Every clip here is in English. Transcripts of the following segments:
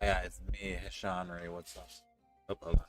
Yeah, it's me, Anri. What's up? Oh, hold on.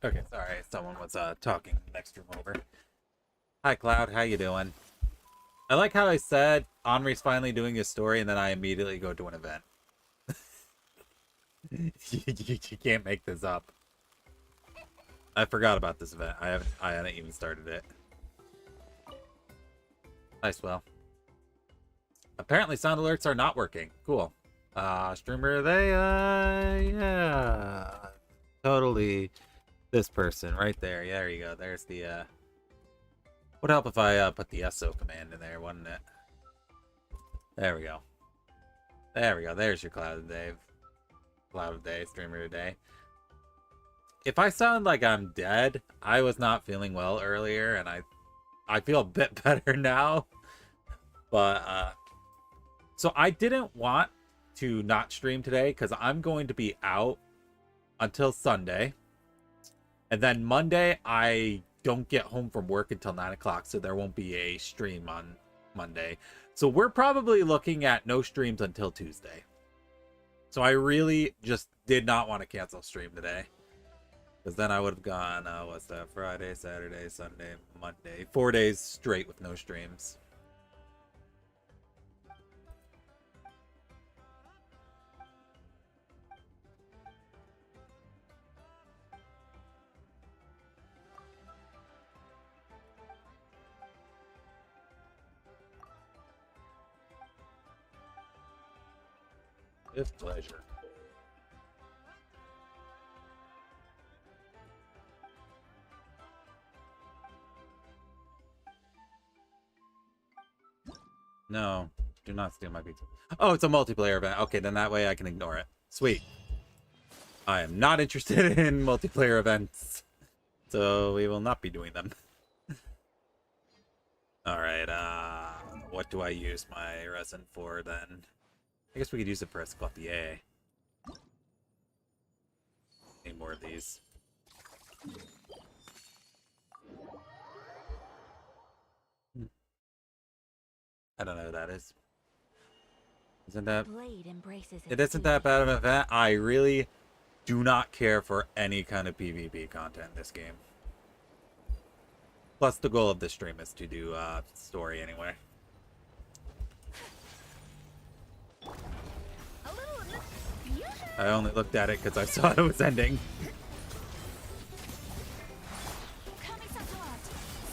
Okay, sorry, someone was talking next room over. Hi, Cloud. How you doing? I like how I said Anri's finally doing his story, and then I immediately go to an event. You can't make this up. I forgot about this event. I hadn't even started it. Nice, well. Apparently sound alerts are not working. Cool. Streamer, yeah. Totally this person right there. Yeah, there you go. There's the, would help if I, put the SO command in there, wouldn't it? There we go. There we go. There's your Cloud of Day. Cloud of Day, streamer today. If I sound like I'm dead, I was not feeling well earlier, and I feel a bit better now. But, so I didn't want to not stream today because I'm going to be out until Sunday. And then Monday, I don't get home from work until 9 o'clock, so there won't be a stream on Monday. So we're probably looking at no streams until Tuesday. So I really just did not want to cancel stream today. Because then I would have gone, what's that, Friday, Saturday, Sunday, Monday. 4 days straight with no streams. With pleasure. No, do not steal my pizza. Oh, it's a multiplayer event. Okay, then that way I can ignore it. Sweet. I am not interested in multiplayer events, so we will not be doing them. Alright, what do I use my resin for then? I guess we could use it for Escoffier. Need more of these. I don't know who that is. Isn't that... It isn't that bad of an event. I really do not care for any kind of PvP content in this game. Plus, the goal of this stream is to do story anyway. I only looked at it because I saw it was ending.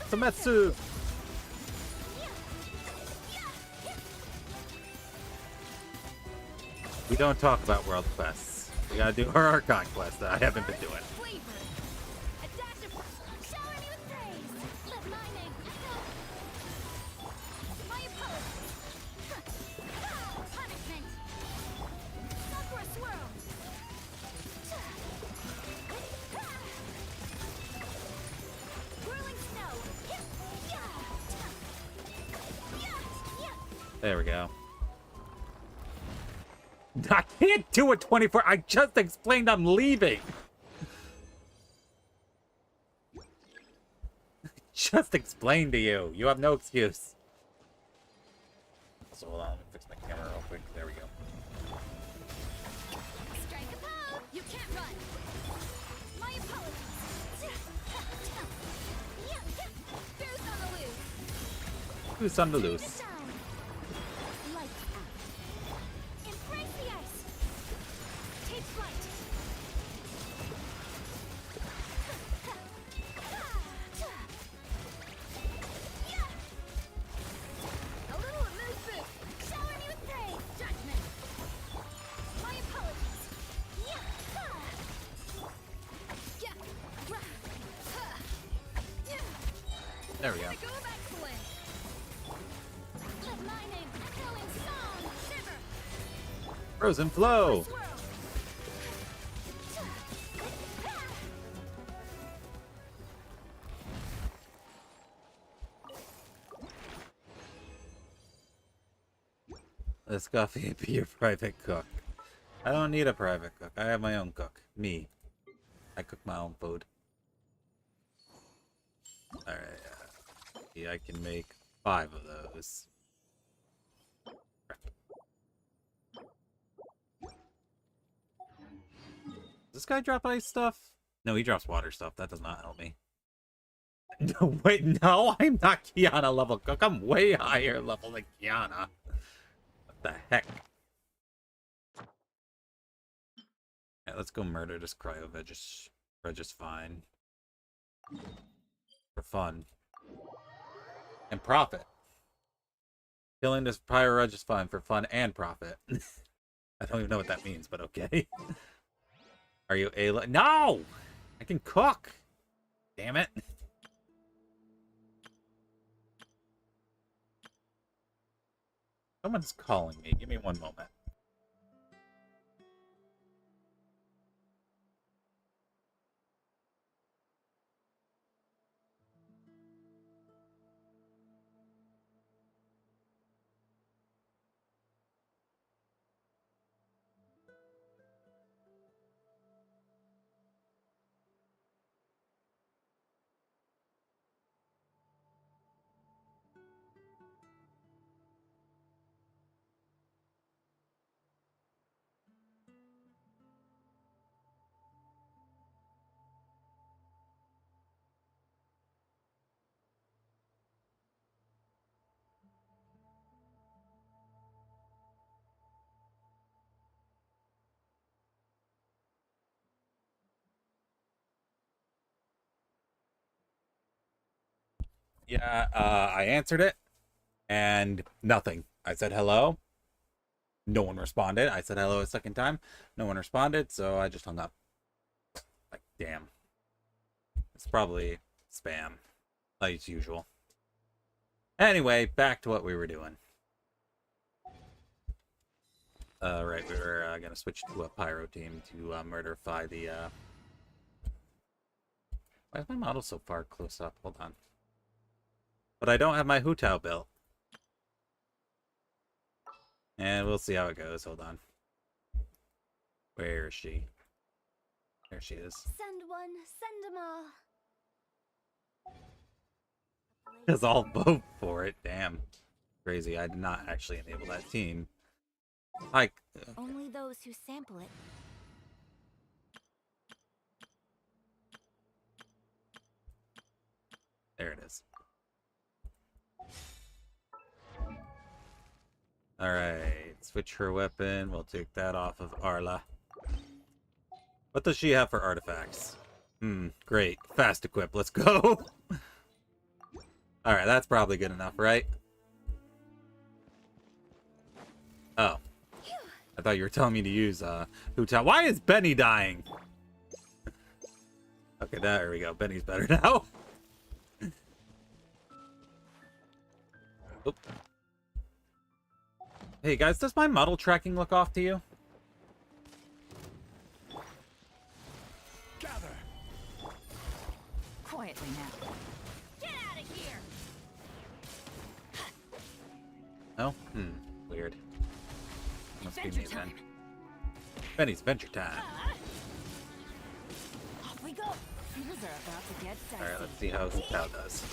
Sametsu! We don't talk about world quests. We gotta do our Archon quest that I haven't been doing. There we go. I can't do it 24. I just explained I'm leaving. Just explained to you. You have no excuse. So hold on, let me fix my camera real quick. There we go. Strike a pose. You can't run. My apologies. Boost on the loose. Who's on the loose? There we go. Miracle of excellence. Let my name echo in song. Shiver. Frozen flow. Swirl. Let Scoffy be your private cook. I don't need a private cook. I have my own cook. Me. I cook my own food. Alright. Yeah, I can make 5 of those. Does this guy drop ice stuff? No, he drops water stuff. That does not help me. No, wait, no, I'm not Kiana level cook. I'm way higher level than Kiana. What the heck? Yeah, let's go murder this cryo veg is fine. For fun. And profit. Killing this pyro reg is fine for fun and profit. I don't even know what that means, but okay. Are you a... No! I can cook! Damn it. Someone's calling me. Give me one moment. Yeah, I answered it, and nothing. I said hello. No one responded. I said hello a second time. No one responded, so I just hung up. Like, damn. It's probably spam, like usual. Anyway, back to what we were doing. Right, we were gonna switch to a pyro team to murderify the. Why is my model so far close up? Hold on. But I don't have my Hu Tao built. And we'll see how it goes. Hold on. Where is she? There she is. Send one, send them all. Because I'll vote for it. Damn. Crazy. I did not actually enable that team. Like. Only those who sample it. There it is. Alright. Switch her weapon. We'll take that off of Arla. What does she have for artifacts? Great. Fast equip. Let's go. Alright, that's probably good enough, right? Oh. I thought you were telling me to use Hu Tao. Why is Benny dying? Okay, there we go. Benny's better now. Oop. Hey guys, does my model tracking look off to you? Gather. Quietly now. Get out of here! No? Weird. Must be me Adventure then. time. Benny's adventure time. Off we go. Things are about to get dicey. Alright, let's see how Hu Tao does.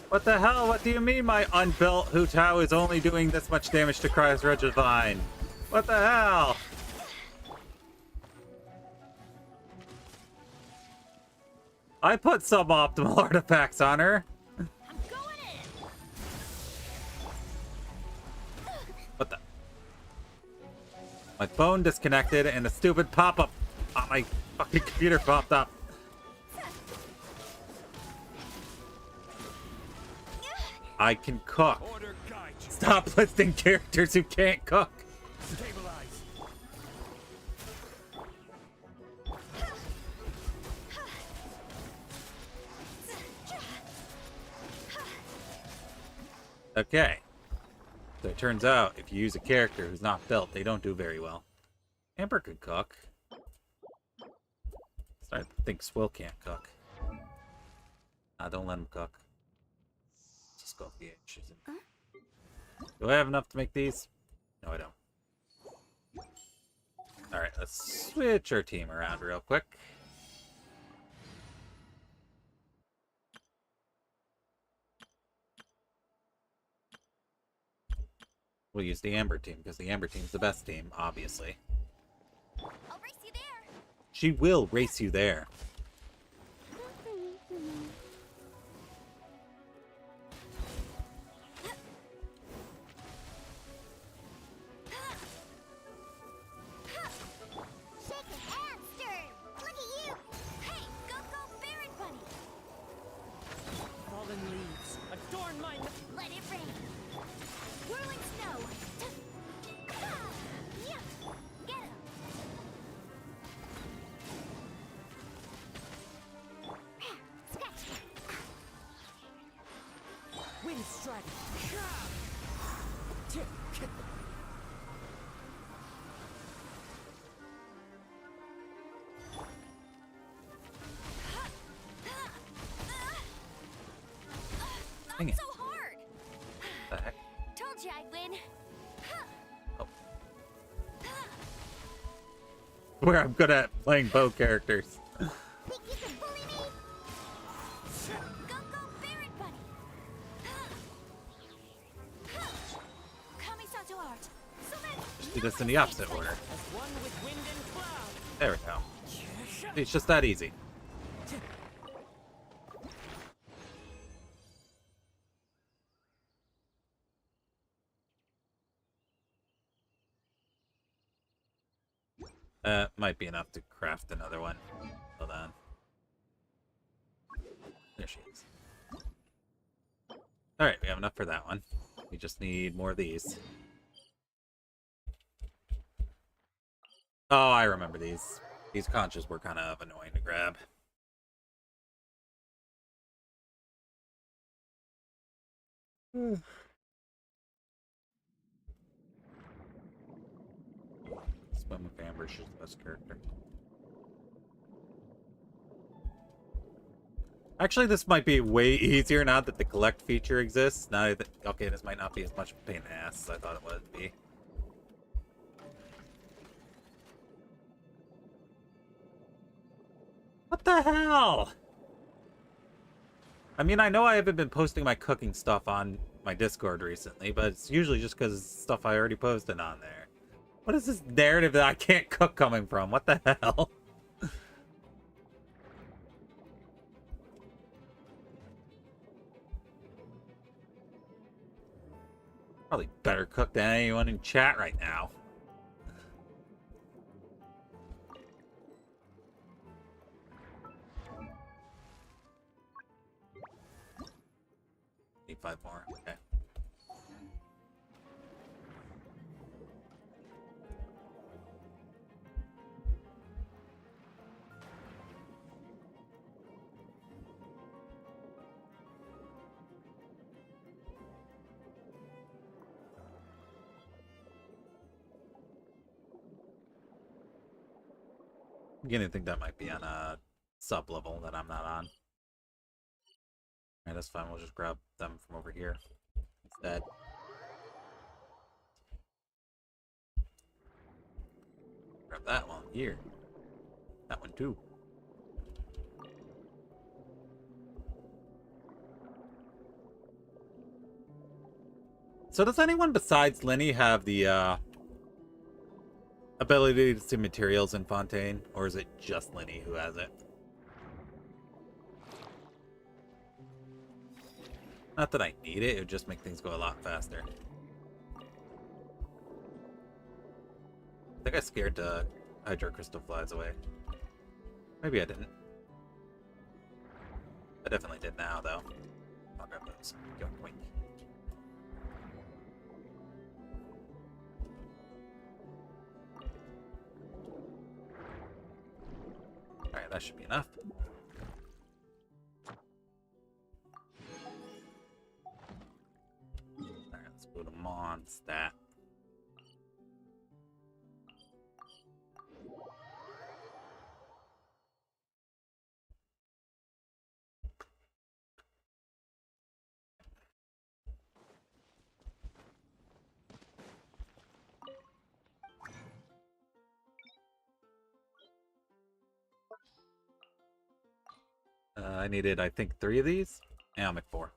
What the hell? What do you mean my unbuilt Hu Tao is only doing this much damage to Cryos Regivine? What the hell? I put suboptimal artifacts on her. I'm going in. What the? My phone disconnected and the stupid pop-up on my fucking computer popped up. I can cook. Order guide you. Stop listing characters who can't cook. Stabilize. Okay. So it turns out, if you use a character who's not built, they don't do very well. Amber could cook. I think Swill can't cook. Don't let him cook. Let's just go with the H. Do I have enough to make these? No, I don't. Alright, let's switch our team around real quick. We'll use the Amber team, because the Amber team's the best team, obviously. I'll race you there. She will race you there. Shaken and stirred. Look at you. Hey, go Baron Bunny. Fallen leaves, adorn my... Let it rain. Whirling snow. Yeah. Get him. Scratch. Wind strike. Dang Not it. so hard. The heck? Told you I'd win. Oh. Where I'm good at playing bow characters. Think you can bully me? Go Baron Bunny. Kamisato art. So then, Just do this in the opposite order. As one with wind and cloud. There we go. It's just that easy. Might be enough to craft another one. Hold on. There she is. Alright, we have enough for that one. We just need more of these. Oh, I remember these. These conches were kind of annoying to grab. Swim with Amber, she's the best character. Actually, this might be way easier now that the collect feature exists. Now that, okay, this might not be as much of a pain in the ass as I thought it would be. What the hell? I mean, I know I haven't been posting my cooking stuff on my Discord recently, but it's usually just because it's stuff I already posted on there. What is this narrative that I can't cook coming from? What the hell? Probably better cook than anyone in chat right now. Need 5 more. Okay. I'm beginning to think that might be on a sub level that I'm not on. Alright, that's fine. We'll just grab them from over here instead. Grab that one here. That one too. So does anyone besides Lenny have the ability to see materials in Fontaine, or is it just Lenny who has it? Not that I need it, it would just make things go a lot faster. I think I scared the Hydro Crystal flies away. Maybe I didn't. I definitely did now, though. I'll grab those. Go, wait. Alright, that should be enough. I needed, I think, 3 of these. Yeah, I'll make 4.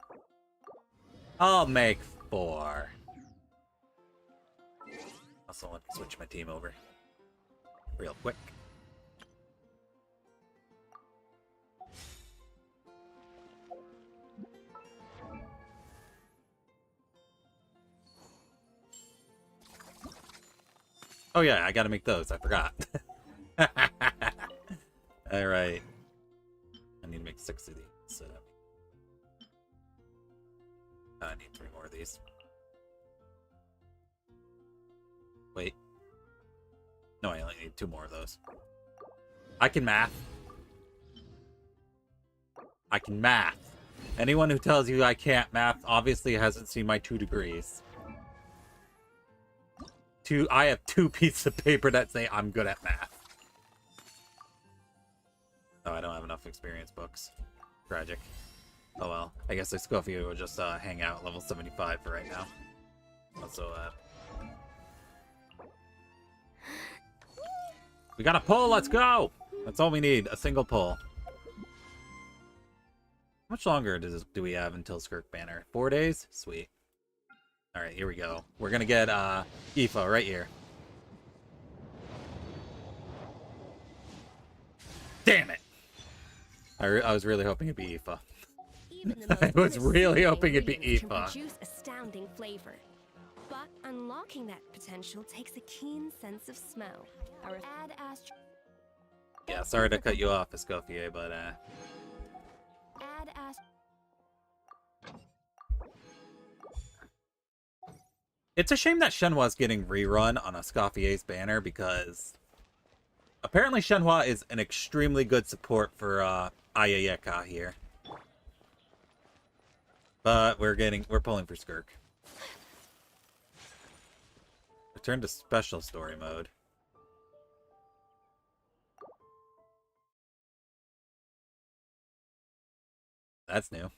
I'll make 4. Also, want to switch my team over real quick. Oh yeah, I gotta make those. I forgot. Alright. I need to make 6 of these. So I need 3 more of these. Wait. No, I only need 2 more of those. I can math. I can math. Anyone who tells you I can't math obviously hasn't seen my 2 degrees. I have 2 pieces of paper that say I'm good at math. Oh, I don't have enough experience books. Tragic. Oh well. I guess Escoffier will just hang out at level 75 for right now. Also, we got a pull, let's go! That's all we need, a single pull. How much longer do we have until Skirk Banner? 4 days? Sweet. Alright, here we go. We're gonna get Aoife right here. Damn it! I was really hoping it'd be Aoife. I was really hoping it'd be Aoife. Produce astounding flavor. But unlocking that potential takes a keen sense of smell. Yeah, sorry to cut you off, Escoffier, but it's a shame that Shenhua's getting rerun on Escoffier's banner because apparently Shenhua is an extremely good support for Ayayeka here. But we're pulling for Skirk. Return to special story mode. That's new.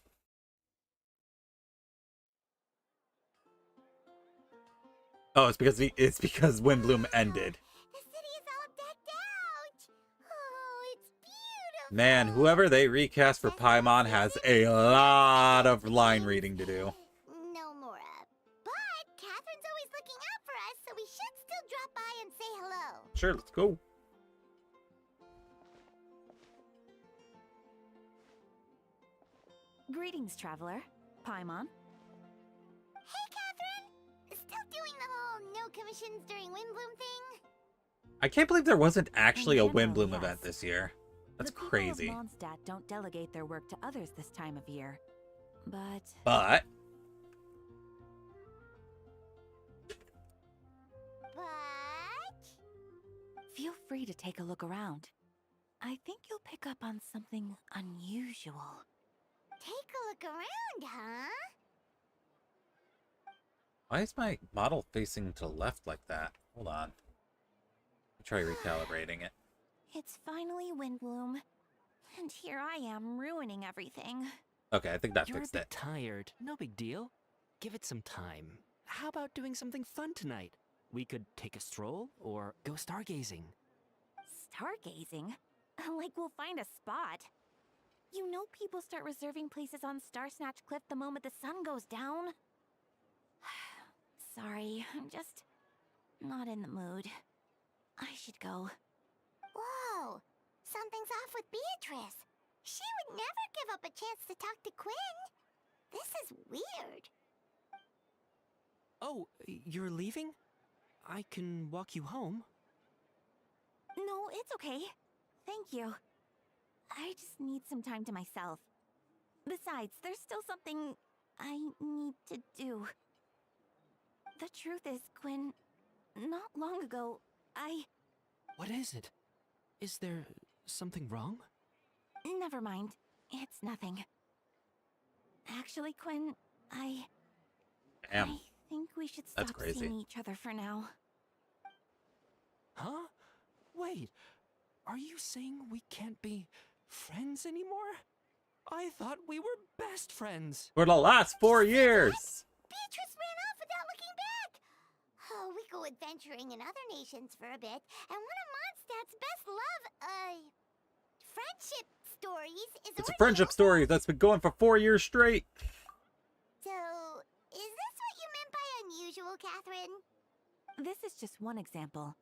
Oh, it's because Windbloom ended. The city is all decked out. Oh, it's beautiful. Man, whoever they recast for Paimon has a lot of line reading to do. No, Mora. But Catherine's always looking out for us, so we should still drop by and say hello. Sure, let's go. Greetings, traveler. Paimon. Hey, Catherine. Still doing the whole no commissions during Windbloom thing? I can't believe there wasn't actually a In general, Windbloom yes. event this year. That's The people crazy. of Mondstadt don't delegate their work to others this time of year. But But feel free to take a look around. I think you'll pick up on something unusual. Take a look around, huh? why is my model facing to the left like that? Hold on. Try recalibrating it. It's finally Windbloom. And here I am ruining everything. Okay, I think that You're a fixed bit it. tired. No big deal. Give it some time. How about doing something fun tonight? We could take a stroll or go stargazing. Stargazing? Like we'll find a spot. You know people start reserving places on Star Snatch Cliff the moment the sun goes down? Sorry, I'm just not in the mood. I should go. Whoa! Something's off with Beatrice. She would never give up a chance to talk to Quinn. This is weird. Oh, you're leaving? I can walk you home. No, it's okay. Thank you. I just need some time to myself. Besides, there's still something I need to do. The truth is, Quinn, not long ago, What is it? Is there something wrong? Never mind. It's nothing. Actually, Quinn, Damn. I think we should That's stop crazy. seeing each other for now. Huh? Wait, are you saying we can't be friends anymore? I thought we were best friends. For the last 4 years! Beatrice ran off without looking back. Oh, we go adventuring in other nations for a bit, and one of Mondstadt's best friendship stories is It's a ordeal. friendship story that's been going for 4 years straight. So, is this what you meant by unusual, Catherine? This is just one example.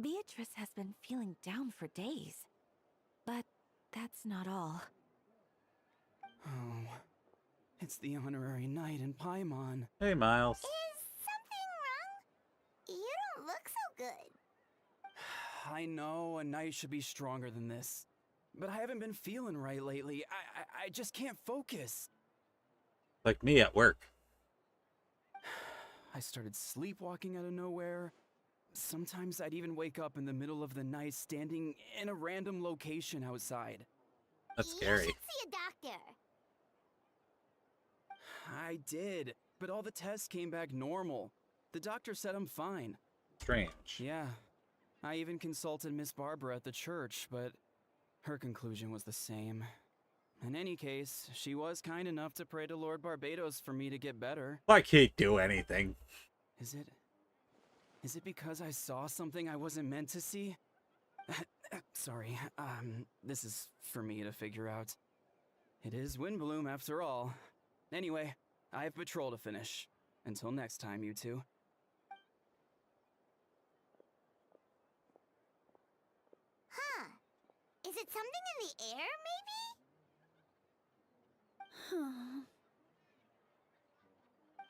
Beatrice has been feeling down for days. But that's not all. Oh, it's the honorary knight in Paimon. Hey, Miles. Is something wrong? You don't look so good. I know a knight should be stronger than this, but I haven't been feeling right lately. I just can't focus. Like me at work. I started sleepwalking out of nowhere. Sometimes I'd even wake up in the middle of the night standing in a random location outside. That's scary. You should see a doctor. I did, but all the tests came back normal. The doctor said I'm fine. Strange. Yeah, I even consulted Miss Barbara at the church, but her conclusion was the same. In any case, she was kind enough to pray to Lord Barbados for me to get better. Like he'd do anything. Is it because I saw something I wasn't meant to see? Sorry, this is for me to figure out. It is Windbloom after all. Anyway, I have patrol to finish. Until next time, you two. Huh. Is it something in the air, maybe?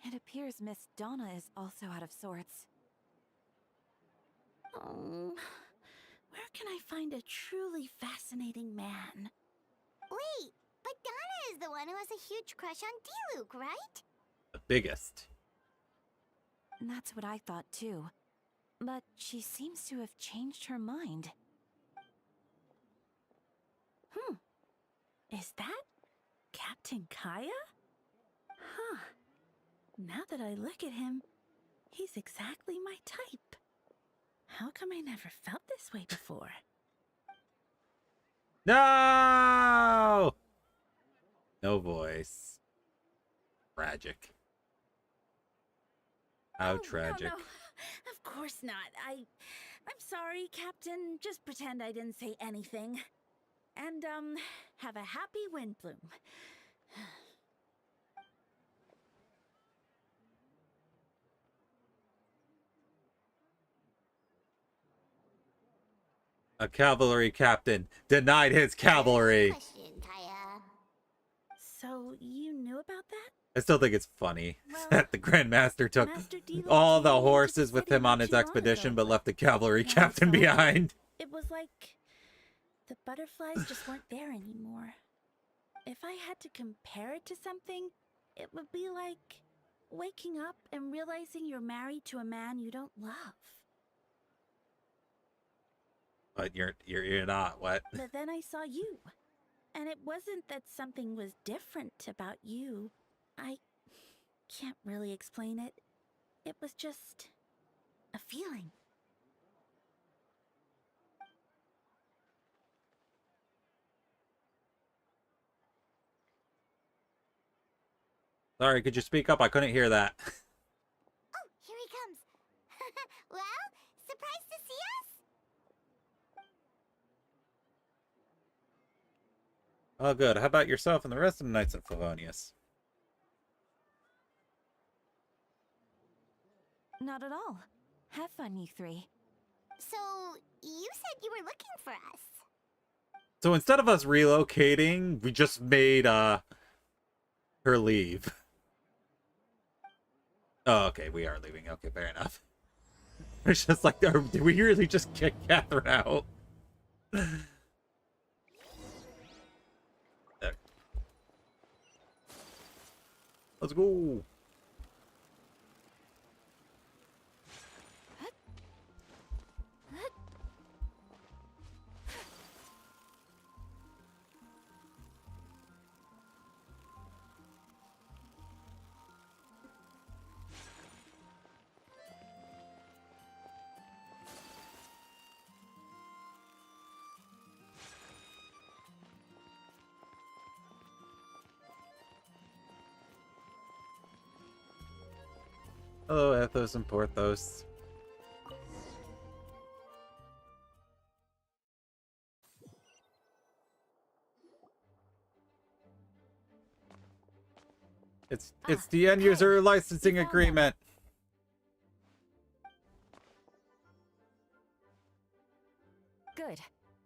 It appears Miss Donna is also out of sorts. Oh, where can I find a truly fascinating man? Wait, but Donna is the one who has a huge crush on D-Luke, right? The biggest. And that's what I thought too. But she seems to have changed her mind. Is that Captain Kaya? Huh. Now that I look at him, he's exactly my type. How come I never felt this way before? No! No voice. Tragic. How Oh, tragic. No. Of course not. I'm sorry, Captain. Just pretend I didn't say anything. And, have a happy Windbloom. A cavalry captain denied his cavalry. Question, Kaya. So, you knew about that? I still think it's funny Well, that the Grandmaster took Master D-Luke all the came into horses with city him on not his too long expedition, ago, but left the cavalry when I captain saw him, behind. It was like the butterflies just weren't there anymore. If I had to compare it to something, it would be like waking up and realizing you're married to a man you don't love. But you're not. What? But then I saw you. And it wasn't that something was different about you. I can't really explain it. It was just a feeling. Sorry, could you speak up? I couldn't hear that. Oh, here he comes. Well, surprised to see us? Oh, good. How about yourself and the rest of the Knights of Favonius? Not at all. Have fun, you three. So, you said you were looking for us. So instead of us relocating, we just made her leave. Oh, okay, we are leaving. Okay, fair enough. It's just like, did we really just kick Catherine out? There. Let's go. Hello, Ethos and Porthos. It's the end user licensing found them. agreement. Good.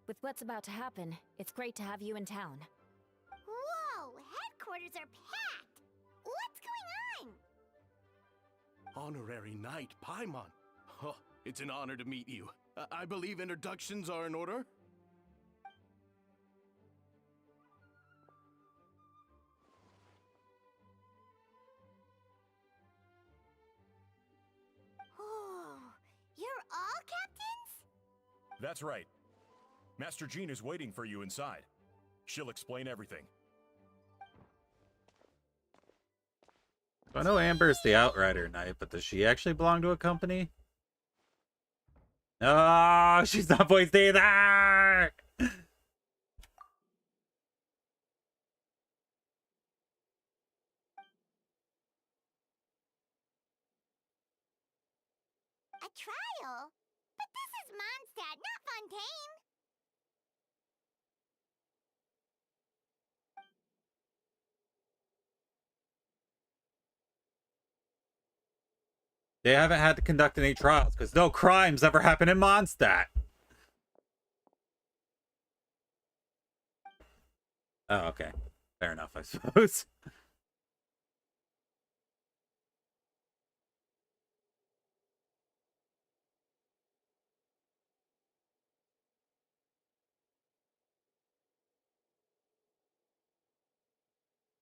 With what's about to happen, it's great to have you in town. Whoa, headquarters are packed! What's going on? Honorary Knight Paimon. Oh, it's an honor to meet you. I believe introductions are in order? Oh, you're all captains? That's right. Master Jean is waiting for you inside. She'll explain everything. I know Amber's the Outrider Knight, but does she actually belong to a company? Oh, she's not voiced either! A trial? But this is Mondstadt, not Fontaine! They haven't had to conduct any trials because no crimes ever happen in Mondstadt. Oh, okay. Fair enough, I suppose.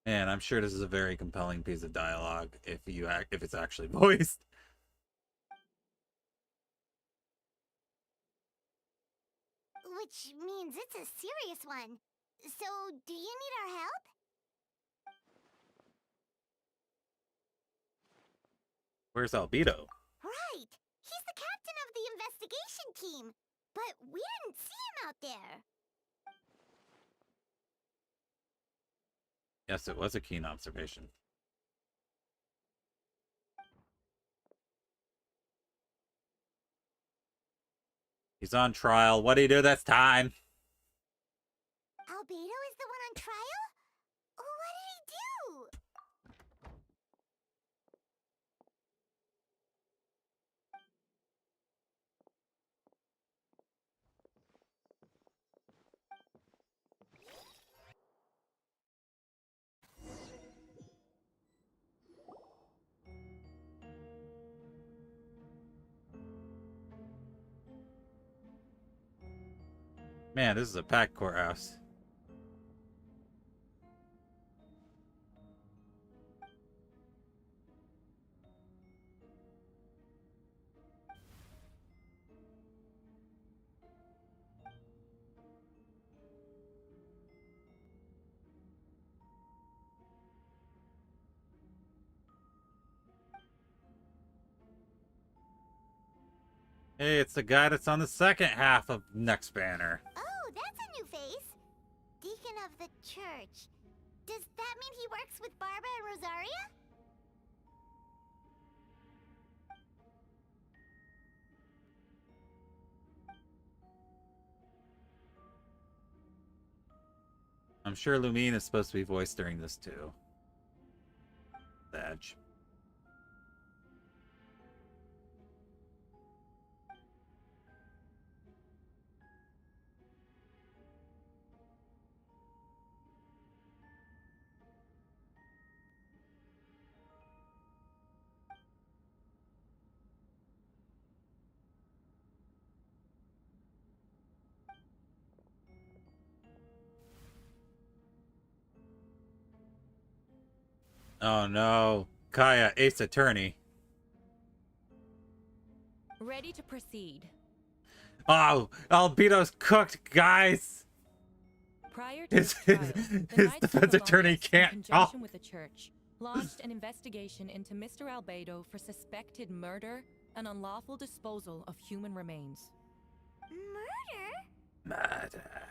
Man, I'm sure this is a very compelling piece of dialogue if it's actually voiced. Which means it's a serious one. So, do you need our help? Where's Albedo? Right! He's the captain of the investigation team! But we didn't see him out there! Yes, it was a keen observation. He's on trial. What do you do this time? Albedo is the one on trial? What did he do? Man, this is a packed courthouse. Hey, it's the guy that's on the second half of next banner. Oh, that's a new face! Deacon of the church. Does that mean he works with Barbara and Rosaria? I'm sure Lumine is supposed to be voiced during this too. Badge. Oh no. Kaya, Ace Attorney. Ready to proceed. Oh, Albedo's cooked, guys! Prior to His- this trial, his- the his Knights of defense attorney Columbus, can't in conjunction talk. with the church, launched an investigation into Mr. Albedo for suspected murder and unlawful disposal of human remains. Murder? Murder.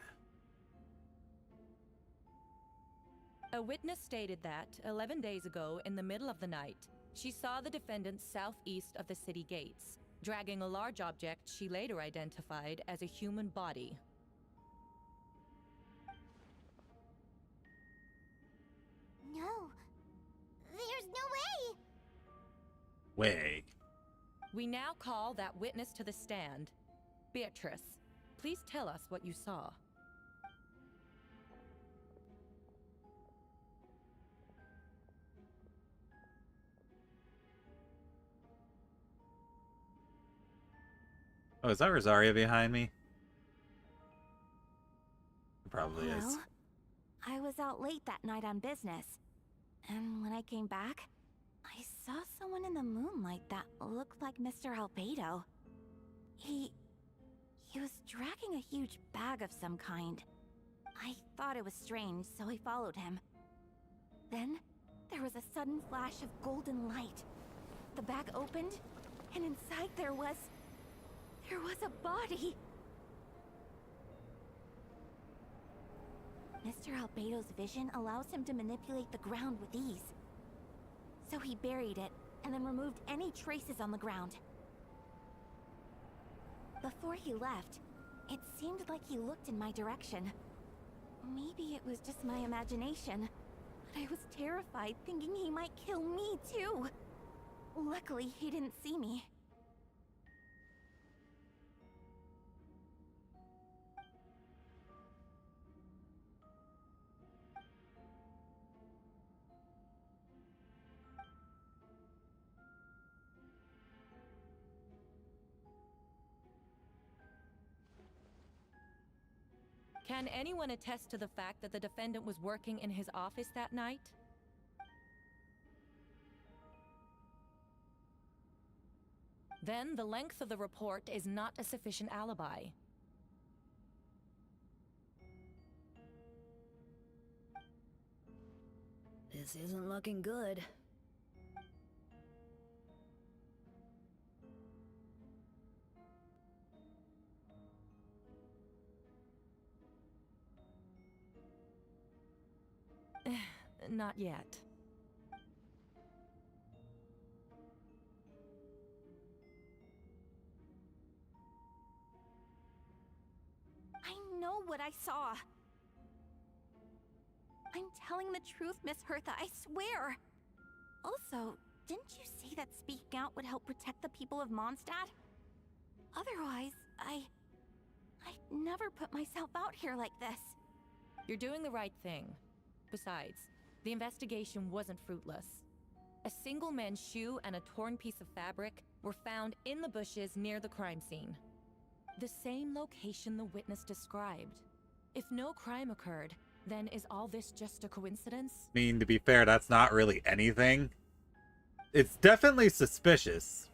A witness stated that, 11 days ago, in the middle of the night, she saw the defendant southeast of the city gates, dragging a large object she later identified as a human body. No. The There's no way! Way. We now call that witness to the stand. Beatrice, please tell us what you saw. Oh, is that Rosaria behind me? It probably is. Well, I was out late that night on business. And when I came back, I saw someone in the moonlight that looked like Mr. Albedo. He was dragging a huge bag of some kind. I thought it was strange, so I followed him. Then, there was a sudden flash of golden light. The bag opened, and inside there was a body. Mr. Albedo's vision allows him to manipulate the ground with ease. So he buried it, and then removed any traces on the ground. Before he left, it seemed like he looked in my direction. Maybe it was just my imagination, but I was terrified thinking he might kill me too. Luckily, he didn't see me. Can anyone attest to the fact that the defendant was working in his office that night? Then the length of the report is not a sufficient alibi. This isn't looking good. Not yet. I know what I saw. I'm telling the truth, Miss Hertha, I swear. Also, didn't you say that speaking out would help protect the people of Mondstadt? Otherwise, I'd never put myself out here like this. You're doing the right thing. Besides, the investigation wasn't fruitless. A single man's shoe and a torn piece of fabric were found in the bushes near the crime scene. The same location the witness described. If no crime occurred, then is all this just a coincidence? I mean, to be fair, that's not really anything. It's definitely suspicious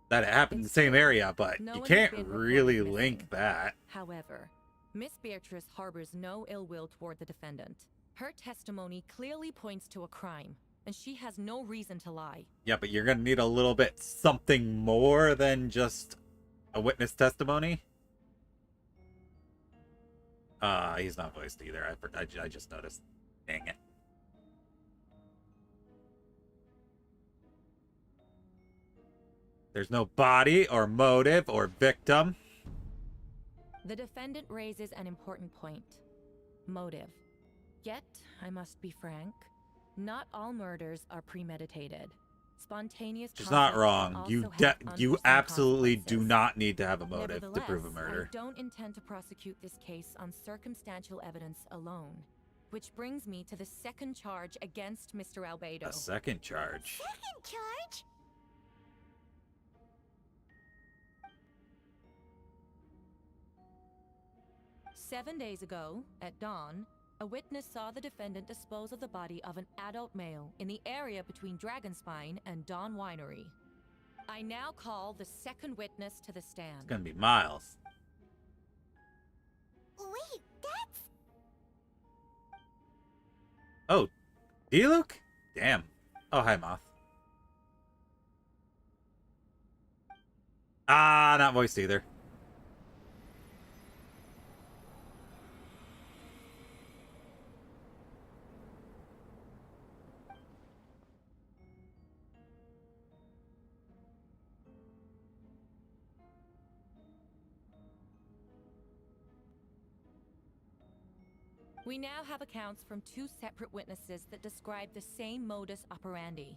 that it happened in the same area, but No you one has can't been reported really missing. link that. However, Miss Beatrice harbors no ill will toward the defendant. Her testimony clearly points to a crime, and she has no reason to lie. Yeah, but you're gonna need a little bit something more than just a witness testimony. He's not voiced either. I just noticed. Dang it. There's no body or motive or victim. The defendant raises an important point. Motive. Yet, I must be frank, not all murders are premeditated. Spontaneous She's not conflict wrong. also You have you unforeseen absolutely do consequences. not need to have a motive to prove a Nevertheless, murder. I don't intend to prosecute this case on circumstantial evidence alone. Which brings me to the second charge against Mr. Albedo. A second charge. Second charge? "7 days ago, at dawn, a witness saw the defendant dispose of the body of an adult male in the area between Dragonspine and Dawn Winery. I now call the second witness to the stand." It's gonna be Miles. Wait, that's... Oh, Diluc? Damn. Oh, hi, Moth. Not voiced either. We now have accounts from 2 separate witnesses that describe the same modus operandi.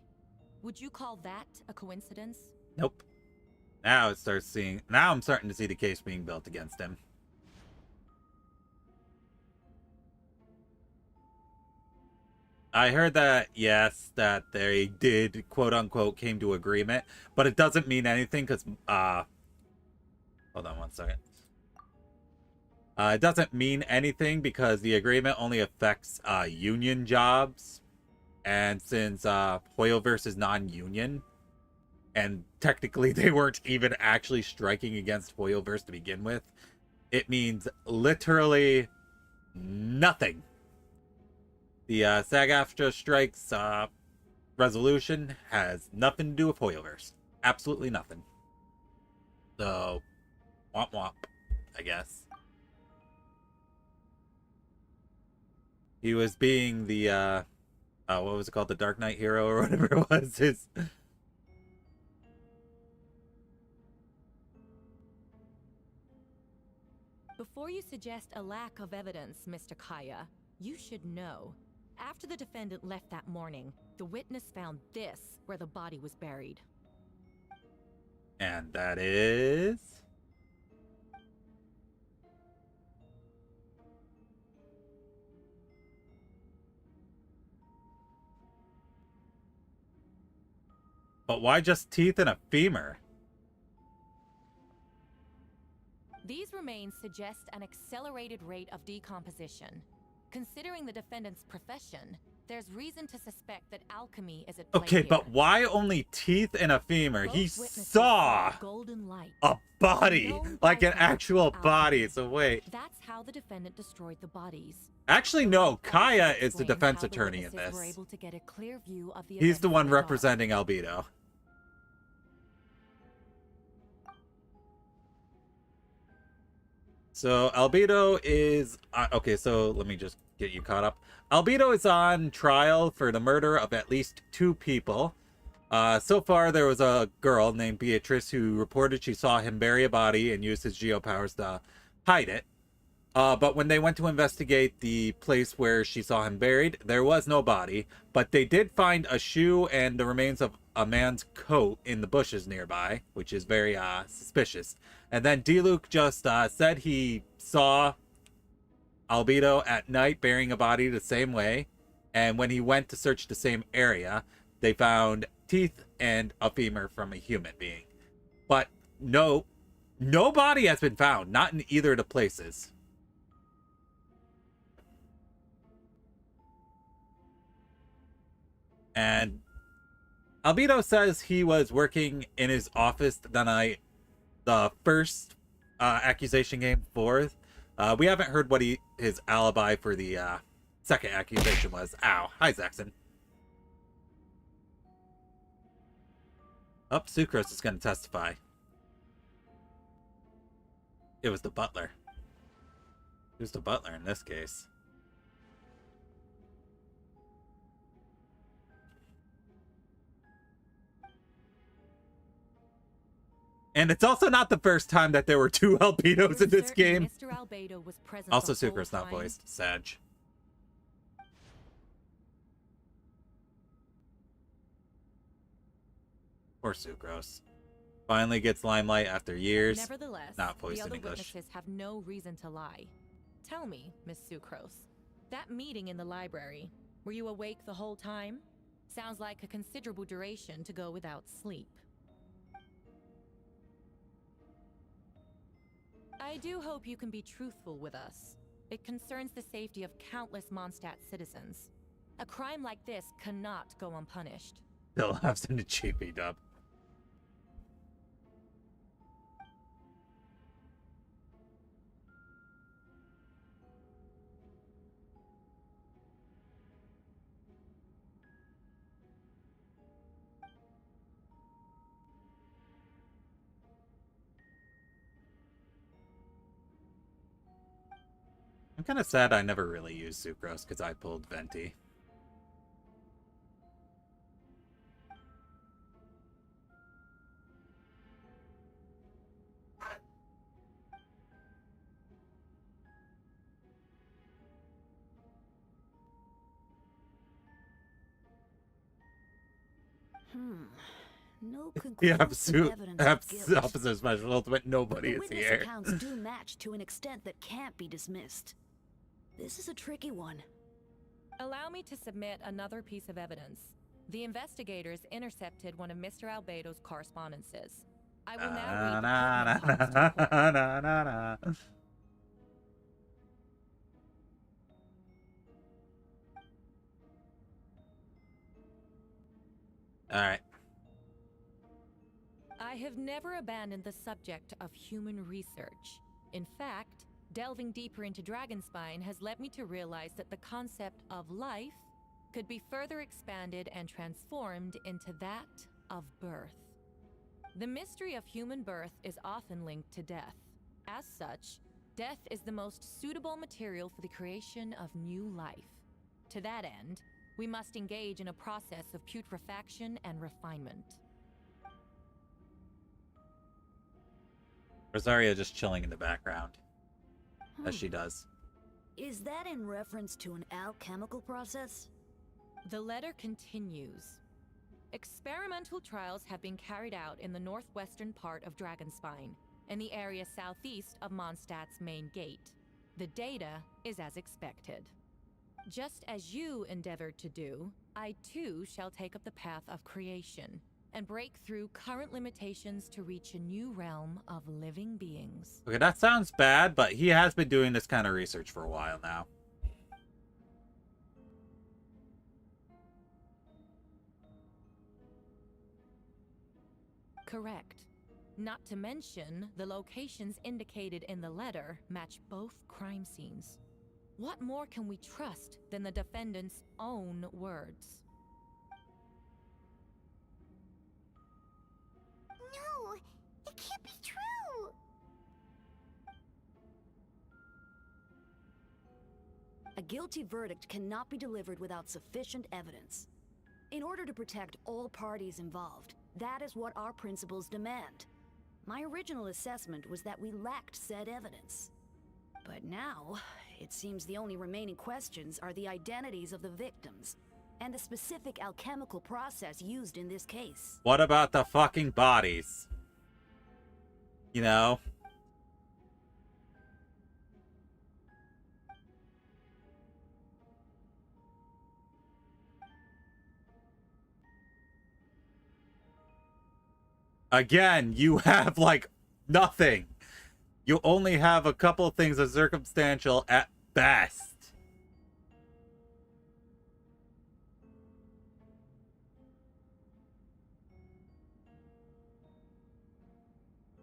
Would you call that a coincidence? Nope. Now I'm starting to see the case being built against him. I heard that, yes, that they did, quote-unquote, came to agreement, but it doesn't mean anything because, hold on one second. It doesn't mean anything because the agreement only affects, union jobs, and since, Hoyoverse is non-union, and technically they weren't even actually striking against Hoyoverse to begin with, it means literally nothing. The SAG-AFTRA strikes resolution has nothing to do with Hoyoverse. Absolutely nothing. So, womp womp, I guess. He was being the, what was it called? The Dark Knight hero or whatever it was. Before you suggest a lack of evidence, Mr. Kaya, you should know. After the defendant left that morning, the witness found this where the body was buried. And that is... But why just teeth and a femur? These remains suggest an accelerated rate of decomposition. Considering the defendant's profession, there's reason to suspect that alchemy is at play Okay, here. but why only teeth and a femur? Both He witnesses saw golden light. a body, Known like an byproduct actual of body. alchemy. So wait. That's how the defendant destroyed the bodies. Actually, The no. light Kaya also is the explains defense how the attorney in witnesses were this. able to get a clear view of the He's events the in one dark. representing Albedo. So Albedo is okay. So let me just get you caught up. Albedo is on trial for the murder of at least 2 people. So far, there was a girl named Beatrice who reported she saw him bury a body and use his geopowers to hide it. But when they went to investigate the place where she saw him buried, there was no body. But they did find a shoe and the remains of a man's coat in the bushes nearby, which is very suspicious. And then D-Luke just said he saw Albedo at night burying a body the same way. And when he went to search the same area, they found teeth and a femur from a human being. But no body has been found, not in either of the places. And Albedo says he was working in his office the night the first accusation came forth. We haven't heard what his alibi for the second accusation was. Ow. Hi, Zaxxon. Oh, Sucrose is going to testify. It was the butler. Who's the butler in this case? And it's also not the first time that there were 2 Albedos in this game. Mr. Albedo was present Also, the whole Sucrose not time? voiced. Sag. Poor Sucrose. Finally gets limelight after years. Nevertheless, Not voiced the in other English. witnesses have no reason to lie. Tell me, Miss Sucrose, that meeting in the library, were you awake the whole time? Sounds like a considerable duration to go without sleep. I do hope you can be truthful with us. It concerns the safety of countless Mondstadt citizens. A crime like this cannot go unpunished. Still laughs in the cheapy dub. I'm kind of sad I never really used Sucrose because I pulled Venti. No The conclusive absolute evidence of guilt. opposite special ultimate. Nobody The is witness here. accounts do match to an extent that can't be dismissed. This is a tricky one. Allow me to submit another piece of evidence. The investigators intercepted one of Mr. Albedo's correspondences. I will now read the pertinent parts to the court. All right. I have never abandoned the subject of human research. In fact, delving deeper into Dragonspine has led me to realize that the concept of life could be further expanded and transformed into that of birth. The mystery of human birth is often linked to death. As such, death is the most suitable material for the creation of new life. To that end, we must engage in a process of putrefaction and refinement. Rosaria just chilling in the background, as she does. Is that in reference to an alchemical process? The letter continues. Experimental trials have been carried out in the northwestern part of Dragonspine, in the area southeast of Mondstadt's main gate. The data is as expected. Just as you endeavored to do, I too shall take up the path of creation, and break through current limitations to reach a new realm of living beings. Okay, that sounds bad, but he has been doing this kind of research for a while now. Correct. Not to mention, the locations indicated in the letter match both crime scenes. What more can we trust than the defendant's own words? No, it can't be true. A guilty verdict cannot be delivered without sufficient evidence. In order to protect all parties involved, that is what our principles demand. My original assessment was that we lacked said evidence. But now, it seems the only remaining questions are the identities of the victims, and the specific alchemical process used in this case. What about the fucking bodies? You know? Again, you have, like, nothing. You only have a couple of things of circumstantial at best.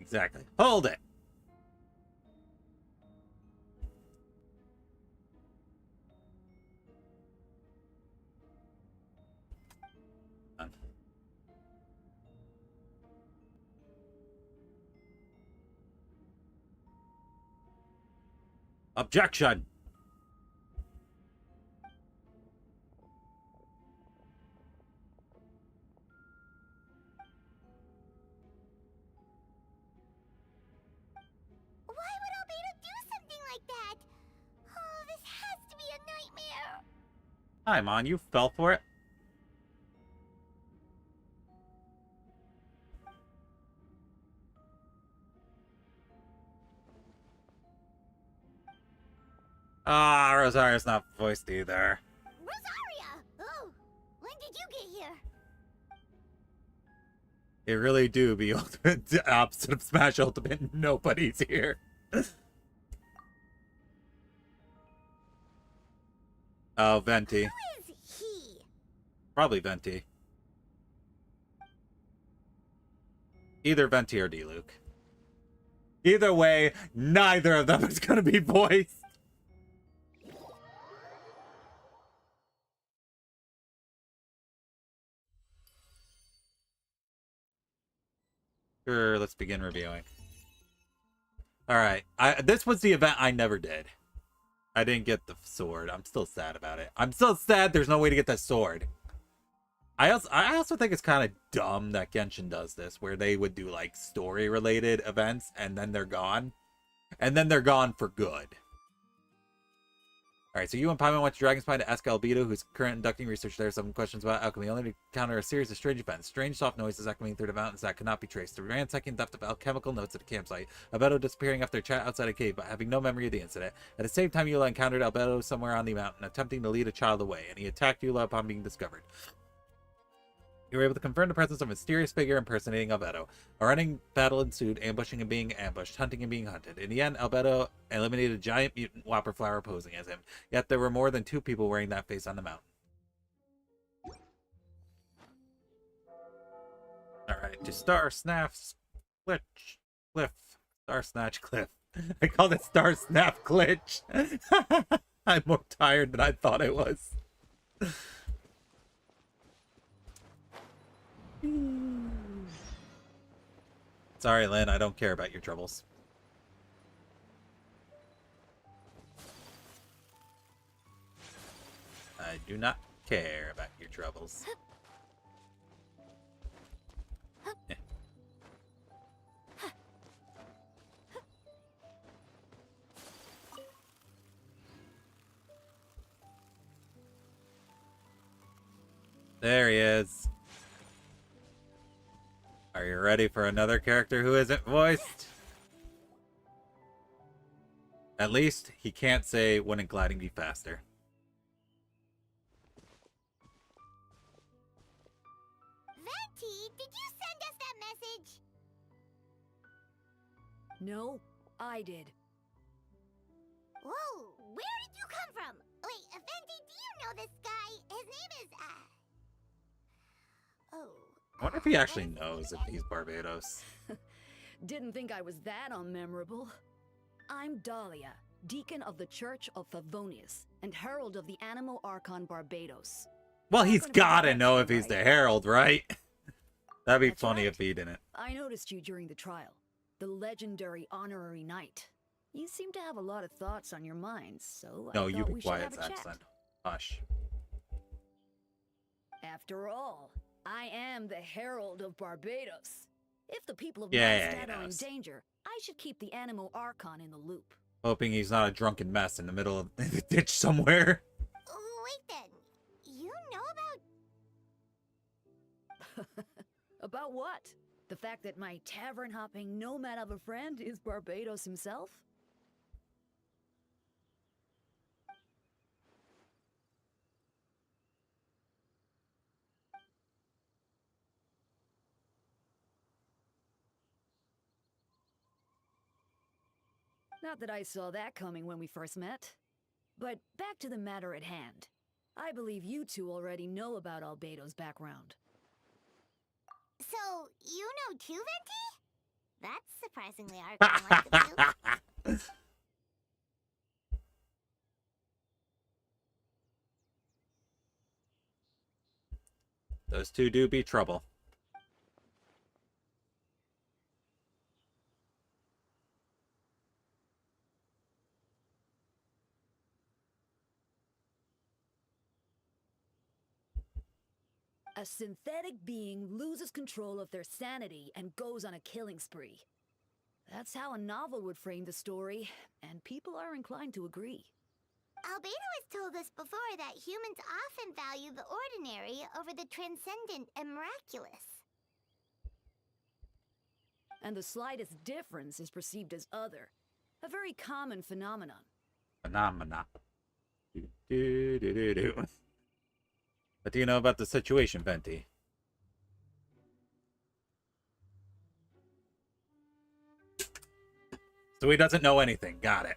Exactly. Hold it. Objection. Why would Albedo do something like that? Oh, this has to be a nightmare. Hi, Mon. You fell for it. Ah, Rosaria's not voiced either. Rosaria! Oh, when did you get here? It really do be ultimate opposite of Smash Ultimate. Nobody's here. Oh, Venti. Who is he? Probably Venti. Either Venti or D-Luke. Either way, neither of them is going to be voiced. Sure, let's begin reviewing. Alright, this was the event I never did. I didn't get the sword. I'm still sad about it. I'm still sad there's no way to get that sword. I also think it's kind of dumb that Genshin does this, where they would do, like, story-related events, and then they're gone. And then they're gone for good. Alright, so you and Paimon went to Dragon's Spine to ask Albedo, who's current inducting research there, some questions about alchemy, only to encounter a series of strange events. Strange soft noises echoing through the mountains that could not be traced. The ransacking theft of alchemical notes at a campsite. Albedo disappearing after a chat outside a cave, but having no memory of the incident. At the same time, Eula encountered Albedo somewhere on the mountain, attempting to lead a child away, and he attacked Eula upon being discovered. You were able to confirm the presence of a mysterious figure impersonating Albedo. A running battle ensued, ambushing and being ambushed, hunting and being hunted. In the end, Albedo eliminated a giant mutant whopper flower posing as him. Yet there were more than 2 people wearing that face on the mountain. Alright, to Star Snaps Glitch Cliff. Star Snatch Cliff. I called it Star Snap Glitch. I'm more tired than I thought I was. Sorry, Lynn, I don't care about your troubles. I do not care about your troubles. Eh. There he is. Are you ready for another character who isn't voiced? At least he can't say, wouldn't gliding be faster? Venti, did you send us that message? No, I did. Whoa, where did you come from? Wait, Venti, do you know this guy? His name is, Oh. I wonder if he actually knows if he's Barbados. Didn't think I was that unmemorable. I'm Dahlia, Deacon of the Church of Favonius, and Herald of the Animo Archon Barbados. Well, he's Not gonna be gotta fancy, know if he's the right? Herald, right? That'd be That's funny right. if he didn't. I noticed you during the trial, the legendary honorary knight. You seem to have a lot of thoughts on your minds, so No, I you thought be we should quiet, have a chat. Saxon. Hush. After all, I am the Herald of Barbados. If the people of Yeah, Mondstadt he are in knows. danger, I should keep the Animo Archon in the loop. Hoping he's not a drunken mess in the middle of the ditch somewhere. Wait then. You know about... About what? The fact that my tavern-hopping nomad of a friend is Barbados himself? Not that I saw that coming when we first met. But back to the matter at hand. I believe you two already know about Albedo's background. So, you know too, Venti? That's surprisingly Archon-like of you. Those two do be trouble. A synthetic being loses control of their sanity and goes on a killing spree. That's how a novel would frame the story, and people are inclined to agree. Albedo has told us before that humans often value the ordinary over the transcendent and miraculous. And the slightest difference is perceived as other, a very common phenomenon. Phenomena. Do. What do you know about the situation, Venti? So he doesn't know anything. Got it.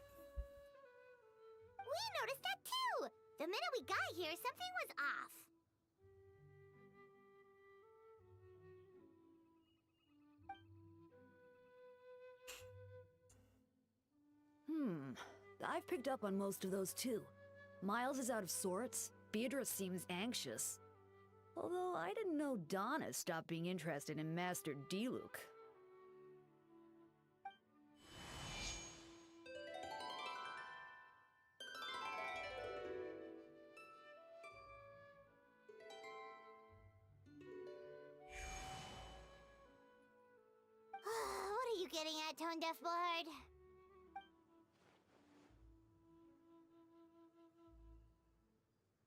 We noticed that too! The minute we got here, something was off. I've picked up on most of those too. Miles is out of sorts. Beatrice seems anxious. Although I didn't know Donna stopped being interested in Master Diluc. What are you getting at, Tone Deaf Bard?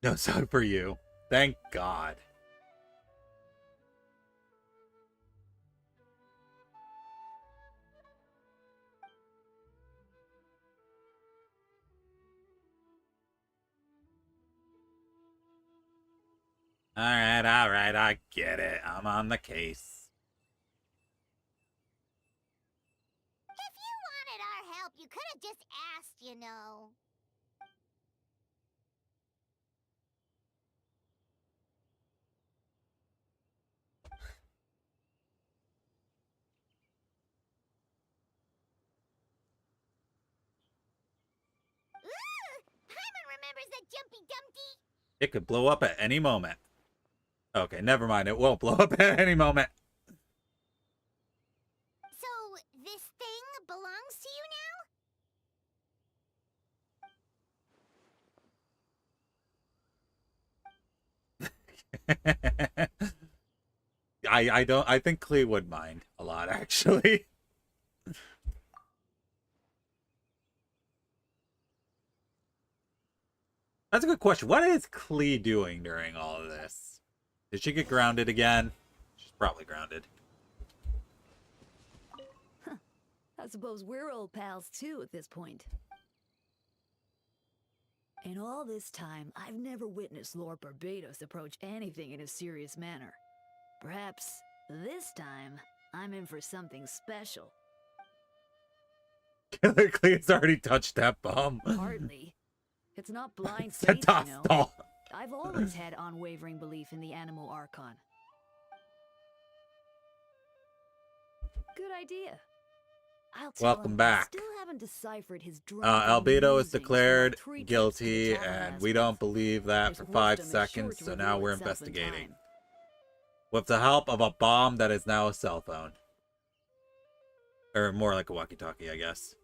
No song for you. Thank God. Alright, I get it. I'm on the case. If you wanted our help, you could have just asked, you know. Ooh! Paimon remembers that Jumpy Dumpty! It could blow up at any moment. Okay, never mind. It won't blow up at any moment. So, this thing belongs to you I think Klee would mind a lot, actually. That's a good question. What is Klee doing during all of this? Did she get grounded again? She's probably grounded. I suppose we're old pals too at this point. In all this time, I've never witnessed Lord Barbados approach anything in a serious manner. Perhaps this time, I'm in for something special. Killer Klee's already touched that bomb. Hardly. It's not blind faith, Toss you know. doll. I've always had unwavering belief in the animal archon. Good idea. I'll tell Welcome him back. I still haven't deciphered his Albedo is musings when declared that three trips to guilty, the tavern and last we month. don't believe that His for 5 wisdom is sure seconds, to so now reveal we're itself in investigating. time. With the help of a bomb that is now a cell phone. Or more like a walkie-talkie, I guess.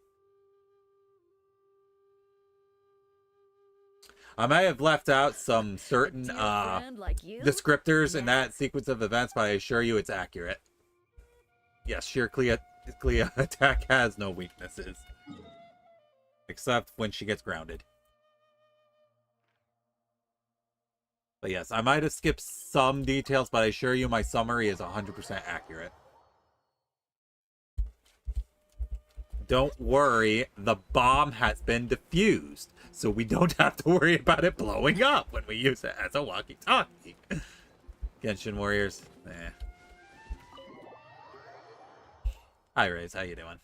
I may have left out some certain Dear friend like you? descriptors in Yeah. that sequence of events, but I assure you it's accurate. Yes, sheer Clea attack has no weaknesses. Except when she gets grounded. But yes, I might have skipped some details, but I assure you my summary is 100% accurate. Don't worry, the bomb has been defused, so we don't have to worry about it blowing up when we use it as a walkie-talkie. Genshin Warriors. Eh. Hi, Raze. How you doing?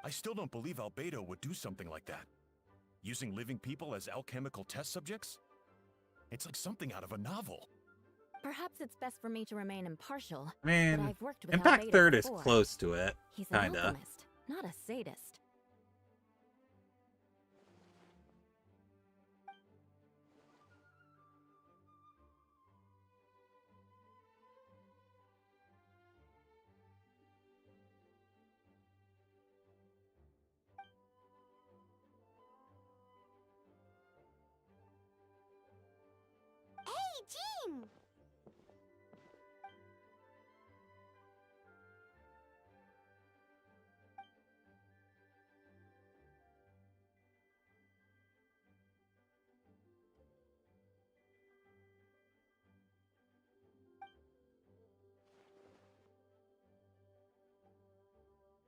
I still don't believe Albedo would do something like that. Using living people as alchemical test subjects? It's like something out of a novel. Perhaps it's best for me to remain impartial. I mean, but I've worked with Impact Albedo Third is before. close to it. He's an Kinda. alchemist, not a sadist. Hey, Jean!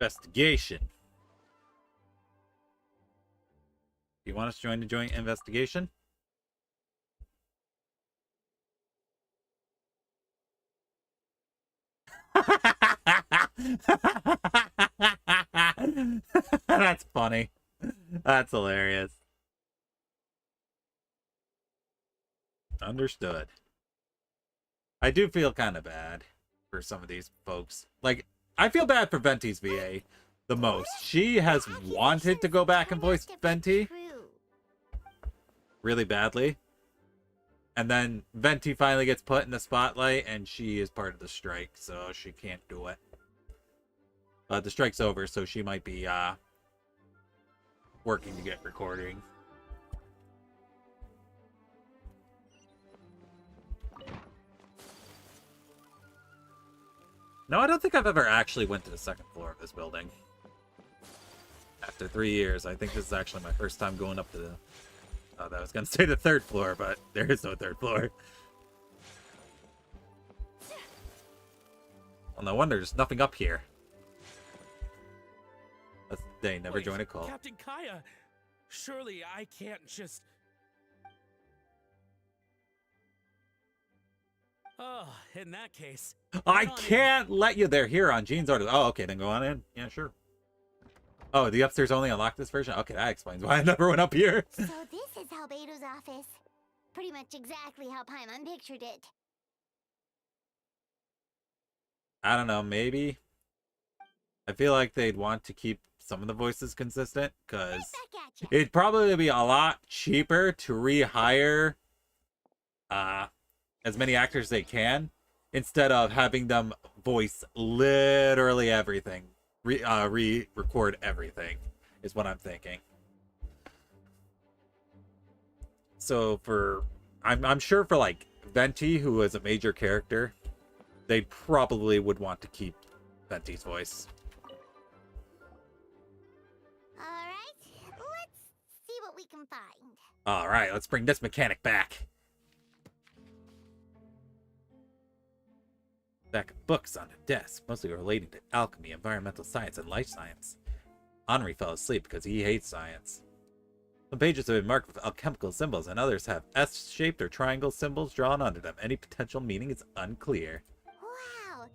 Investigation. Do you want us to join the joint investigation? That's funny. That's hilarious. Understood. I do feel kind of bad for some of these folks. Like, I feel bad for Venti's VA the most. She has wanted to go back and voice Venti really badly. And then Venti finally gets put in the spotlight, and she is part of the strike, so she can't do it. But the strike's over, so she might be working to get recording. No, I don't think I've ever actually went to the second floor of this building. After 3 years, I think this is actually my first time going up to the... I was going to say the third floor, but there is no third floor. Well, no wonder there's nothing up here. That's the day, never Wait, join a cult. Captain Kaya, surely I can't just... Oh, in that case... I head on in. can't let you there here on Gene's order. Oh, okay, then go on in. Yeah, sure. Oh, the upstairs only unlocked this version? Okay, that explains why I never went up here. So this is Albedo's office. Pretty much exactly how Paimon pictured it. I don't know, maybe. I feel like they'd want to keep some of the voices consistent, because Back at ya. it'd probably be a lot cheaper to rehire as many actors they can, instead of having them voice literally everything. Re-record everything, is what I'm thinking. So I'm sure for like Venti, who is a major character, they probably would want to keep Venti's voice. Alright, let's see what we can find. Alright, let's bring this mechanic back. Stack of books on the desk, mostly relating to alchemy, environmental science, and life science. Anri fell asleep because he hates science. Some pages have been marked with alchemical symbols, and others have S-shaped or triangle symbols drawn onto them. Any potential meaning is unclear. Wow,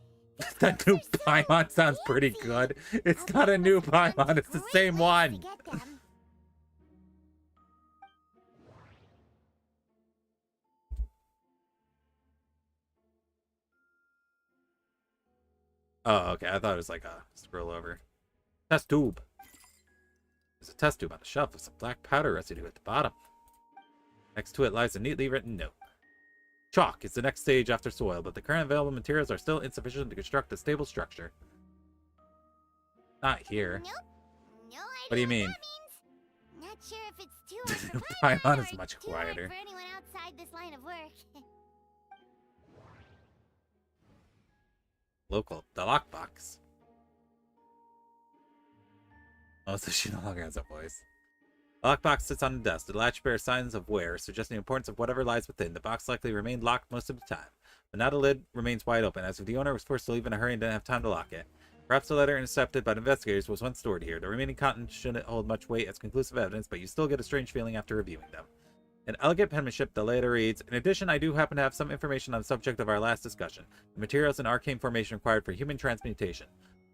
That new Paimon sounds pretty fancy. good. It's I'll not a bet new those ones Paimon, it's the great same ways one. to get them. Oh, okay. I thought it was like a scroll over. Test tube. There's a test tube on the shelf with some black powder residue at the bottom. Next to it lies a neatly written note. Chalk is the next stage after soil, but the current available materials are still insufficient to construct a stable structure. Not here. Nope. No idea What do you mean? that means. Not sure if it's too hard for Paimon Paimon is or much too hard quieter. for anyone outside this line of work. Local. The lockbox. Oh, so she no longer has a voice. The lockbox sits on the desk. The latch bears signs of wear, suggesting the importance of whatever lies within. The box likely remained locked most of the time, but now the lid remains wide open, as if the owner was forced to leave in a hurry and didn't have time to lock it. Perhaps the letter intercepted by the investigators was once stored here. The remaining contents shouldn't hold much weight as conclusive evidence, but you still get a strange feeling after reviewing them. In elegant penmanship, the letter reads, "In addition, I do happen to have some information on the subject of our last discussion. The materials in arcane formation required for human transmutation.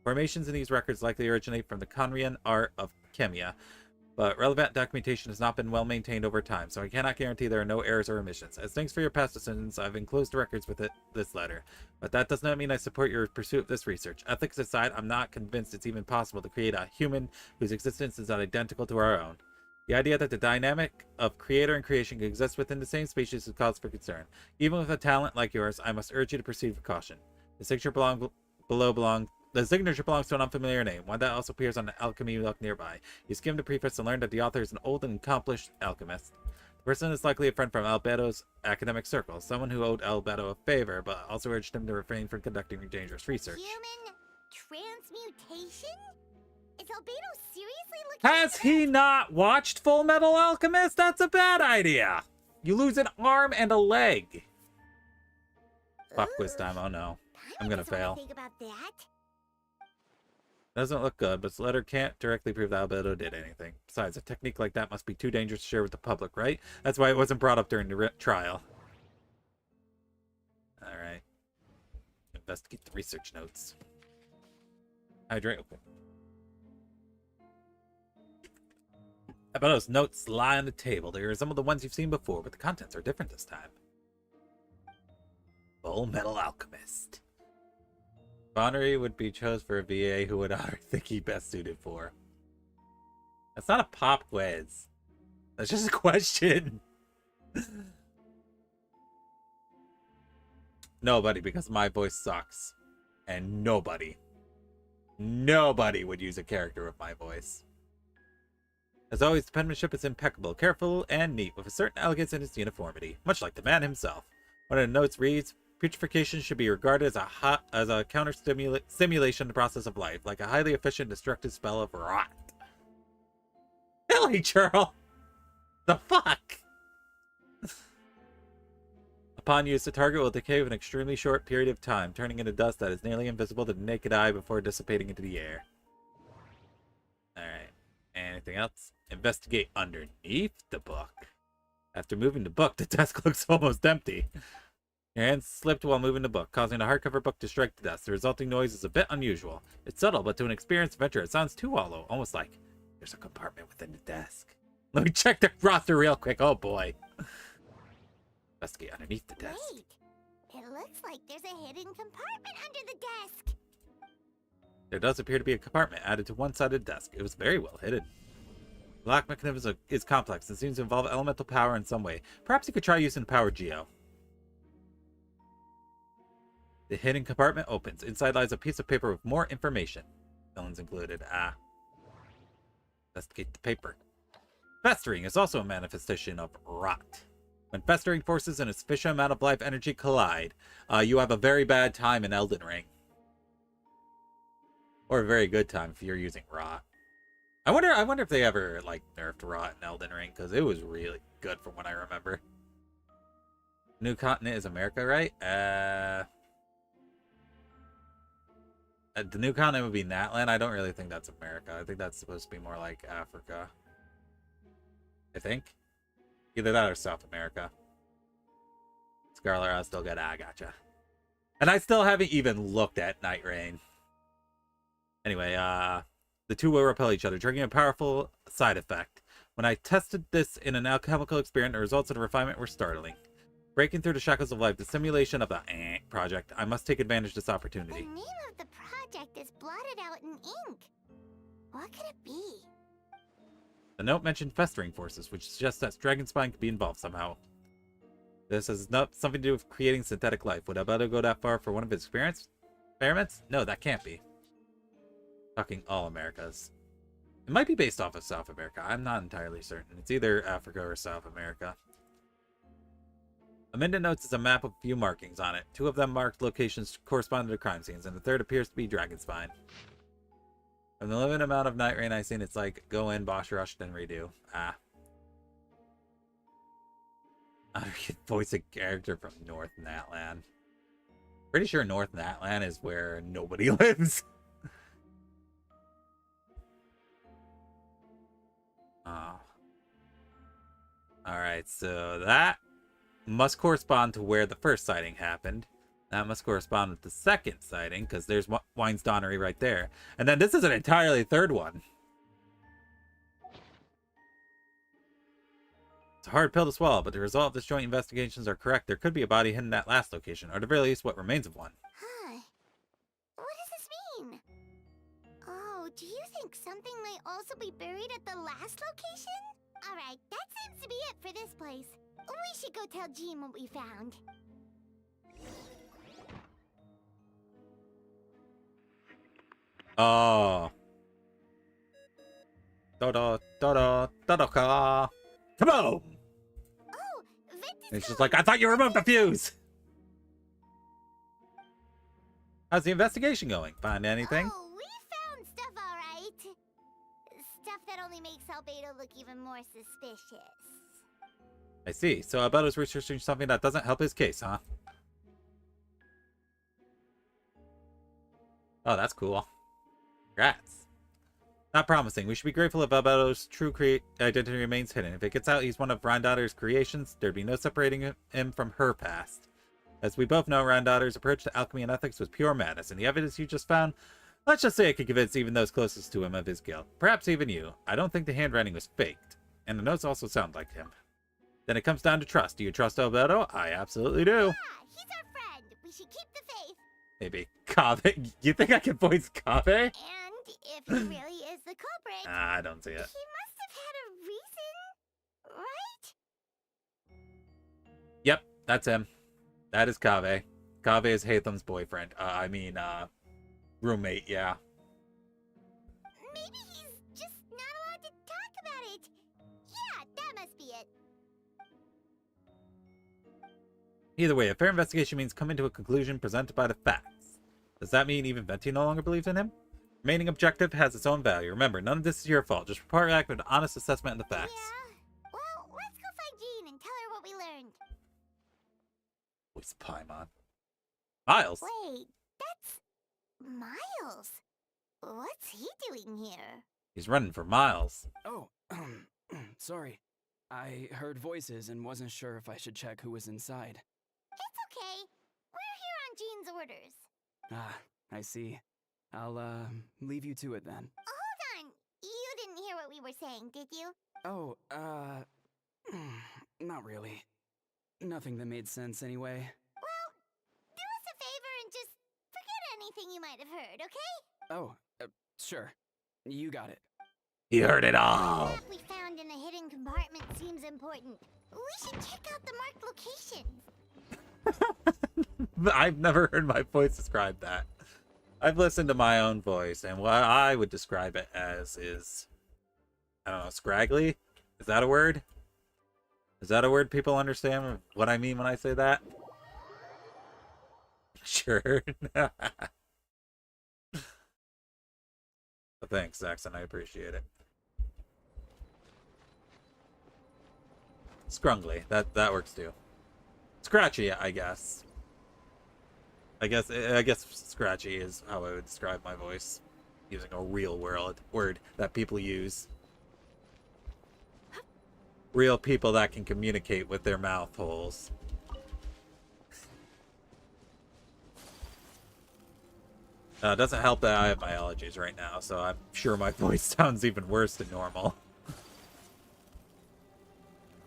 Formations in these records likely originate from the Conrian art of chemia, but relevant documentation has not been well maintained over time, so I cannot guarantee there are no errors or omissions. As thanks for your past decisions, I've enclosed the records with this letter. But that does not mean I support your pursuit of this research. Ethics aside, I'm not convinced it's even possible to create a human whose existence is identical to our own. The idea that the dynamic of creator and creation can exist within the same species is cause for concern. Even with a talent like yours, I must urge you to proceed with caution. The signature belongs to an unfamiliar name, one that also appears on the alchemy book nearby. You skim the preface and learn that the author is an old and accomplished alchemist. The person is likely a friend from Albedo's academic circle, someone who owed Albedo a favor, but also urged him to refrain from conducting dangerous research." Human transmutation? Is Albedo seriously looking Has into he that? not watched Full Metal Alchemist? That's a bad idea. You lose an arm and a leg. Pop quiz time. Oh no. I'm gonna Paimon doesn't wanna fail. think about that. Doesn't look good, but this letter can't directly prove that Albedo did anything. Besides, a technique like that must be too dangerous to share with the public, right? That's why it wasn't brought up during the trial. Alright. Investigate the research notes. Hydrate. Okay. Albedo's notes lie on the table. They resemble the ones you've seen before, but the contents are different this time. Full Metal Alchemist. Anri would be chose for a VA who would I think he best suited for. That's not a pop quiz. That's just a question. Nobody, because my voice sucks. And nobody would use a character with my voice. As always, the penmanship is impeccable, careful, and neat, with a certain elegance in its uniformity, much like the man himself. One of the notes reads, Putrefaction should be regarded as a counter simulation to the process of life, like a highly efficient destructive spell of rot. Billy Churl! The fuck? Upon use, the target will decay with an extremely short period of time, turning into dust that is nearly invisible to the naked eye before dissipating into the air. Alright. Anything else? Investigate underneath the book. After moving the book, the desk looks almost empty. Your hand slipped while moving the book, causing the hardcover book to strike the desk. The resulting noise is a bit unusual. It's subtle, but to an experienced adventurer, it sounds too hollow, almost like there's a compartment within the desk. Let me check the roster real quick. Oh boy. Investigate underneath the desk. Wait, it looks like there's a hidden compartment under the desk. There does appear to be a compartment added to one side of the desk. It was very well hidden. The lock mechanism is complex and seems to involve elemental power in some way. Perhaps you could try using the power geo. The hidden compartment opens. Inside lies a piece of paper with more information. Villains included. Investigate the paper. Festering is also a manifestation of rot. When festering forces and a sufficient amount of life energy collide, you have a very bad time in Elden Ring. Or a very good time if you're using rot. I wonder if they ever like nerfed rot in Elden Ring, because it was really good from what I remember. New continent is America, right? The new continent would be Natlan. I don't really think that's America. I think that's supposed to be more like Africa. I think. Either that or South America. Scarlet, I still good. Gotcha. And I still haven't even looked at Night Rain. Anyway, the two will repel each other, triggering a powerful side effect. When I tested this in an alchemical experiment, the results of the refinement were startling. Breaking through the shackles of life, the simulation of the project, I must take advantage of this opportunity. The name of the project is blotted out in ink. What could it be? The note mentioned festering forces, which suggests that Dragonspine could be involved somehow. This has something to do with creating synthetic life. Would Albedo go that far for one of his experiments? No, that can't be. Talking all Americas. It might be based off of South America. I'm not entirely certain. It's either Africa or South America. Amanda notes is a map with a few markings on it. Two of them marked locations corresponding to crime scenes, and the third appears to be Dragonspine. From the limited amount of Night Rain I've seen, it's like go in, boss rush, then redo. Anri voice a character from North Natlan. Pretty sure North Natlan is where nobody lives. Alright, so that must correspond to where the first sighting happened. That must correspond with the second sighting, because there's Wine's Donnery right there. And then this is an entirely third one. It's a hard pill to swallow, but the result of this joint investigations are correct. There could be a body hidden in that last location, or at the very least, what remains of one. Huh. What does this mean? Oh, do you think something might also be buried at the last location? Alright, that seems to be it for this place. We should go tell Jean what we found. Oh. Dodo, dodo, dodo-ka. Kaboom! Oh, It's just like, I thought you removed the fuse! How's the investigation going? Find anything? Oh, we found stuff alright. Stuff that only makes Albedo look even more suspicious. I see. So Albedo's researching something that doesn't help his case, huh? Oh, that's cool. Congrats. Not promising. We should be grateful if Albedo's true identity remains hidden. If it gets out he's one of Randotter's creations, there'd be no separating him from her past. As we both know, Randotter's approach to alchemy and ethics was pure madness, and the evidence you just found, let's just say it could convince even those closest to him of his guilt. Perhaps even you. I don't think the handwriting was faked, and the notes also sound like him. Then it comes down to trust. Do you trust Albedo? I absolutely do. Yeah, he's our friend. We should keep the faith. Maybe. Kave? You think I can voice Kave? And if he really is the culprit, I don't see it. he must have had a reason, right? Yep, that's him. That is Kave. Kave is Hatham's boyfriend. Roommate, yeah. Maybe he's just not allowed to talk about it. Yeah, that must be it. Either way, a fair investigation means coming to a conclusion presented by the facts. Does that mean even Venti no longer believes in him? Remaining objective has its own value. Remember, none of this is your fault. Just report back with an honest assessment of the facts. Yeah. Well, let's go find Jean and tell her what we learned. Who's Paimon? Miles? Wait, that's Miles. What's he doing here? He's running for Miles. Oh, sorry. I heard voices and wasn't sure if I should check who was inside. It's okay. We're here on Jean's orders. Ah, I see. I'll, leave you to it then. Hold on. You didn't hear what we were saying, did you? Oh, not really. Nothing that made sense anyway. Well, do us a favor and just forget anything you might have heard, okay? Oh, sure. You got it. He heard it all. The map we found in the hidden compartment seems important. We should check out the marked locations. I've never heard my voice describe that. I've listened to my own voice, and what I would describe it as is, I don't know, scraggly? Is that a word? Is that a word people understand what I mean when I say that? Sure. Thanks, Saxon. I appreciate it. Scrungly. That works too. Scratchy, I guess. I guess scratchy is how I would describe my voice, using a real word that people use. Real people that can communicate with their mouth holes. It doesn't help that I have my allergies right now, so I'm sure my voice sounds even worse than normal.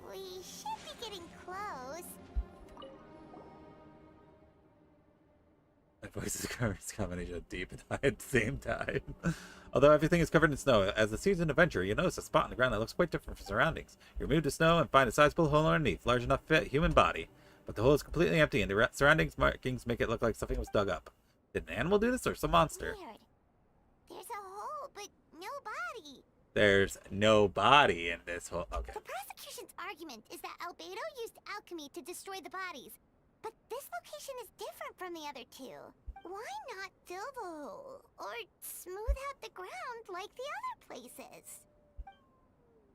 We should be getting close. My voice is covered in a combination of deep and high at the same time. Although everything is covered in snow, as a seasoned adventurer, you notice a spot on the ground that looks quite different from surroundings. You remove the snow and find a sizable hole underneath, large enough to fit a human body. But the hole is completely empty, and the surroundings markings make it look like something was dug up. Did an animal do this, or some monster? Weird. There's a hole, but no body. There's no body in this hole. Okay. The prosecution's argument is that Albedo used alchemy to destroy the bodies. But this location is different from the other two. Why not fill the hole? Or smooth out the ground like the other places?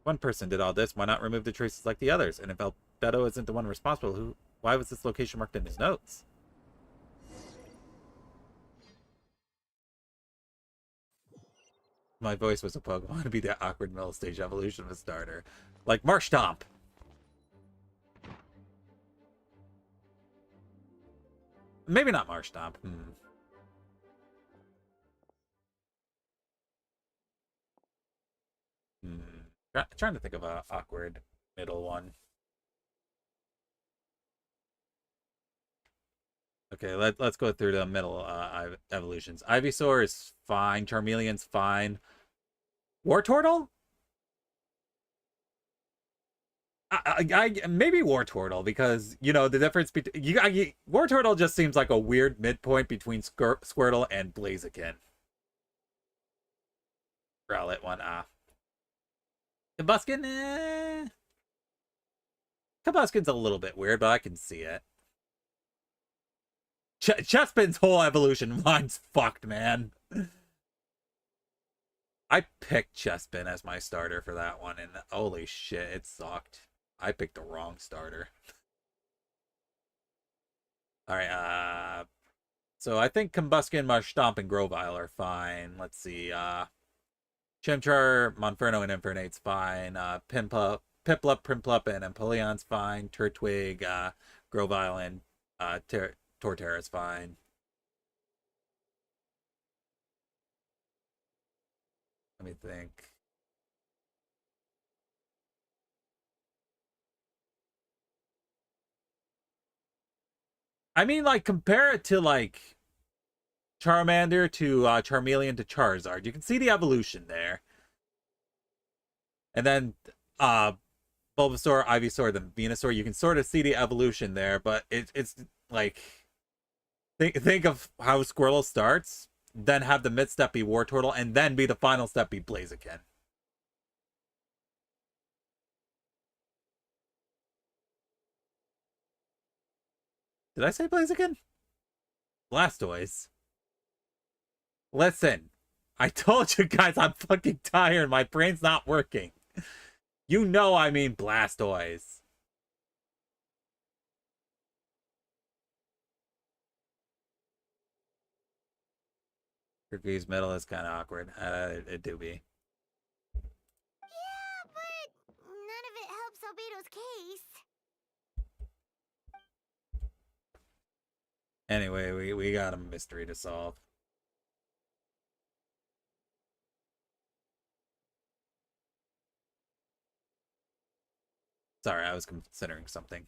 One person did all this, why not remove the traces like the others? And if Albedo isn't the one responsible, why was this location marked in his notes? My voice was a Pokemon to be the awkward middle stage evolution of a starter. Like Marshtomp! Maybe not Marshtomp. Trying to think of an awkward middle one. Okay, let's go through the middle evolutions. Ivysaur is fine. Charmeleon's fine. Wartortle? Maybe Wartortle, because, you know, the difference between... Wartortle just seems like a weird midpoint between Squirtle and Blaziken. Rowlet one, Combuskin, Combuskin's a little bit weird, but I can see it. Chespin's whole evolution line's fucked, man. I picked Chespin as my starter for that one, and holy shit, it sucked. I picked the wrong starter. Alright, so I think Combuskin, Marshtomp, and Grovyle are fine. Let's see, Chimchar, Monferno, and Infernate's fine. Piplup, Primplup, and Empoleon's fine. Turtwig, Grovyle, and Torterra's fine. Let me think. I mean, like, compare it to, like, Charmander to Charmeleon to Charizard. You can see the evolution there. And then Bulbasaur, Ivysaur, then Venusaur. You can sort of see the evolution there, but it's like... Think of how Squirtle starts, then have the mid-step be Wartortle, and then be the final step be Blaziken. Did I say Blaziken? Blastoise. Listen, I told you guys I'm fucking tired. My brain's not working. You know I mean Blastoise. Hercules Metal is kind of awkward. It do be. Yeah, but none of it helps Albedo's case. Anyway, we got a mystery to solve. Sorry, I was considering something.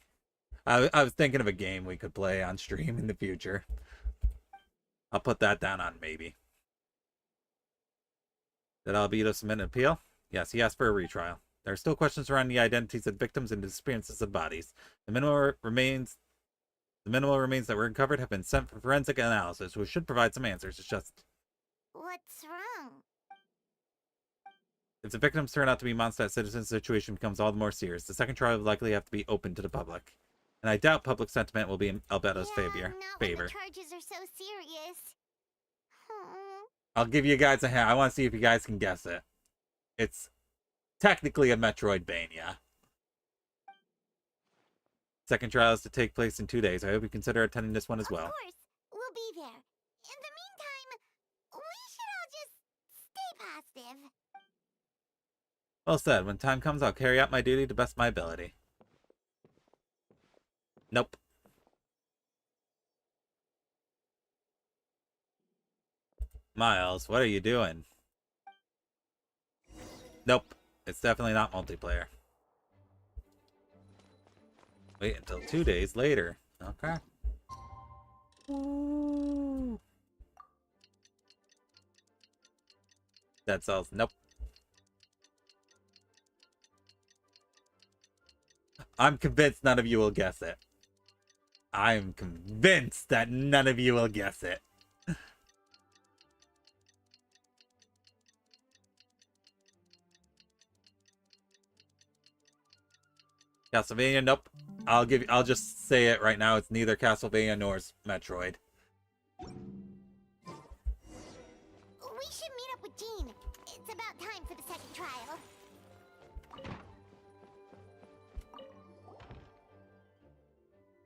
I was thinking of a game we could play on stream in the future. I'll put that down on maybe. Did Albedo submit an appeal? Yes, he asked for a retrial. There are still questions around the identities of victims and disappearances of bodies. The minimal remains that were uncovered have been sent for forensic analysis, which should provide some answers. It's just... What's wrong? If the victims turn out to be Mondstadt citizens, the situation becomes all the more serious. The second trial will likely have to be open to the public. And I doubt public sentiment will be in Albedo's favor. When the charges are so serious. I'll give you guys a hint. I want to see if you guys can guess it. It's technically a Metroidvania. Second trial is to take place in 2 days. I hope you consider attending this one as well. Of course, we'll be there. In the meantime, we should all just stay positive. Well said. When time comes, I'll carry out my duty to the best of my ability. Nope. Miles, what are you doing? Nope. It's definitely not multiplayer. Wait until 2 days later. Okay. Ooh. Dead Cells. Nope. I'm convinced none of you will guess it. I'm convinced that none of you will guess it. Castlevania, nope. I'll just say it right now. It's neither Castlevania nor Metroid. We should meet up with Jean. It's about time for the second trial.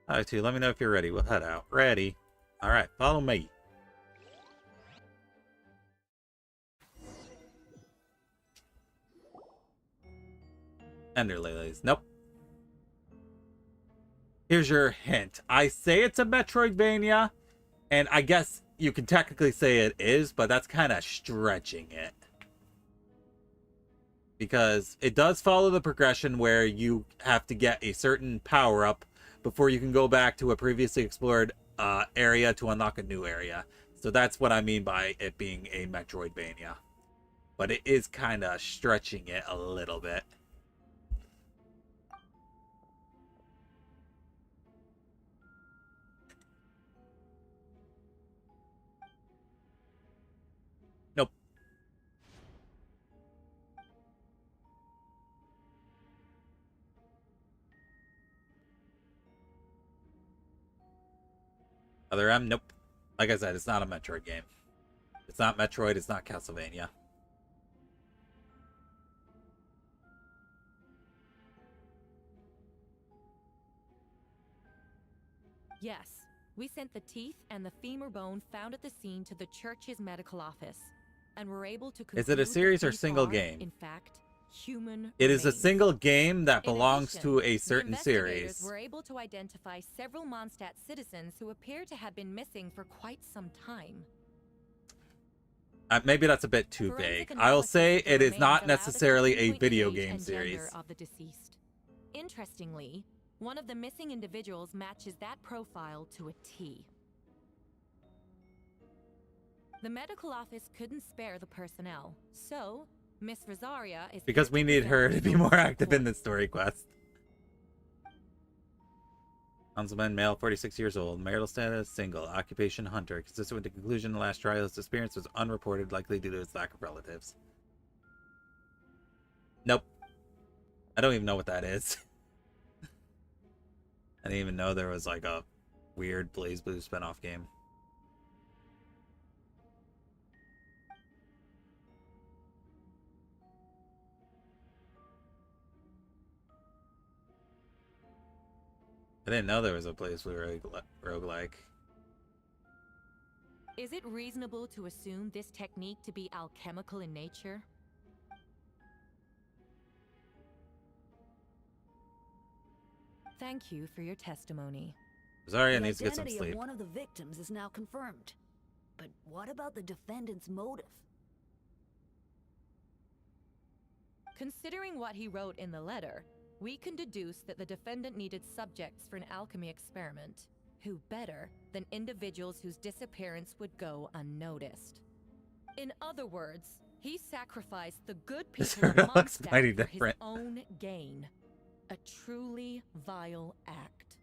Alright, two. Let me know if you're ready. We'll head out. Ready. Alright, follow me. Ender Lilies. Nope. Here's your hint. I say it's a Metroidvania, and I guess you can technically say it is, but that's kind of stretching it. Because it does follow the progression where you have to get a certain power-up before you can go back to a previously explored area to unlock a new area. So that's what I mean by it being a Metroidvania. But it is kind of stretching it a little bit. Nope. Other M? Nope. Like I said, it's not a Metroid game. It's not Metroid, it's not Castlevania. Yes, we sent the teeth and the femur bone found at the scene to the church's medical office, and were able to conclude Is it a series that or these single are, game? in fact, human It is a remains. single game that In belongs addition, to a the certain investigators series. were able to identify several Mondstadt citizens who appear to have been missing for quite some time. Maybe that's a bit too Forensic vague. I'll analysis say of the it is remains not allowed us to necessarily a pinpoint the video age game and series. gender of the deceased. Interestingly, one of the missing individuals matches that profile to a T. The medical office couldn't spare the personnel, so Miss Rosaria is Because here we to need present her to be results more to active in court. the story quest. Councilman, male, 46 years old. Marital status, single. Occupation, hunter. Consistent with the conclusion of the last trial, his disappearance was unreported, likely due to his lack of relatives. Nope. I don't even know what that is. I didn't even know there was like a weird Blaze Blue spinoff game. I didn't know there was a Blaze Blue roguelike. Is it reasonable to assume this technique to be alchemical in nature? Thank you for your testimony. Zarya The needs to get some identity sleep. of one of the victims is now confirmed. But what about the defendant's motive? Considering what he wrote in the letter, we can deduce that the defendant needed subjects for an alchemy experiment. Who better than individuals whose disappearance would go unnoticed? In other words, he sacrificed the good people of looks Mondstadt mighty for his different. own gain. A truly vile act.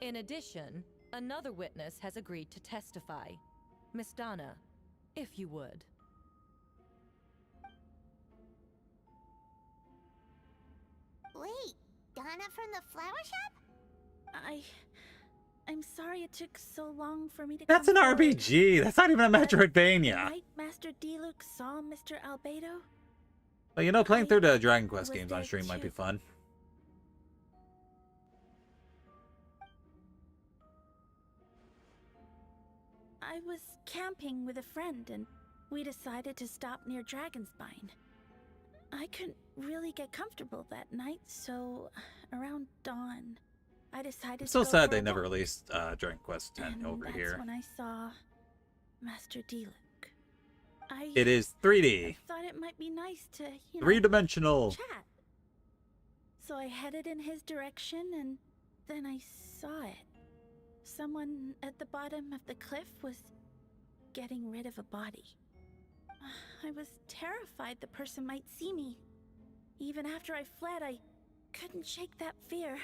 In addition, another witness has agreed to testify. Miss Donna, if you would. Wait, Donna from the flower shop? I'm sorry it took so long for me to That's an come forward. RPG. That's not even a But Metroidvania. Right, Master D-Luke saw Mr. Albedo? But you know, playing I through the Dragon Quest was games on there stream might be too. fun. I was camping with a friend and we decided to stop near Dragonspine. I couldn't really get comfortable that night, so around dawn, I decided I'm to so go sad for they a never walk. released Dragon Quest X And over that's here. when I saw Master D-Luke. It is 3D. thought it might be nice to, you know, Three-dimensional. chat. So I headed in his direction and then I saw it. Someone at the bottom of the cliff was getting rid of a body. I was terrified the person might see me. Even after I fled, I couldn't shake that fear.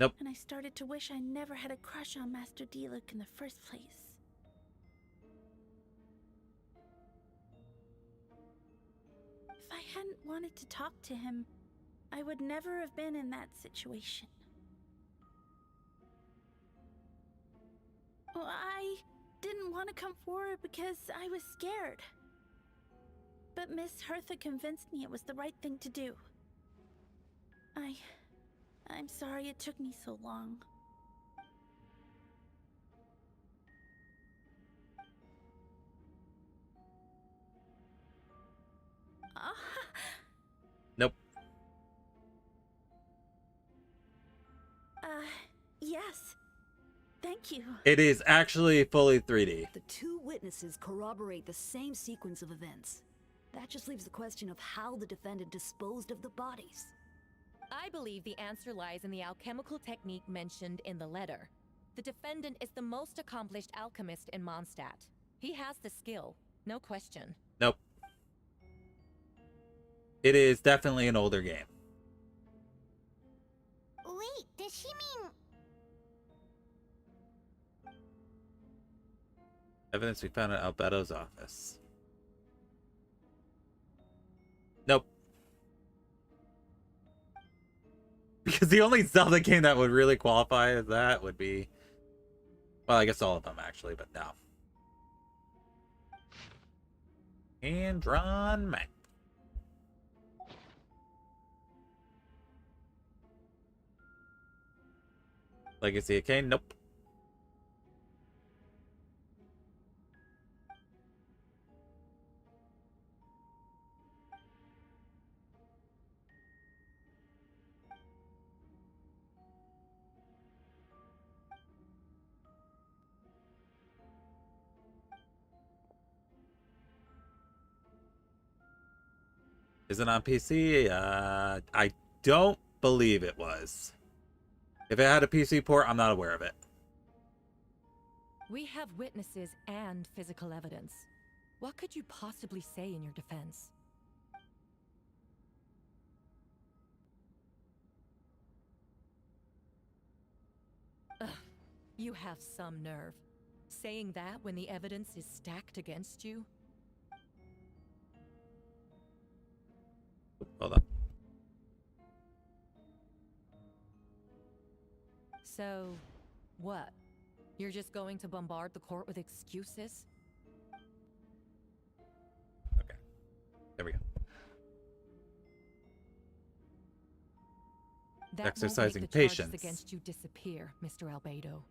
Nope. And I started to wish I never had a crush on Master D-Luke in the first place. If I hadn't wanted to talk to him, I would never have been in that situation. Well, I didn't want to come forward because I was scared. But Miss Hertha convinced me it was the right thing to do. I'm sorry it took me so long. Nope. Yes. Thank you. It is actually fully 3D. The two witnesses corroborate the same sequence of events. That just leaves the question of how the defendant disposed of the bodies. I believe the answer lies in the alchemical technique mentioned in the letter. The defendant is the most accomplished alchemist in Mondstadt. He has the skill, no question. Nope. It is definitely an older game. Wait, does she mean... Evidence we found at Albedo's office. Nope. Because the only Zelda game that would really qualify as that would be... Well, I guess all of them, actually, but no. Hand-drawn map. Legacy of Kain? Nope. Is it on PC? I don't believe it was. If it had a PC port, I'm not aware of it. We have witnesses and physical evidence. What could you possibly say in your defense? Ugh, you have some nerve. Saying that when the evidence is stacked against you? Hold on. So, what? You're just going to bombard the court with excuses? Okay. There we go. That Exercising won't make the patience. charges against you disappear, Mr. Albedo.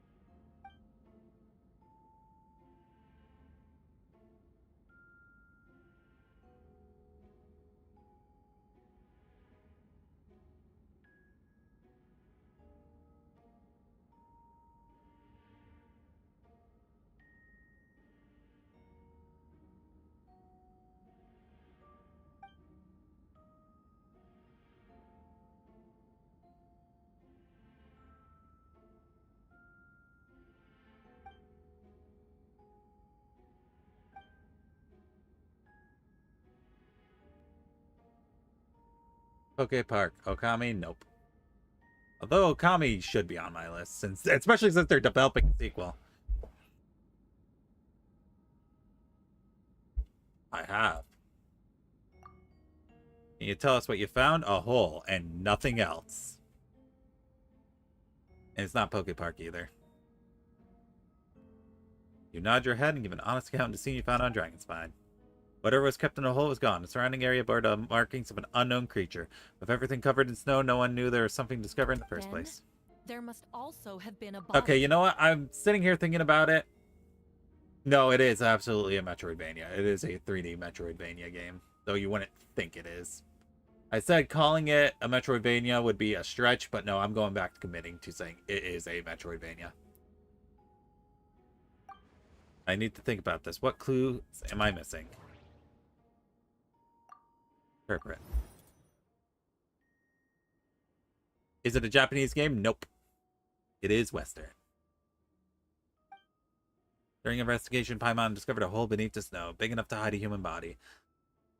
Poke Park. Okami? Nope. Although Okami should be on my list, especially since they're developing a sequel. I have. Can you tell us what you found? A hole and nothing else. And it's not Poke Park either. You nod your head and give an honest account of the scene you found on Dragonspine. Whatever was kept in the hole was gone. The surrounding area bore the markings of an unknown creature. With everything covered in snow, no one knew there was something discovered in the first place. There must also have been a body. Okay, you know what? I'm sitting here thinking about it. No, it is absolutely a Metroidvania. It is a 3D Metroidvania game, though you wouldn't think it is. I said calling it a Metroidvania would be a stretch, but no, I'm going back to committing to saying it is a Metroidvania. I need to think about this. What clues am I missing? Interpret. Is it a Japanese game? Nope. It is Western. During investigation, Paimon discovered a hole beneath the snow, big enough to hide a human body.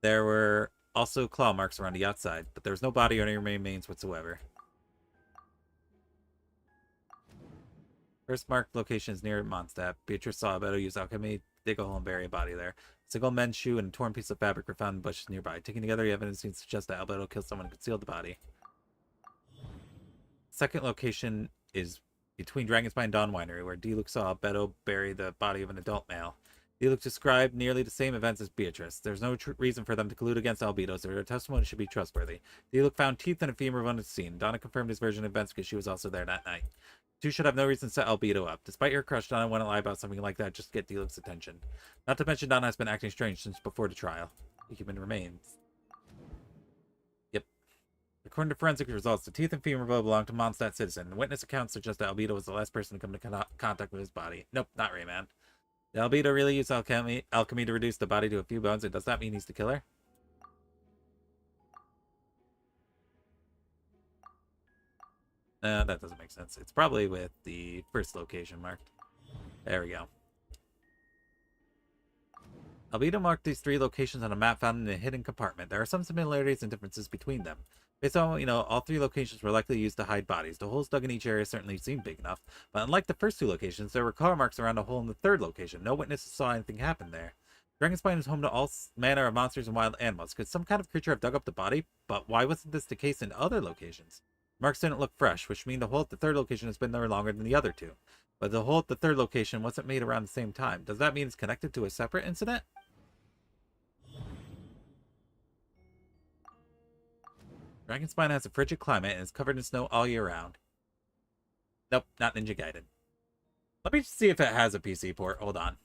There were also claw marks around the outside, but there was no body or any remains whatsoever. First marked location is near Mondstadt. Beatrice saw Albedo use alchemy to dig a hole and bury a body there. A single men's shoe and a torn piece of fabric were found in bushes nearby. Taken together, the evidence seems to suggest that Albedo killed someone and concealed the body. Second location is between Dragonspine and Dawn Winery, where D-Luke saw Albedo bury the body of an adult male. D-Luke described nearly the same events as Beatrice. There's no reason for them to collude against Albedo, so their testimony should be trustworthy. D-Luke found teeth and a femur bone at the scene. Donna confirmed his version of events because she was also there that night. The two should have no reason to set Albedo up. Despite her crush, Donna wouldn't lie about something like that just to get D-Luke's attention. Not to mention Donna has been acting strange since before the trial. The human remains. Yep. According to forensic results, the teeth and femur bone belong to Mondstadt citizen. The witness accounts suggest that Albedo was the last person to come into contact with his body. Nope, not Rayman. Did Albedo really use alchemy to reduce the body to a few bones, and does that mean he's the killer? That doesn't make sense. It's probably with the first location marked. There we go. Albedo marked these three locations on a map found in a hidden compartment. There are some similarities and differences between them. Based on what you know, all three locations were likely used to hide bodies. The holes dug in each area certainly seemed big enough, but unlike the first two locations, there were claw marks around a hole in the third location. No witnesses saw anything happen there. Dragonspine is home to all manner of monsters and wild animals. Could some kind of creature have dug up the body? But why wasn't this the case in other locations? Marks didn't look fresh, which means the hole at the third location has been there longer than the other two. But the hole at the third location wasn't made around the same time. Does that mean it's connected to a separate incident? Dragonspine has a frigid climate and is covered in snow all year round. Nope, not Ninja Gaiden. Let me see if it has a PC port. Hold on.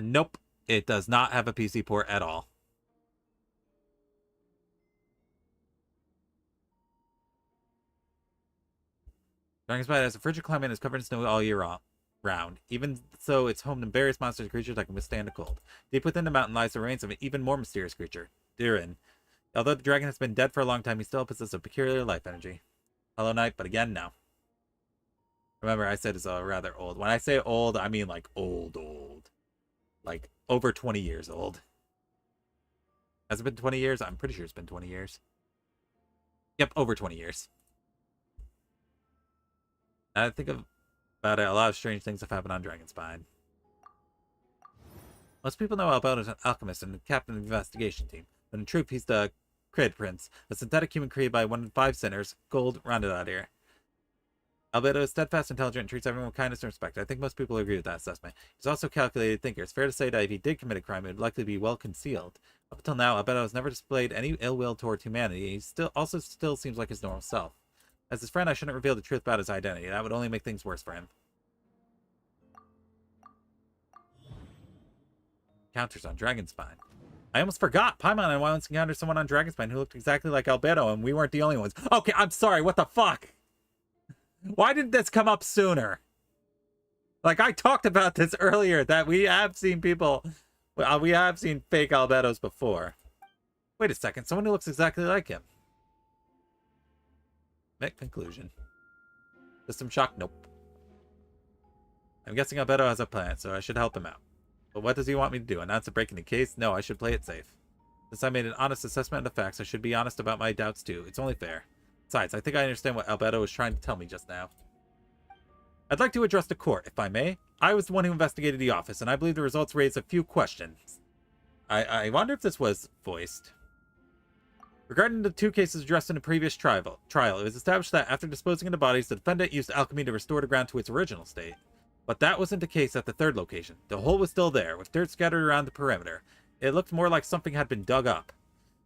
Nope. It does not have a PC port at all. Dragonspine has a frigid climate and is covered in snow all year round. Even so, it's home to various monsters and creatures that can withstand the cold. Deep within the mountain lies the remains of an even more mysterious creature, Dirin. Although the dragon has been dead for a long time, he still possesses a peculiar life energy. Hollow Knight, but again, no. Remember, I said it's rather old. When I say old, I mean like old. Like over 20 years old. Has it been 20 years? I'm pretty sure it's been 20 years. Yep, over 20 years. I think about it, a lot of strange things have happened on Dragonspine. Most people know Alberto is an alchemist and the captain of the investigation team, but in truth, he's the Crid Prince, a synthetic human created by one of the 5 sinners, Gold, rounded out here. Albedo is steadfast, intelligent, and treats everyone with kindness and respect. I think most people agree with that assessment. He's also a calculated thinker. It's fair to say that if he did commit a crime, it would likely be well concealed. Up until now, Albedo has never displayed any ill will toward humanity. He still seems like his normal self. As his friend, I shouldn't reveal the truth about his identity. That would only make things worse for him. Encounters on Dragonspine. I almost forgot. Paimon and I once encountered someone on Dragonspine who looked exactly like Albedo, and we weren't the only ones. Okay, I'm sorry. What the fuck? Why didn't this come up sooner? Like, I talked about this earlier, that we have seen people... we have seen fake Albedos before. Wait a second. Someone who looks exactly like him. Met conclusion. System shock? Nope. I'm guessing Albedo has a plan, so I should help him out. But what does he want me to do? Announce a break in the case? No, I should play it safe. Since I made an honest assessment of the facts, I should be honest about my doubts too. It's only fair. Besides, I think I understand what Albedo was trying to tell me just now. I'd like to address the court, if I may. I was the one who investigated the office, and I believe the results raise a few questions. I wonder if this was voiced. Regarding the 2 cases addressed in the previous trial, it was established that after disposing of the bodies, the defendant used alchemy to restore the ground to its original state. But that wasn't the case at the 3rd location. The hole was still there, with dirt scattered around the perimeter. It looked more like something had been dug up.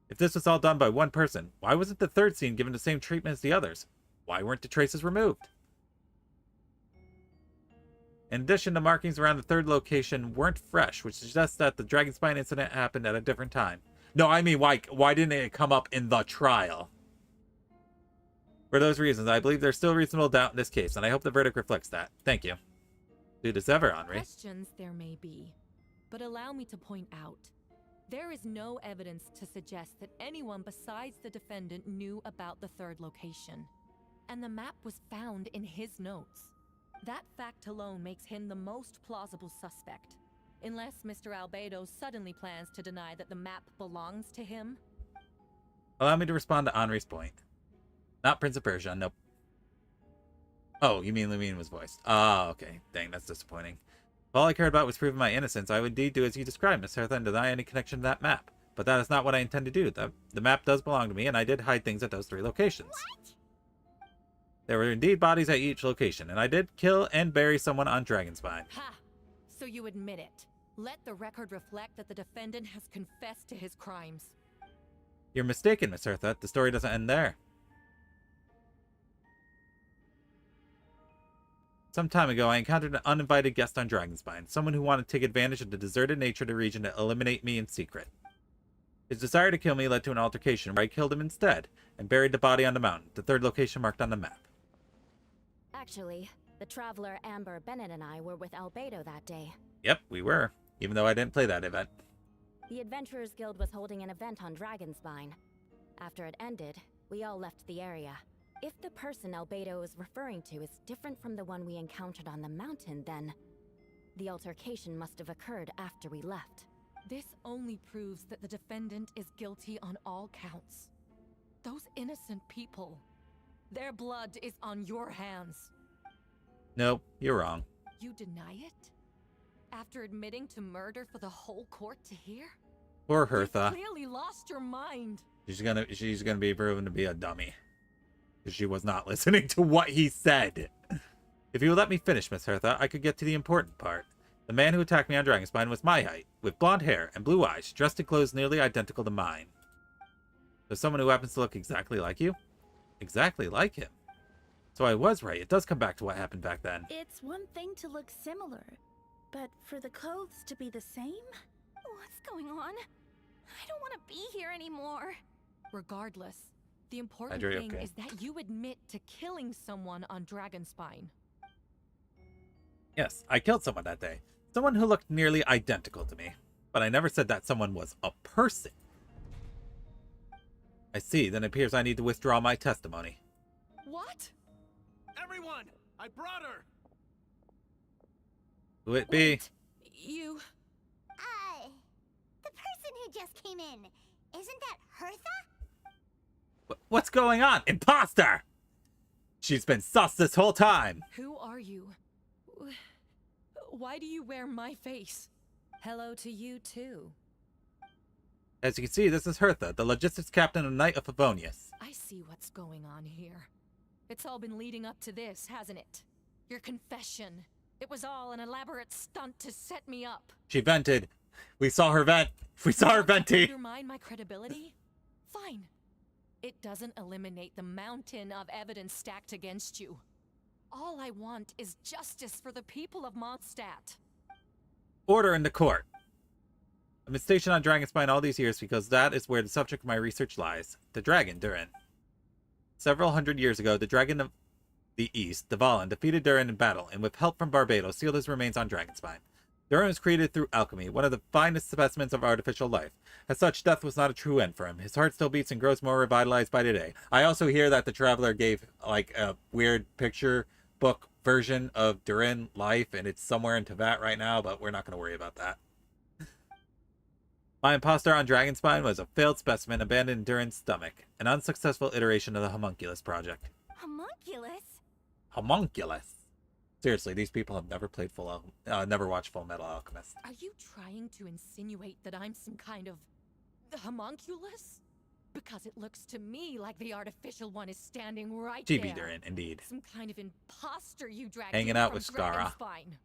If this was all done by one person, why wasn't the 3rd scene given the same treatment as the others? Why weren't the traces removed? In addition, the markings around the 3rd location weren't fresh, which suggests that the Dragonspine incident happened at a different time. No, I mean, why didn't it come up in the trial? For those reasons, I believe there's still reasonable doubt in this case, and I hope the verdict reflects that. Thank you. Do this ever, Anri. Questions there may be, but allow me to point out. There is no evidence to suggest that anyone besides the defendant knew about the 3rd location. And the map was found in his notes. That fact alone makes him the most plausible suspect. Unless Mr. Albedo suddenly plans to deny that the map belongs to him. Allow me to respond to Anri's point. Not Prince of Persia, nope. Oh, you mean Lumine was voiced. Ah, okay. Dang, that's disappointing. If all I cared about was proving my innocence, I would indeed do as you described, Miss Hertha, and deny any connection to that map. But that is not what I intend to do. The map does belong to me, and I did hide things at those 3 locations. What? There were indeed bodies at each location, and I did kill and bury someone on Dragonspine. Ha! So you admit it. Let the record reflect that the defendant has confessed to his crimes. You're mistaken, Miss Hertha. The story doesn't end there. Some time ago, I encountered an uninvited guest on Dragonspine, someone who wanted to take advantage of the deserted nature of the region to eliminate me in secret. His desire to kill me led to an altercation where I killed him instead, and buried the body on the mountain, the 3rd location marked on the map. Actually, the traveler Amber Bennett and I were with Albedo that day. Yep, we were, even though I didn't play that event. The Adventurers Guild was holding an event on Dragonspine. After it ended, we all left the area. If the person Albedo is referring to is different from the one we encountered on the mountain, then the altercation must have occurred after we left. This only proves that the defendant is guilty on all counts. Those innocent people, their blood is on your hands. Nope, you're wrong. You deny it? After admitting to murder for the whole court to hear? Poor Hertha. You clearly lost your mind. She's gonna be proven to be a dummy. Because she was not listening to what he said. If you would let me finish, Miss Hertha, I could get to the important part. The man who attacked me on Dragonspine was my height, with blonde hair and blue eyes, dressed in clothes nearly identical to mine. So someone who happens to look exactly like you? Exactly like him. So I was right. It does come back to what happened back then. It's one thing to look similar, but for the clothes to be the same? What's going on? I don't want to be here anymore. Regardless, the important Adri, thing okay. is that you admit to killing someone on Dragonspine. Yes, I killed someone that day. Someone who looked nearly identical to me. But I never said that someone was a person. I see, then it appears I need to withdraw my testimony. What? Everyone! I brought her! Who it be? Wait, you... The person who just came in, isn't that Hertha? What's going on? Imposter! She's been sus this whole time! Who are you? Why do you wear my face? Hello to you, too. As you can see, this is Hertha, the logistics captain of Knight of Favonius. I see what's going on here. It's all been leading up to this, hasn't it? Your confession. It was all an elaborate stunt to set me up. She vented. We saw her vent. We saw her venting. Undermine my credibility? Fine. It doesn't eliminate the mountain of evidence stacked against you. All I want is justice for the people of Mondstadt. Order in the court. I've been stationed on Dragonspine all these years because that is where the subject of my research lies. The dragon, Durin. Several hundred years ago, the dragon of the East, Dvalin, defeated Durin in battle, and with help from Barbados, sealed his remains on Dragonspine. Durin was created through alchemy, one of the finest specimens of artificial life. As such, death was not a true end for him. His heart still beats and grows more revitalized by the day. I also hear that the Traveler gave, like, a weird picture book version of Durin life, and it's somewhere in Teyvat right now, but we're not going to worry about that. My imposter on Dragonspine was a failed specimen abandoned in Durin's stomach, an unsuccessful iteration of the Homunculus project. Homunculus? Homunculus? Seriously, these people have never played never watched Full Metal Alchemist. Are you trying to insinuate that I'm some kind of homunculus? Because it looks to me like the artificial one is standing right there. Chibi Durin, indeed. Some kind of imposter you dragged Hanging in out from with Skara. Dragonspine.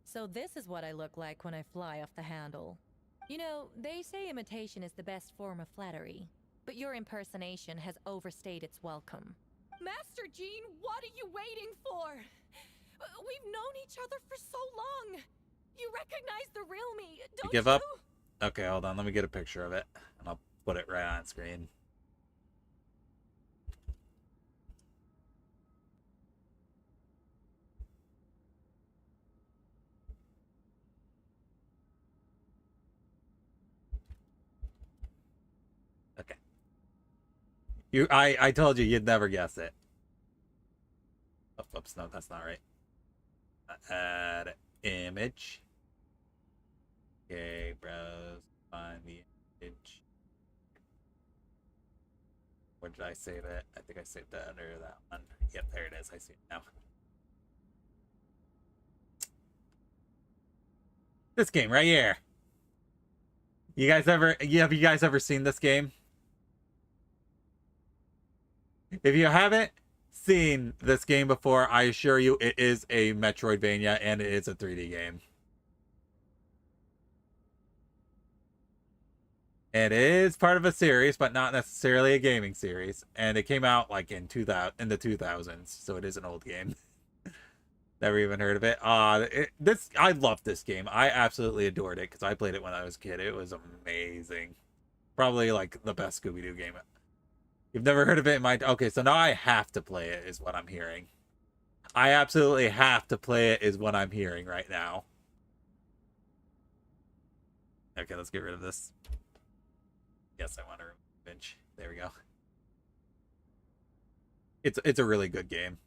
So this is what I look like when I fly off the handle. You know, they say imitation is the best form of flattery, but your impersonation has overstayed its welcome. Master Jean, what are you waiting for? We've known each other for so long. You recognize the real me, don't You give up? Okay, hold on. Let me get a picture of it, and I'll put it right on screen. Okay. I told you you'd never guess it. Oh, whoops, no, that's not right. Add image. Okay, browse, find the image. Where did I save it? I think I saved that under that one. Yep, there it is. I see it now. This game right here. Have you guys ever seen this game? If you haven't seen this game before, I assure you it is a Metroidvania and it is a 3D game. It is part of a series, but not necessarily a gaming series. And it came out like in the 2000s, so it is an old game. Never even heard of it. I loved this game. I absolutely adored it because I played it when I was a kid. It was amazing. Probably like the best Scooby-Doo game. You've never heard of it? Okay, so now I have to play it, is what I'm hearing. I absolutely have to play it, is what I'm hearing right now. Okay, let's get rid of this. Yes, I want to remove image. There we go. It's a really good game.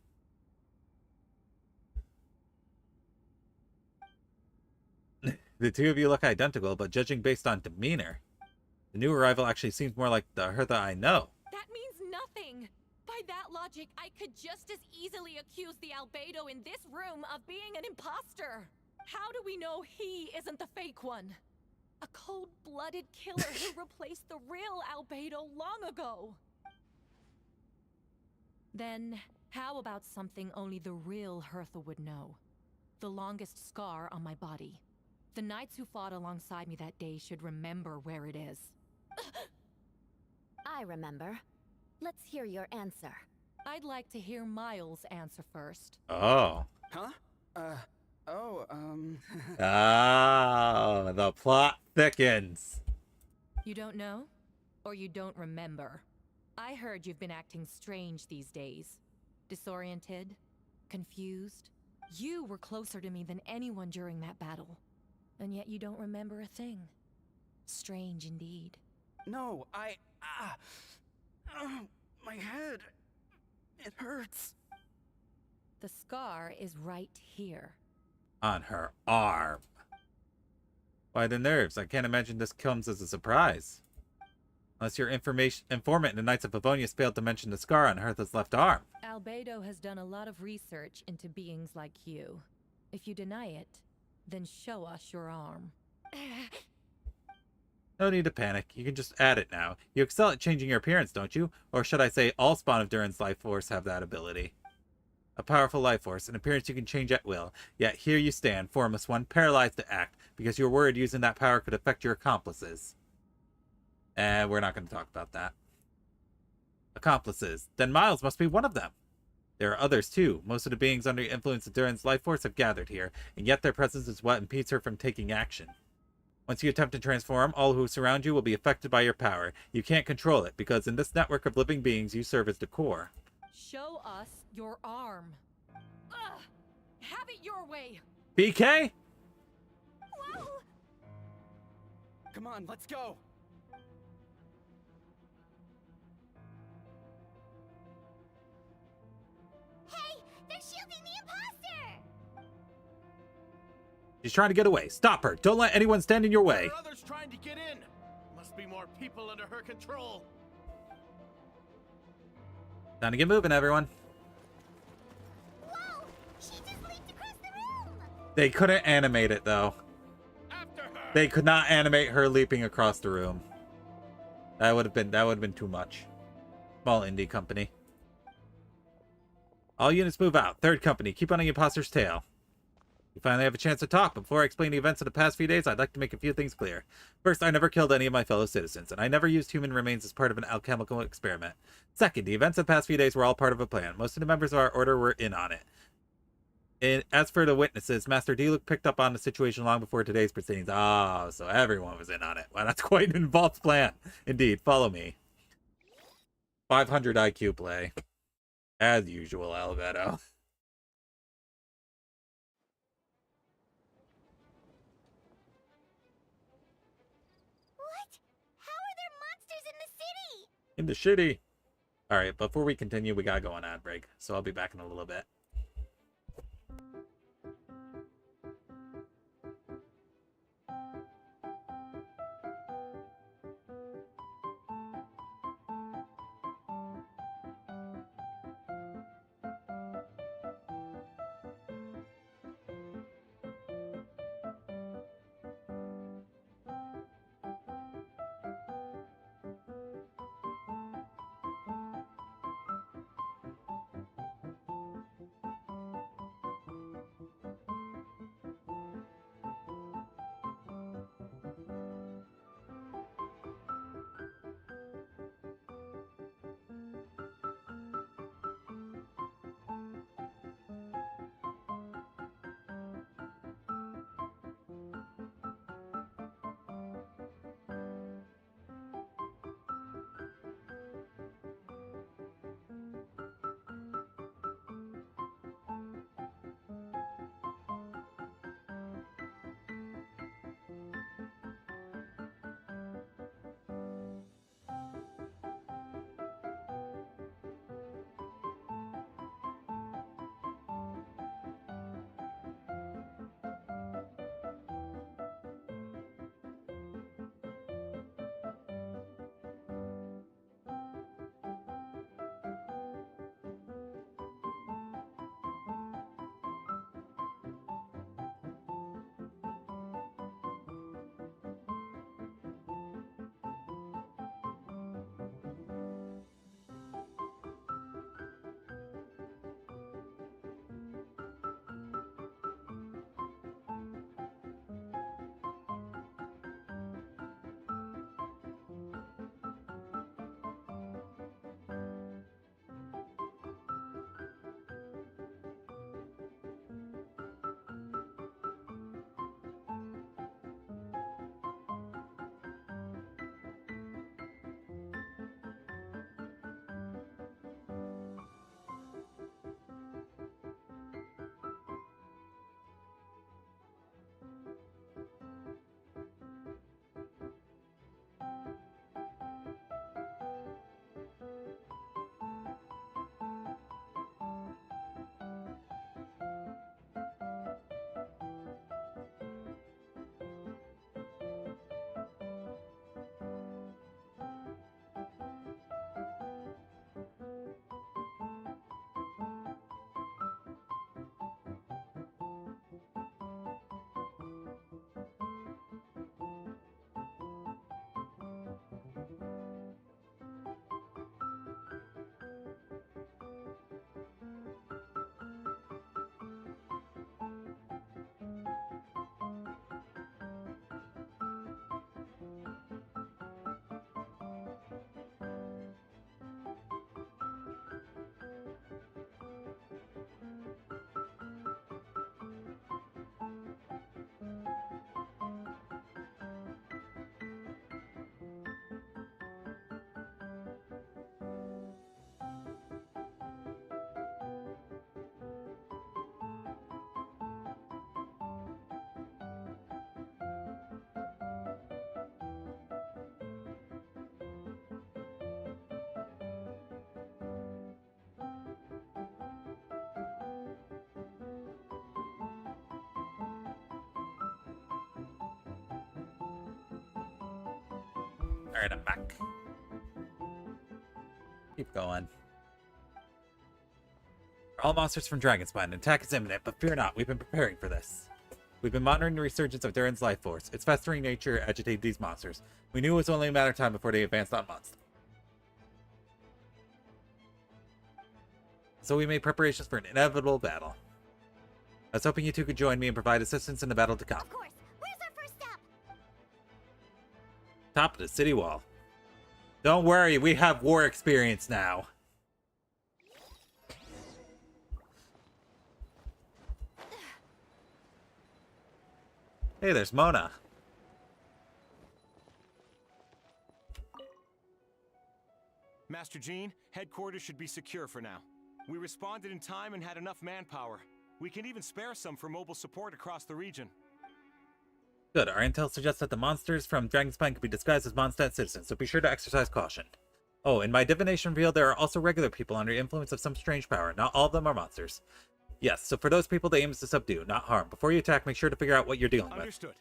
The two of you look identical, but judging based on demeanor, the new arrival actually seems more like the Hertha I know. That means nothing. By that logic, I could just as easily accuse the albedo in this room of being an imposter. How do we know he isn't the fake one? A cold-blooded killer who replaced the real albedo long ago. Then, how about something only the real Hertha would know? The longest scar on my body. The knights who fought alongside me that day should remember where it is. I remember. Let's hear your answer. I'd like to hear Miles' answer first. Oh. Huh? Oh, Oh, the plot thickens. You don't know? Or you don't remember? I heard you've been acting strange these days. Disoriented? Confused? You were closer to me than anyone during that battle. And yet you don't remember a thing. Strange indeed. No, my head. It hurts. The scar is right here. On her arm. Why the nerves? I can't imagine this comes as a surprise. Unless your informant in the Knights of Favonius failed to mention the scar on Hertha's left arm. Albedo has done a lot of research into beings like you. If you deny it, Then show us your arm. No need to panic. You can just add it now. You excel at changing your appearance, don't you? Or should I say all spawn of Durin's life force have that ability? A powerful life force, an appearance you can change at will. Yet here you stand, formless one, paralyzed to act, because you're worried using that power could affect your accomplices. And we're not going to talk about that. Accomplices. Then Miles must be one of them. There are others too. Most of the beings under the influence of Durin's life force have gathered here, and yet their presence is what impedes her from taking action. Once you attempt to transform, all who surround you will be affected by your power. You can't control it, because in this network of living beings, you serve as the core. Show us your arm. Ugh! Have it your way! BK? Whoa! Come on, let's go! Hey, they're shielding the imposter! She's trying to get away. Stop her. Don't let anyone stand in your way. There are others trying to get in. Must be more people under her control. Time to get moving, everyone. Whoa! She just leaped across the room! They couldn't animate it, though. After her. They could not animate her leaping across the room. That would have been too much. Small indie company. All units move out. Third company, keep on the imposter's tail. We finally have a chance to talk. Before I explain the events of the past few days, I'd like to make a few things clear. First, I never killed any of my fellow citizens, and I never used human remains as part of an alchemical experiment. Second, the events of the past few days were all part of a plan. Most of the members of our order were in on it. As for the witnesses, Master D-Luke picked up on the situation long before today's proceedings. Ah, so everyone was in on it. Wow, that's quite an involved plan. Indeed, follow me. 500 IQ play. As usual, Albedo. What? How are there monsters in the city? In the shitty. Alright, before we continue, we gotta go on ad break. So I'll be back in a little bit. Alright, I'm back. Keep going. All monsters from Dragonspine. Attack is imminent, but fear not. We've been preparing for this. We've been monitoring the resurgence of Durin's life force. Its festering nature agitated these monsters. We knew it was only a matter of time before they advanced on us. So we made preparations for an inevitable battle. I was hoping you two could join me and provide assistance in the battle to come. Of course. Where's our first step? Top of the city wall. Don't worry, we have war experience now. Hey, there's Mona. Master Jean, headquarters should be secure for now. We responded in time and had enough manpower. We can even spare some for mobile support across the region. Good. Our intel suggests that the monsters from Dragonspine could be disguised as Mondstadt citizens, so be sure to exercise caution. Oh, in my divination revealed there are also regular people under the influence of some strange power. Not all of them are monsters. Yes, so for those people, the aim is to subdue, not harm. Before you attack, make sure to figure out what you're dealing with. Understood.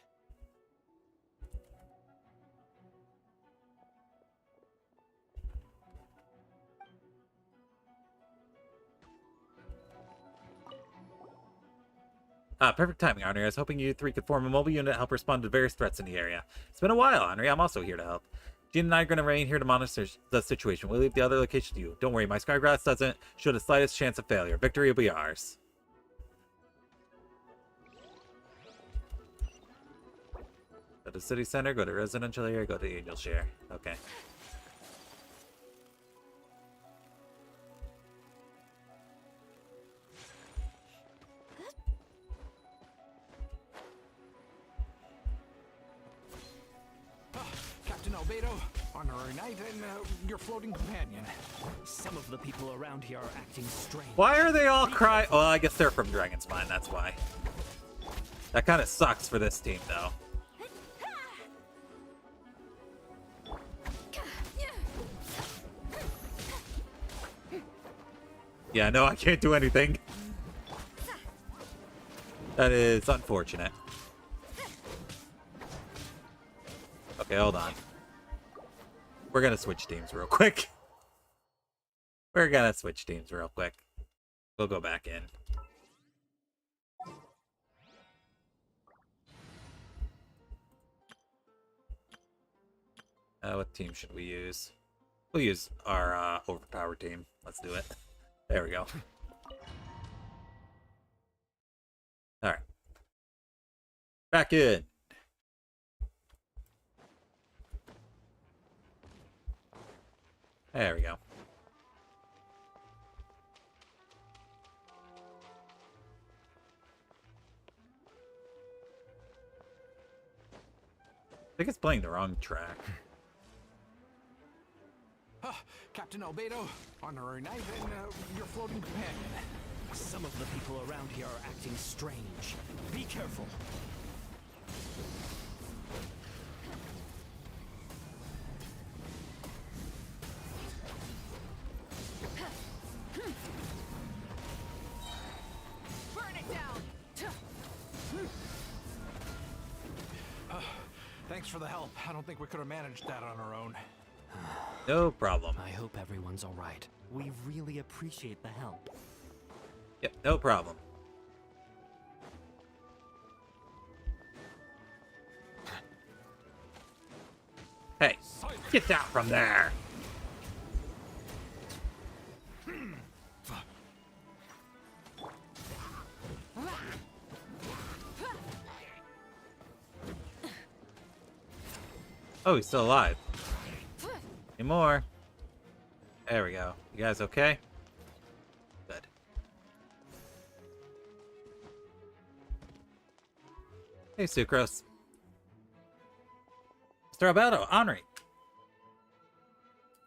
Perfect timing, Anri. I was hoping you three could form a mobile unit to help respond to various threats in the area. It's been a while, Anri. I'm also here to help. Jean and I are going to remain here to monitor the situation. We'll leave the other location to you. Don't worry, my Skygrass doesn't show the slightest chance of failure. Victory will be ours. Go to city center, go to residential area, go to Angel Share. Okay. Captain Albedo, honorary knight, and your floating companion. Some of the people around here are acting strange. Why are they all crying? Well, I guess they're from Dragonspine, that's why. That kind of sucks for this team, though. Yeah, no, I can't do anything. That is unfortunate. Okay, hold on. We're gonna switch teams real quick. We'll go back in. What team should we use? We'll use our overpowered team. Let's do it. There we go. Alright. Back in. There we go. I think it's playing the wrong track. Captain Albedo, honorary knight, and your floating companion. Some of the people around here are acting strange. Be careful. Burn it down. Thanks for the help. I don't think we could have managed that on our own. No problem. I hope everyone's all right. We really appreciate the help. Yep, no problem. Hey, get down from there! Oh, he's still alive. Any more? There we go. You guys okay? Good. Hey, Sucrose. Mr. Albedo, Anri.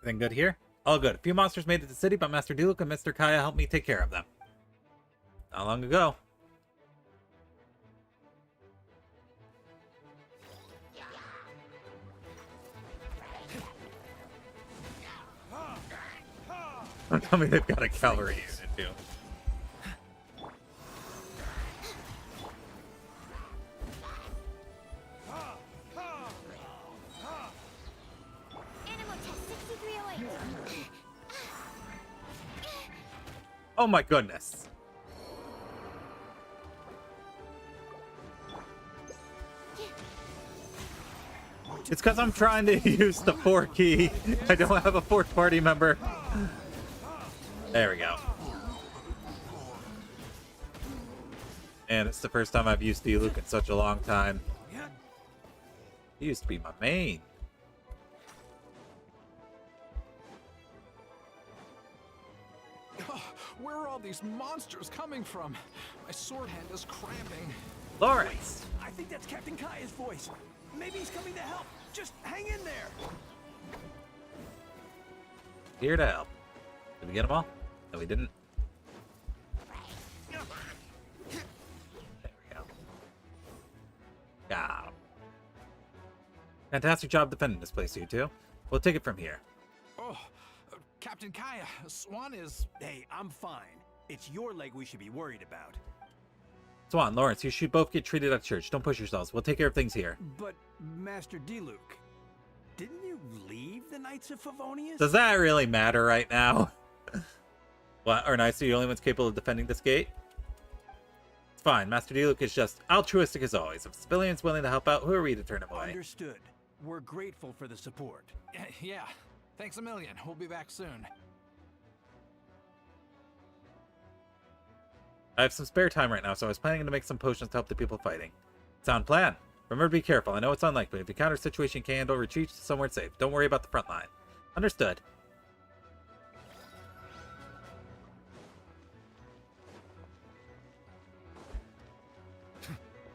Everything good here? All good. A few monsters made it to the city, but Master Duluk and Mr. Kaya helped me take care of them. Not long ago. Don't tell me they've got a cavalry unit too. Oh my goodness. It's because I'm trying to use the 4 key. I don't have a 4th party member. There we go. And it's the first time I've used D-Luke in such a long time. He used to be my main. Where are all these monsters coming from? My sword hand is cramping. Lawrence! I think that's Captain Kaya's voice. Maybe he's coming to help. Just hang in there. Here to help. Did we get them all? No, we didn't. There we go. Got 'em. Fantastic job defending this place, you two. We'll take it from here. Oh, Captain Kaya, Swan is... Hey, I'm fine. It's your leg we should be worried about. Swan, Lawrence, you should both get treated at church. Don't push yourselves. We'll take care of things here. But, Master D-Luke, didn't you leave the Knights of Favonius? Does that really matter right now? What, are Knights the only ones capable of defending this gate? It's fine. Master D-Luke is just altruistic as always. If civilians willing to help out, who are we to turn him away? Understood. We're grateful for the support. Yeah, thanks a million. We'll be back soon. I have some spare time right now, so I was planning to make some potions to help the people fighting. Sound plan. Remember to be careful. I know it's unlikely. If you encounter a situation you can't handle, retreat somewhere safe. Don't worry about the front line. Understood.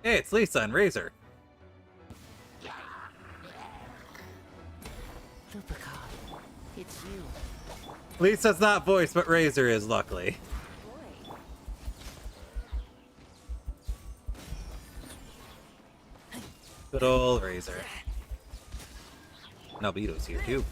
Hey, it's Lisa and Razor. Lupicon, it's you. Lisa's not voiced, but Razor is, luckily. Good old Razor. Nalbedo's here too.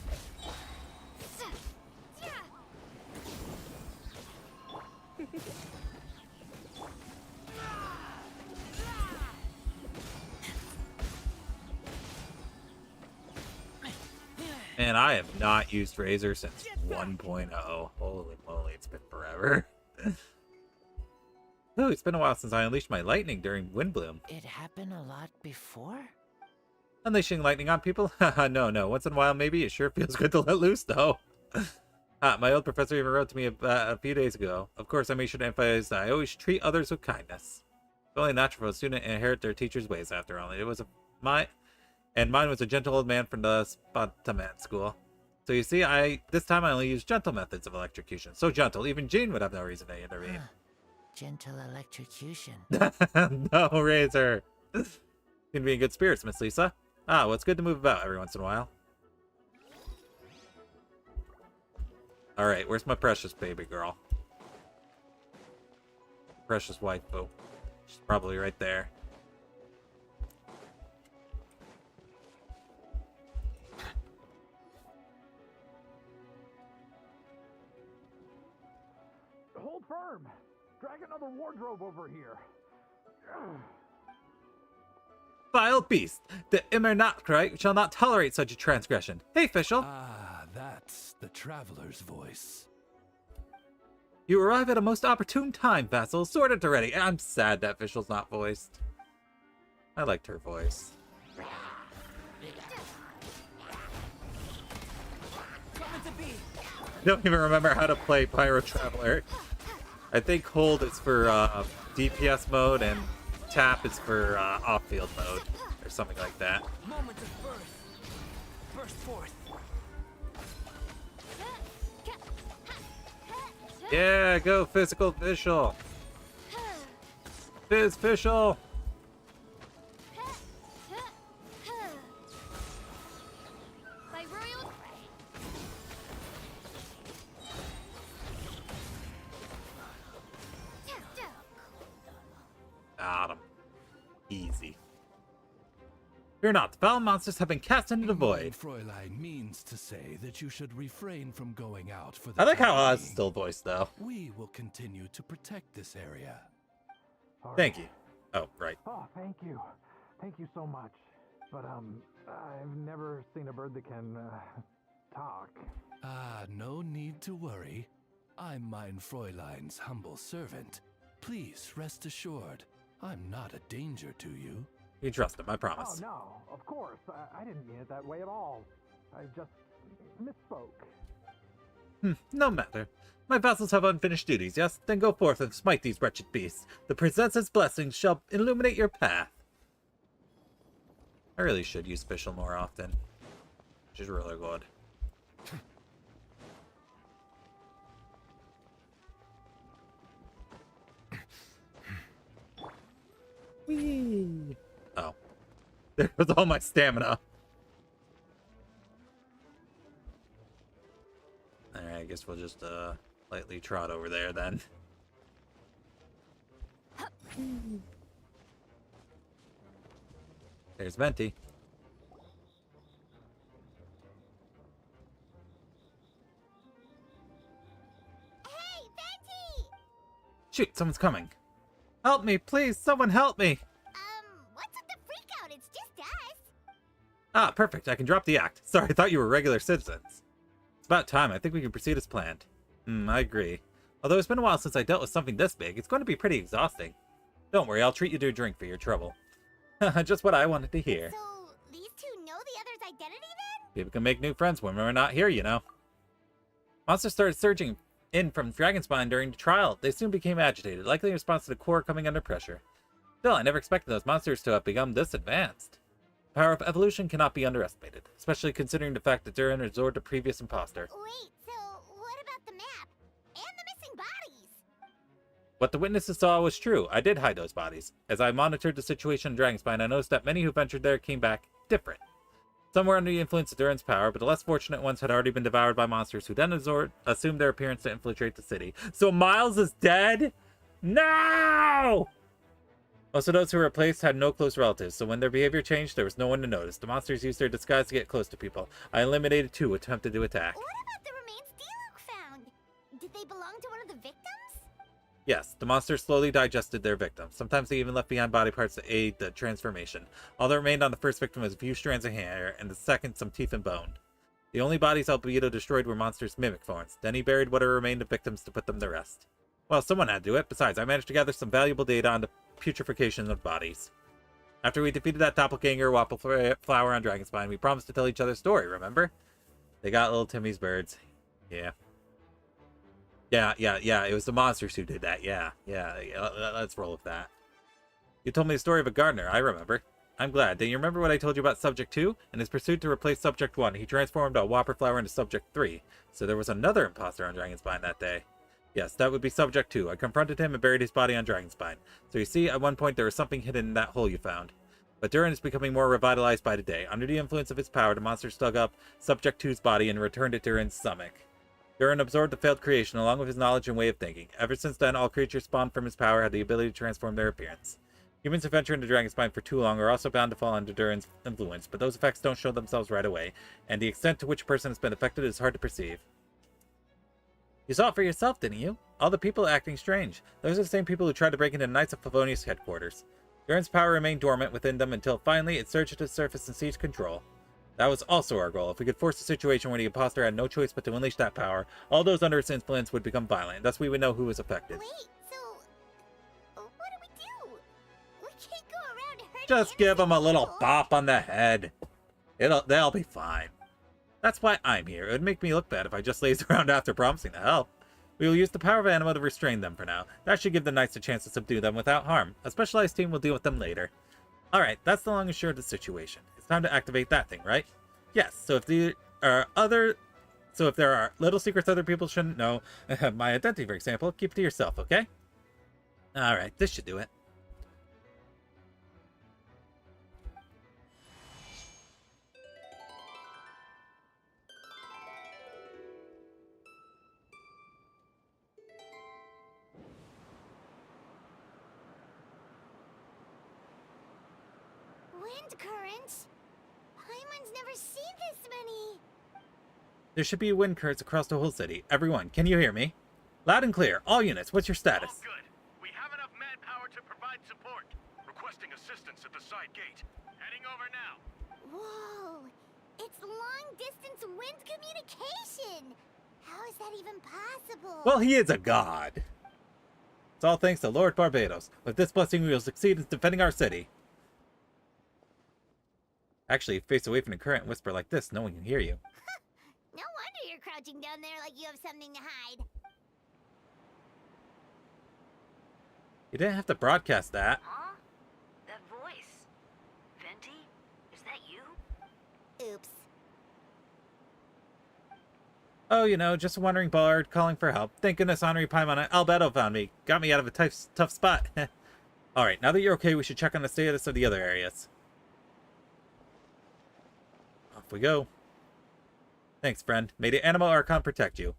And I have not used Razor since 1.0. Holy moly, it's been forever. Oh, it's been a while since I unleashed my lightning during Windbloom. It happened a lot before? Unleashing lightning on people? Haha, no. Once in a while, maybe. It sure feels good to let loose, though. My old professor even wrote to me a few days ago. Of course, I made sure to emphasize that I always treat others with kindness. It's only natural for a student to inherit their teacher's ways, after all. Mine was a gentle old man from the Spartaman school. So you see, this time I only used gentle methods of electrocution. So gentle, even Jean would have no reason to intervene. Gentle electrocution. No, Razor. Can be in good spirits, Miss Lisa. Well, it's good to move about every once in a while. Alright, where's my precious baby girl? Precious waifu. She's probably right there. Hold firm. Drag another wardrobe over here. Vile beast! The Immernachtreich shall not tolerate such a transgression. Hey, official! Ah, that's the traveler's voice. You arrive at a most opportune time, vassal. Sort it already. I'm sad that official's not voiced. I liked her voice. Don't even remember how to play Pyro Traveler. I think hold is for DPS mode and tap is for off-field mode or something like that. Moment of birth. Burst forth. Yeah, go physical official. Fizz official. By royal... Got him. Easy. Fear not, the foul monsters have been cast into the void. Fräulein means to say that you should refrain from going out for the I like how time Oz is being. still voiced, though. We will continue to protect this area. Thank you. Oh, right. Oh, thank you. Thank you so much. But, I've never seen a bird that can, talk. Ah, no need to worry. I'm mein Fräulein's humble servant. Please rest assured, I'm not a danger to you. You trust him, I promise. Oh, no, of course. I didn't mean it that way at all. I just misspoke. No matter. My vassals have unfinished duties, yes? Then go forth and smite these wretched beasts. The princess's blessings shall illuminate your path. I really should use Fischl more often. Which is really good. Whee! Oh. There goes all my stamina. Alright, I guess we'll just lightly trot over there then. There's Venti. Hey, Venti! Shoot, someone's coming. Help me, please, someone help me! What's with the freak out? It's just us. Ah, perfect, I can drop the act. Sorry, I thought you were regular citizens. It's about time, I think we can proceed as planned. I agree. Although it's been a while since I dealt with something this big, it's going to be pretty exhausting. Don't worry, I'll treat you to a drink for your trouble. Just what I wanted to hear. So, these two know the other's identity then? People can make new friends when we're not here, you know. Monsters started surging in from Dragonspine during the trial. They soon became agitated, likely in response to the core coming under pressure. Still, I never expected those monsters to have become this advanced. The power of evolution cannot be underestimated, especially considering the fact that Durin absorbed a previous imposter. Wait, so what about the map? And the missing bodies? What the witnesses saw was true. I did hide those bodies. As I monitored the situation in Dragonspine, I noticed that many who ventured there came back different. Some were under the influence of Durin's power, but the less fortunate ones had already been devoured by monsters who then assumed their appearance to infiltrate the city. So Miles is dead? No! Most of those who were replaced had no close relatives, so when their behavior changed, there was no one to notice. The monsters used their disguise to get close to people. I eliminated 2 who attempted to attack. What about the remains D-Luke found? Did they belong to one of the victims? Yes, the monsters slowly digested their victims. Sometimes they even left behind body parts to aid the transformation. All that remained on the first victim was a few strands of hair, and the second some teeth and bone. The only bodies Albedo destroyed were monsters' mimic forms. Then he buried whatever remained of victims to put them to rest. Well, someone had to do it. Besides, I managed to gather some valuable data on the putrefaction of bodies. After we defeated that doppelganger waffle flower on Dragonspine, we promised to tell each other's story, remember? They got little Timmy's birds. Yeah. Yeah, it was the monsters who did that. Yeah, let's roll with that. You told me the story of a gardener, I remember. I'm glad. Do you remember what I told you about Subject 2? In his pursuit to replace Subject 1, he transformed a whopper flower into Subject 3. So there was another imposter on Dragonspine that day. Yes, that would be Subject 2. I confronted him and buried his body on Dragonspine. So you see, at one point there was something hidden in that hole you found. But Durin is becoming more revitalized by the day. Under the influence of his power, the monsters dug up Subject 2's body and returned it to Durin's stomach. Durin absorbed the failed creation along with his knowledge and way of thinking. Ever since then, all creatures spawned from his power had the ability to transform their appearance. Humans who venture into Dragonspine for too long are also bound to fall under Durin's influence, but those effects don't show themselves right away, and the extent to which a person has been affected is hard to perceive. You saw it for yourself, didn't you? All the people acting strange. Those are the same people who tried to break into Knights of Favonius headquarters. Durin's power remained dormant within them until finally it surged to the surface and seized control. That was also our goal. If we could force a situation where the imposter had no choice but to unleash that power, all those under its influence would become violent. Thus we would know who was affected. Wait, so what do? We can't go around hurting. Just give them a little bop on the head. They'll be fine. That's why I'm here. It would make me look bad if I just lazed around after promising to help. We will use the power of Anima to restrain them for now. That should give the Knights a chance to subdue them without harm. A specialized team will deal with them later. Alright, that's the long and short of the situation. It's time to activate that thing, right? Yes, so if there are little secrets other people shouldn't know, my identity for example, keep it to yourself, okay? Alright, this should do it. Wind currents? Paimon's never seen this many. There should be wind currents across the whole city. Everyone, can you hear me? Loud and clear. All units, what's your status? All good. We have enough manpower to provide support. Requesting assistance at the side gate. Heading over now. Whoa! It's long-distance wind communication! How is that even possible? Well, he is a god. It's all thanks to Lord Barbados. With this blessing, we will succeed in defending our city. Actually, face away from the current and whisper like this, no one can hear you. No wonder you're crouching down there like you have something to hide. You didn't have to broadcast that. Huh? That voice. Venti? Is that you? Oops. Oh, you know, just a wandering bard calling for help. Thank goodness Anri Paimon Albedo found me. Got me out of a tough spot. Alright, now that you're okay, we should check on the status of the other areas. Off we go. Thanks, friend. May the Animal Archon protect you.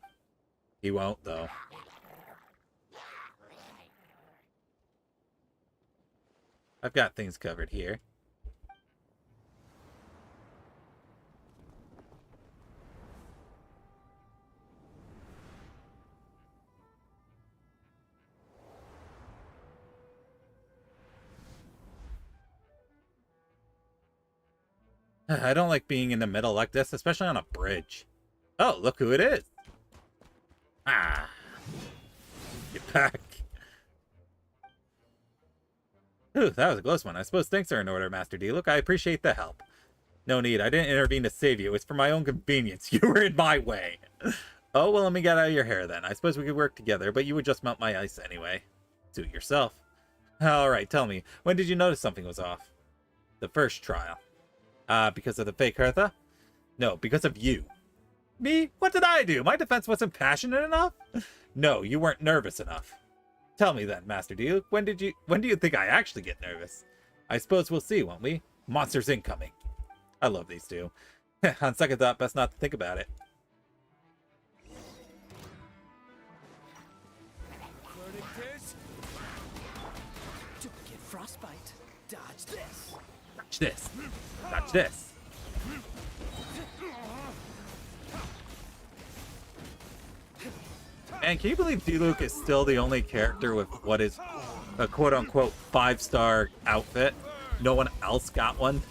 He won't, though. I've got things covered here. I don't like being in the middle like this, especially on a bridge. Oh, look who it is. Ah. Get back. Ooh, that was a close one. I suppose things are in order, Master D. Look, I appreciate the help. No need. I didn't intervene to save you. It was for my own convenience. You were in my way. Oh, well, let me get out of your hair then. I suppose we could work together, but you would just melt my ice anyway. Suit yourself. Alright, tell me. When did you notice something was off? The first trial. Because of the fake Hertha? No, because of you. Me? What did I do? My defense wasn't passionate enough? No, you weren't nervous enough. Tell me then, Master D. When do you think I actually get nervous? I suppose we'll see, won't we? Monsters incoming. I love these two. On second thought, best not to think about it. Don't get frostbite. Dodge this. Dodge this. Dodge this. Man, can you believe D-Luke is still the only character with what is a quote-unquote 5-star outfit? No one else got one?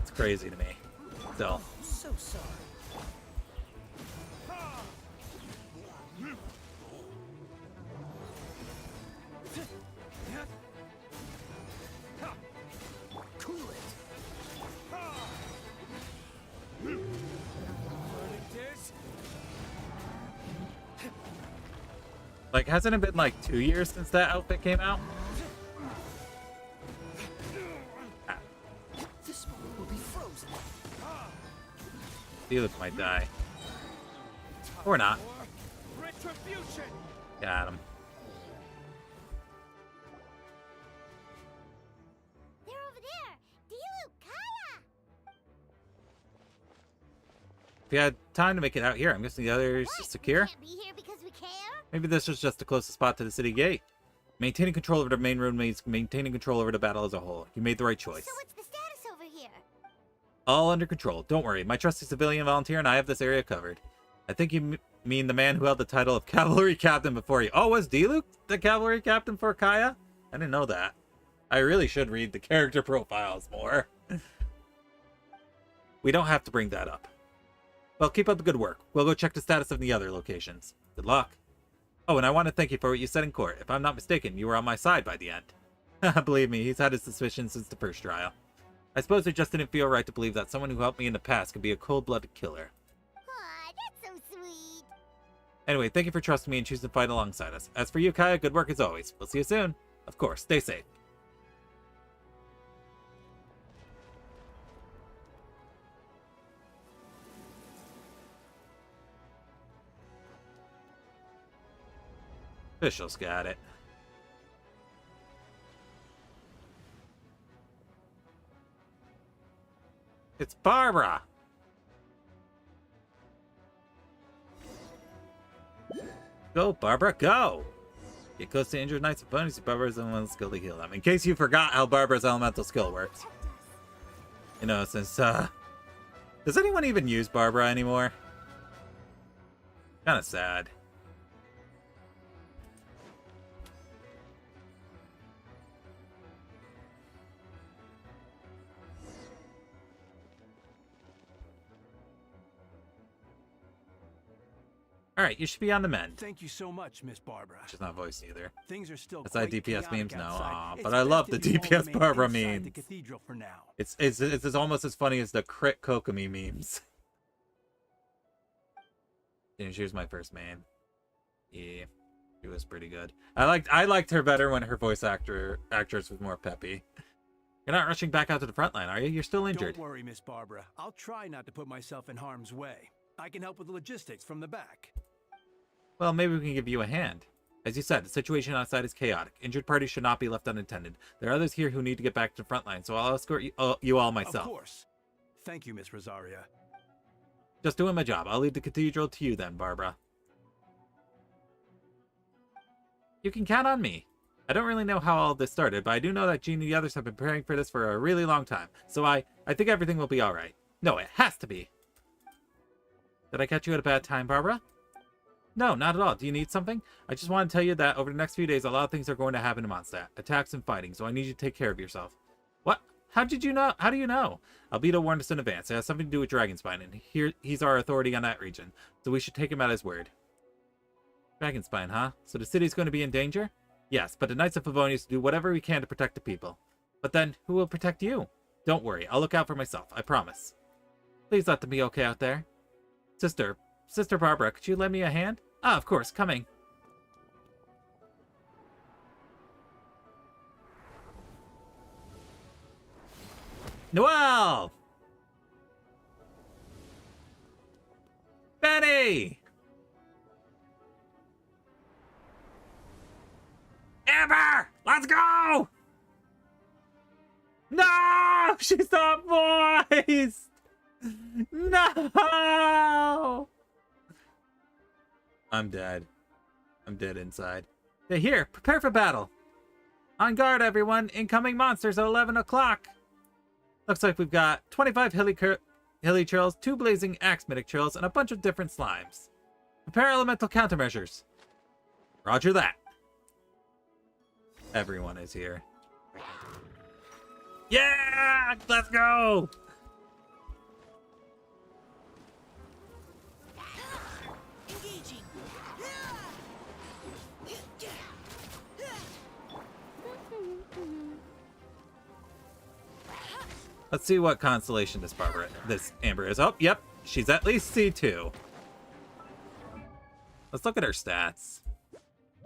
It's crazy to me. Still. So sorry. Cool it. Like, hasn't it been like 2 years since that outfit came out? This one will be frozen. D-Luke might die. Or not. Retribution. Got him. They're over there. Diluc, Kaya. If you had time to make it out here, I'm guessing the others secure? Can't be here because we care. Maybe this was just the closest spot to the city gate. Maintaining control over the main road means maintaining control over the battle as a whole. You made the right choice. So what's the status over here? All under control. Don't worry. My trusty civilian volunteer and I have this area covered. I think you mean the man who held the title of cavalry captain before you. Oh, was D-Luke the cavalry captain for Kaya? I didn't know that. I really should read the character profiles more. We don't have to bring that up. Well, keep up the good work. We'll go check the status of the other locations. Good luck. Oh, and I want to thank you for what you said in court. If I'm not mistaken, you were on my side by the end. Believe me, he's had his suspicions since the first trial. I suppose it just didn't feel right to believe that someone who helped me in the past could be a cold-blooded killer. Aw, that's so sweet. Anyway, thank you for trusting me and choosing to fight alongside us. As for you, Kaya, good work as always. We'll see you soon. Of course, stay safe. Officials got it. It's Barbara! Go, Barbara, go! Get close to injured knights and ponies. Barbara's elemental skill to heal them. In case you forgot how Barbara's elemental skill works. You know, since, does anyone even use Barbara anymore? Kinda sad. Alright, you should be on the mend. Thank you so much, Miss Barbara. Which is not voiced either. Things are still That's that quite DPS chaotic memes? No. outside. Aw, It's but I love the best if you all DPS remain Barbara inside memes. the cathedral for now. It's almost as funny as the crit Kokomi memes. And she was my first main. Yeah, she was pretty good. I liked her better when her voice actress was more peppy. You're not rushing back out to the front line, are you? You're still injured. Don't worry, Miss Barbara. I'll try not to put myself in harm's way. I can help with the logistics from the back. Well, maybe we can give you a hand. As you said, the situation outside is chaotic. Injured parties should not be left unattended. There are others here who need to get back to the front line, so I'll escort you all myself. Of course. Thank you, Miss Rosaria. Just doing my job. I'll leave the cathedral to you then, Barbara. You can count on me. I don't really know how all this started, but I do know that Jean and the others have been preparing for this for a really long time. So I think everything will be alright. No, it has to be. Did I catch you at a bad time, Barbara? No, not at all. Do you need something? I just want to tell you that over the next few days, a lot of things are going to happen in Mondstadt. Attacks and fighting, so I need you to take care of yourself. What? How did you know? How do you know? Albedo warned us in advance. It has something to do with Dragonspine, and he's our authority on that region. So we should take him at his word. Dragonspine, huh? So the city's going to be in danger? Yes, but the Knights of Favonius do whatever we can to protect the people. But then, who will protect you? Don't worry, I'll look out for myself, I promise. Please let them be okay out there. Sister Barbara, could you lend me a hand? Ah, of course, coming. Noelle! Benny! Amber! Let's go! No! She's not voiced! No! I'm dead. I'm dead inside. Hey, here, prepare for battle. On guard, everyone. Incoming monsters at 11 o'clock. Looks like we've got 25 hilly trails, 2 blazing axmitic trails, and a bunch of different slimes. Prepare elemental countermeasures. Roger that. Everyone is here. Yeah! Let's go! Engaging. Let's see what constellation this Amber is. Oh, yep. She's at least C2. Let's look at her stats.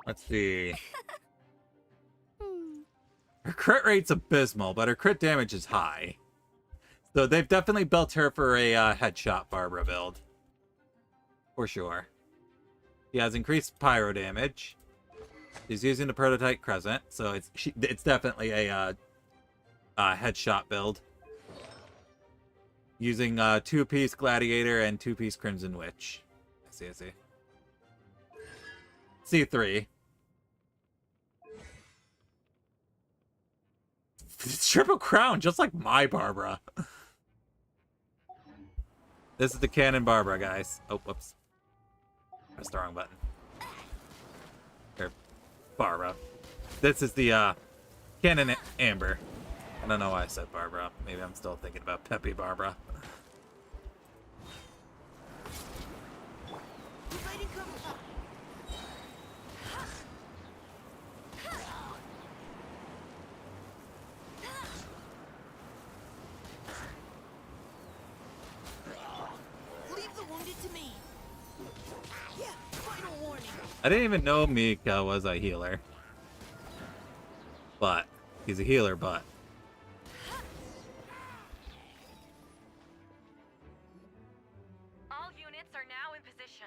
Let's see. Her crit rate's abysmal, but her crit damage is high. So they've definitely built her for a headshot Barbara build. For sure. She has increased pyro damage. She's using the prototype Crescent, so it's definitely a headshot build. Using 2-piece Gladiator and 2-piece Crimson Witch. I see. C3. It's Triple Crown, just like my Barbara. This is the Canon Barbara, guys. Oh, whoops. Pressed the wrong button. Here, Barbara. This is the Canon Amber. I don't know why I said Barbara. Maybe I'm still thinking about Peppy Barbara. I didn't even know Mika was a healer. But he's a healer, but all units are now in position.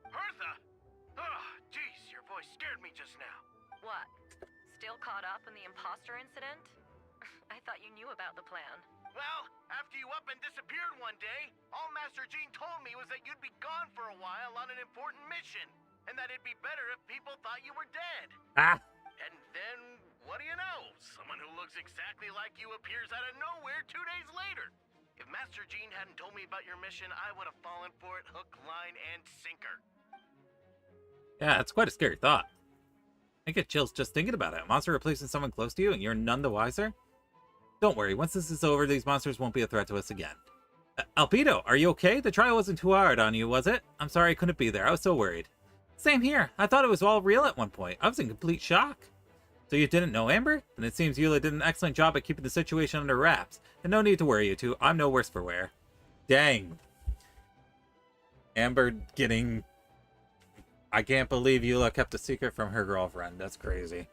Hertha! Oh, jeez, your voice scared me just now. What? Still caught up in the imposter incident? I thought you knew about the plan. Well, after you up and disappeared one day, all Master Jean told me was that you'd be gone for a while on an important mission, and that it'd be better if people thought you were dead. Ah! And then, what do you know? Someone who looks exactly like you appears out of nowhere 2 days later. If Master Jean hadn't told me about your mission, I would have fallen for it hook, line, and sinker. yeah, it's quite a scary thought. I get chills just thinking about it. A monster replacing someone close to you and you're none the wiser? Don't worry, once this is over, these monsters won't be a threat to us again. Albedo, are you okay? The trial wasn't too hard on you, was it? I'm sorry I couldn't be there. I was so worried. Same here. I thought it was all real at one point. I was in complete shock. So you didn't know Amber? And it seems Eula did an excellent job at keeping the situation under wraps. And no need to worry, you two. I'm no worse for wear. Dang. Amber getting... I can't believe Eula kept a secret from her girlfriend. That's crazy.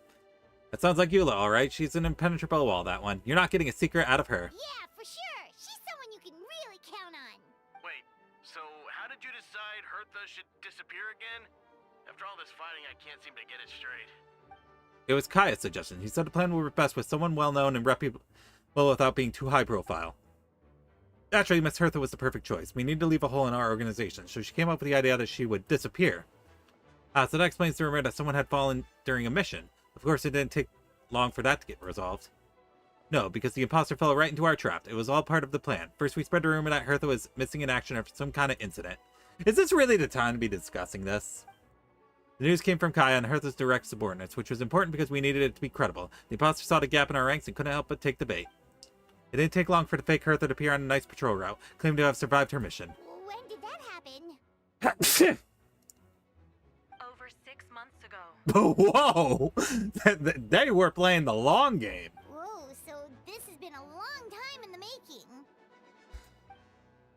That sounds like Eula, alright? She's an impenetrable wall, that one. You're not getting a secret out of her. Yeah, for sure. She's someone you can really count on. Wait, so how did you decide Hertha should disappear again? After all this fighting, I can't seem to get it straight. It was Kaya's suggestion. He said the plan would work best with someone well-known and reputable without being too high-profile. Naturally, Miss Hertha was the perfect choice. We need to leave a hole in our organization, so she came up with the idea that she would disappear. So that explains the rumor that someone had fallen during a mission. Of course, it didn't take long for that to get resolved. No, because the imposter fell right into our trap. It was all part of the plan. First, we spread the rumor that Hertha was missing in action after some kind of incident. Is this really the time to be discussing this? The news came from Kaya and Hertha's direct subordinates, which was important because we needed it to be credible. The imposter saw the gap in our ranks and couldn't help but take the bait. It didn't take long for the fake Hertha to appear on a nice patrol route, claiming to have survived her mission. When did that happen? Over 6 months ago. Whoa! They were playing the long game. Whoa, so this has been a long time in the making.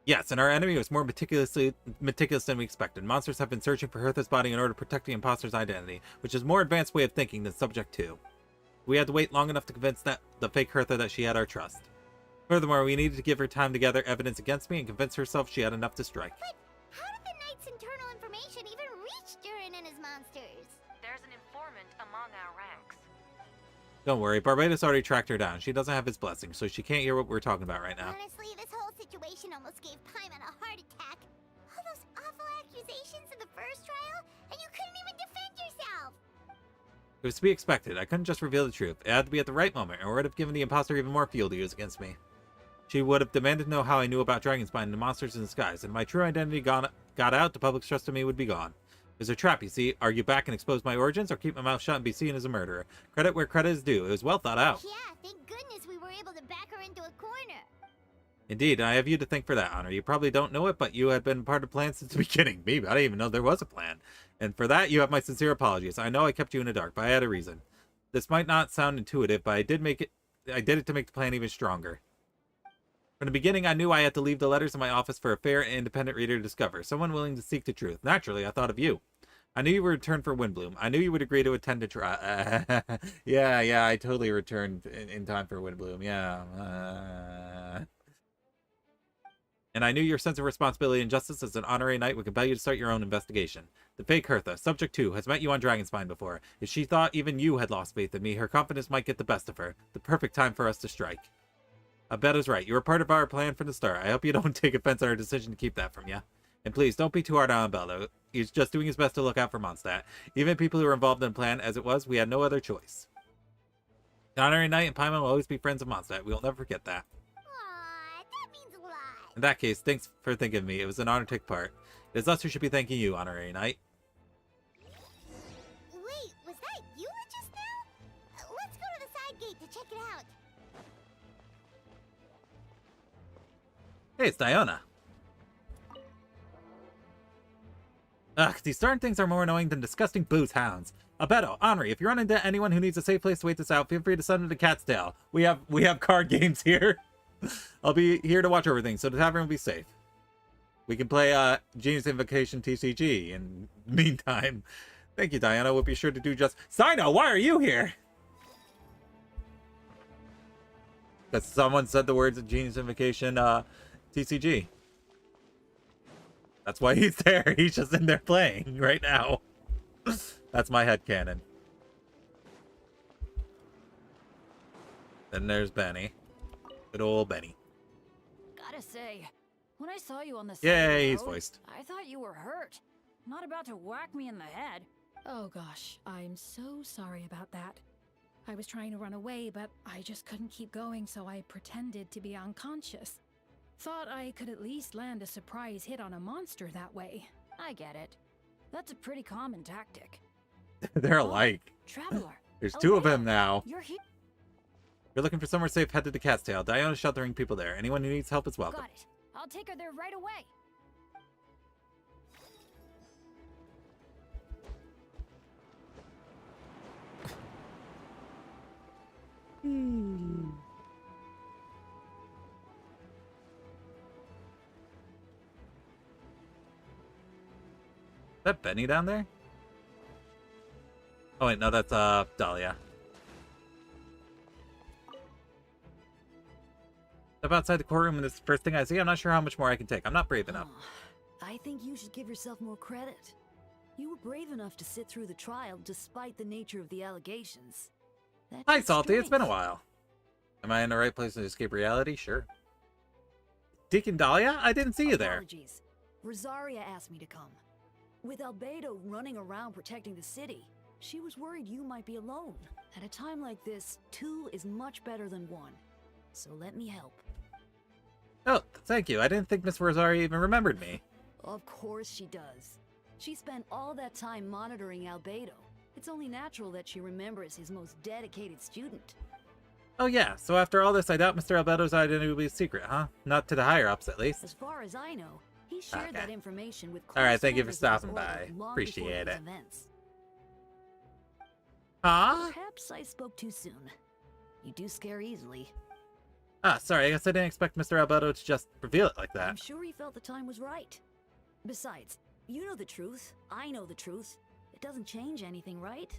Yes, and our enemy was more meticulous than we expected. Monsters have been searching for Hertha's body in order to protect the imposter's identity, which is a more advanced way of thinking than Subject 2. We had to wait long enough to convince the fake Hertha that she had our trust. Furthermore, we needed to give her time to gather evidence against me and convince herself she had enough to strike. But how did the Knight's internal information even reach Durin and his monsters? There's an informant among our ranks. Don't worry, Barbados already tracked her down. She doesn't have his blessing, so she can't hear what we're talking about right now. Honestly, this whole situation almost gave Paimon a heart attack. All those awful accusations in the first trial, and you couldn't even defend yourself! It was to be expected. I couldn't just reveal the truth. It had to be at the right moment, or it would have given the imposter even more fuel to use against me. She would have demanded to know how I knew about Dragonspine and the monsters in the skies, and if my true identity got out, the public's trust in me would be gone. It was a trap, you see. Argue back and expose my origins, or keep my mouth shut and be seen as a murderer. Credit where credit is due. It was well thought out. Yeah, thank goodness we were able to back her into a corner. Indeed, I have you to thank for that, Anri. You probably don't know it, but you had been part of the plan since the beginning. Me, I didn't even know there was a plan. And for that, you have my sincere apologies. I know I kept you in the dark, but I had a reason. This might not sound intuitive, but I did it to make the plan even stronger. From the beginning, I knew I had to leave the letters in my office for a fair and independent reader to discover, someone willing to seek the truth. Naturally, I thought of you. I knew you would return for Windbloom. I knew you would agree to attend a trial. Yeah, I totally returned in time for Windbloom. Yeah. And I knew your sense of responsibility and justice as an honorary knight would compel you to start your own investigation. The fake Hertha, Subject 2, has met you on Dragonspine before. If she thought even you had lost faith in me, her confidence might get the best of her. The perfect time for us to strike. Abetta's right. You were part of our plan from the start. I hope you don't take offense at our decision to keep that from you. And please, don't be too hard on Abello. He's just doing his best to look out for Mondstadt. Even people who were involved in the plan as it was, we had no other choice. The honorary knight and Paimon will always be friends of Mondstadt. We will never forget that. Aww, that means a lot. In that case, thanks for thinking of me. It was an honor to take part. It is us who should be thanking you, honorary knight. Wait, was that Eula just now? Let's go to the side gate to check it out. Hey, it's Diana. Ugh, these darn things are more annoying than disgusting booze hounds. Albedo, Anri, if you run into anyone who needs a safe place to wait this out, feel free to send them to Cat's Tail. We have card games here. I'll be here to watch over things, so the tavern will be safe. We can play Genius Invocation TCG in the meantime. Thank you, Diana. We'll be sure to do just... Sino, why are you here? That someone said the words of Genius Invocation TCG. That's why he's there. He's just in there playing right now. That's my headcanon. Then there's Benny. Good old Benny. Gotta say, when I saw you on the Yay, he's voiced. I thought you were hurt. Not about to whack me in the head. Oh gosh, I'm so sorry about that. I was trying to run away, but I just couldn't keep going, so I pretended to be unconscious. Thought I could at least land a surprise hit on a monster that way. I get it. That's a pretty common tactic. They're alike. Traveler. There's two of them now. You're here. If you're looking for somewhere safe, head to the Cat's Tail. Diana's sheltering people there. Anyone who needs help is welcome. Got it. I'll take her there right away. Is that Benny down there? Oh wait, no, that's Dahlia. Step outside the courtroom and this is the first thing I see. I'm not sure how much more I can take. I'm not brave enough. I think you should give yourself more credit. You were brave enough to sit through the trial despite the nature of the allegations. That Hi, takes Salty. It's been a strength. while. Am I in the right place to escape reality? Sure. Deacon Dahlia? I didn't see you there. Apologies. Rosaria asked me to come. With Albedo running around protecting the city, she was worried you might be alone. At a time like this, 2 is much better than 1. So let me help. Oh, thank you. I didn't think Miss Rosaria even remembered me. Of course she does. She spent all that time monitoring Albedo. It's only natural that she remembers his most dedicated student. Oh yeah, so after all this, I doubt Mr. Albedo's identity will be a secret, huh? Not to the higher-ups, at least. As far as I know, he shared that information with Alright, close thank you for members of his stopping order by. long Appreciate before it. these events. Huh? Perhaps I spoke too soon. You do scare easily. Ah, sorry, I guess I didn't expect Mr. Albedo to just reveal it like I'm that. sure he felt the time was right. Besides, you know the truth. I know the truth. It doesn't change anything, right?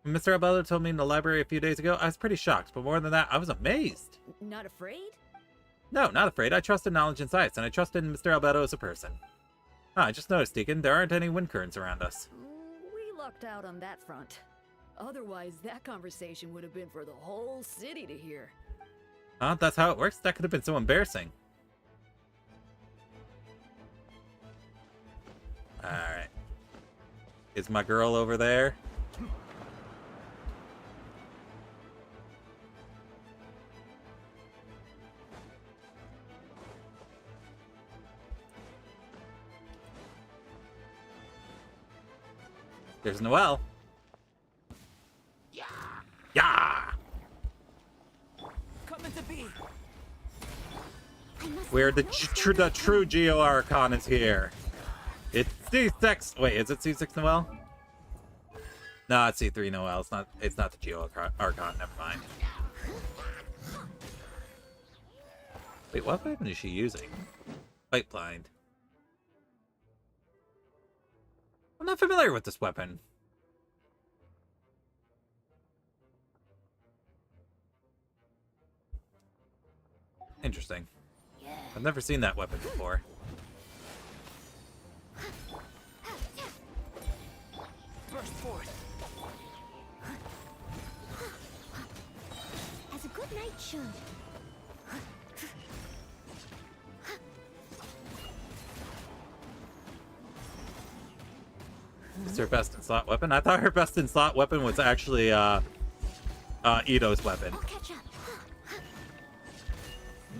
When Mr. Albedo told me in the library a few days ago, I was pretty shocked, but more than that, I was amazed. Not afraid? No, not afraid. I trust in knowledge and science, and I trust in Mr. Albedo as a person. Ah, I just noticed, Deacon, there aren't any wind currents around us. We lucked out on that front. Otherwise, that conversation would have been for the whole city to hear. Huh? That's how it works? That could have been so embarrassing. Alright. Is my girl over there? There's Noelle. Yeah! Come into be. Where the true Geo Archon is here. It's C6. Wait, is it C6 Noelle? No, it's C3 Noelle. It's not the Geo Archon. Never mind. Wait, what weapon is she using? Fight blind. I'm not familiar with this weapon. Interesting. I've never seen that weapon before. Burst forth. As a good knight should. Is her best in slot weapon? I thought her best in slot weapon was actually Ito's weapon.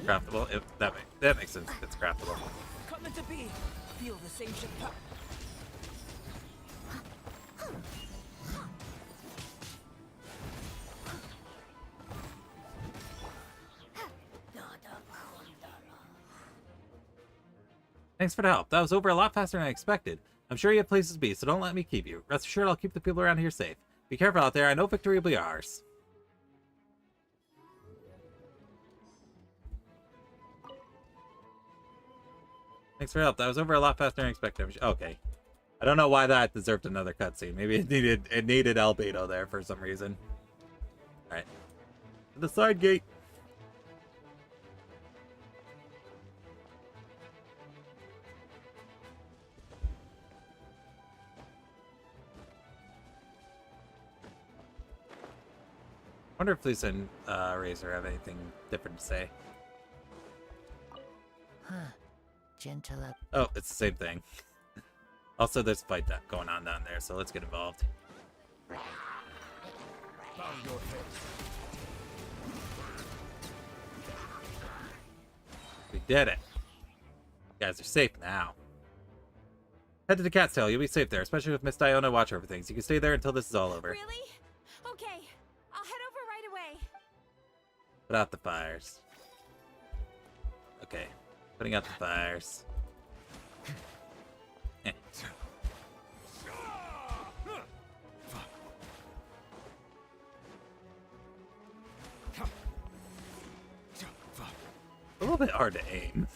Craftable. That makes sense. It's craftable. Come into be. Feel the same ship. Thanks for the help. That was over a lot faster than I expected. I'm sure you have places to be, so don't let me keep you. Rest assured I'll keep the people around here safe. Be careful out there. I know victory will be ours. Thanks for the help. That was over a lot faster than I expected. Okay. I don't know why that deserved another cutscene. Maybe it needed Albedo there for some reason. Alright. The side gate. I wonder if Lisa and Razor have anything different to say. Huh. Gentle up. Oh, it's the same thing. Also, there's a fight going on down there, so let's get involved. Bow your head. We did it. You guys are safe now. Head to the cat's tail. You'll be safe there, especially with Miss Diona watch over things. You can stay there until this is all over. Really? Okay, I'll head over right away. Put out the fires. Okay. Putting out the fires. Eh. A little bit hard to aim.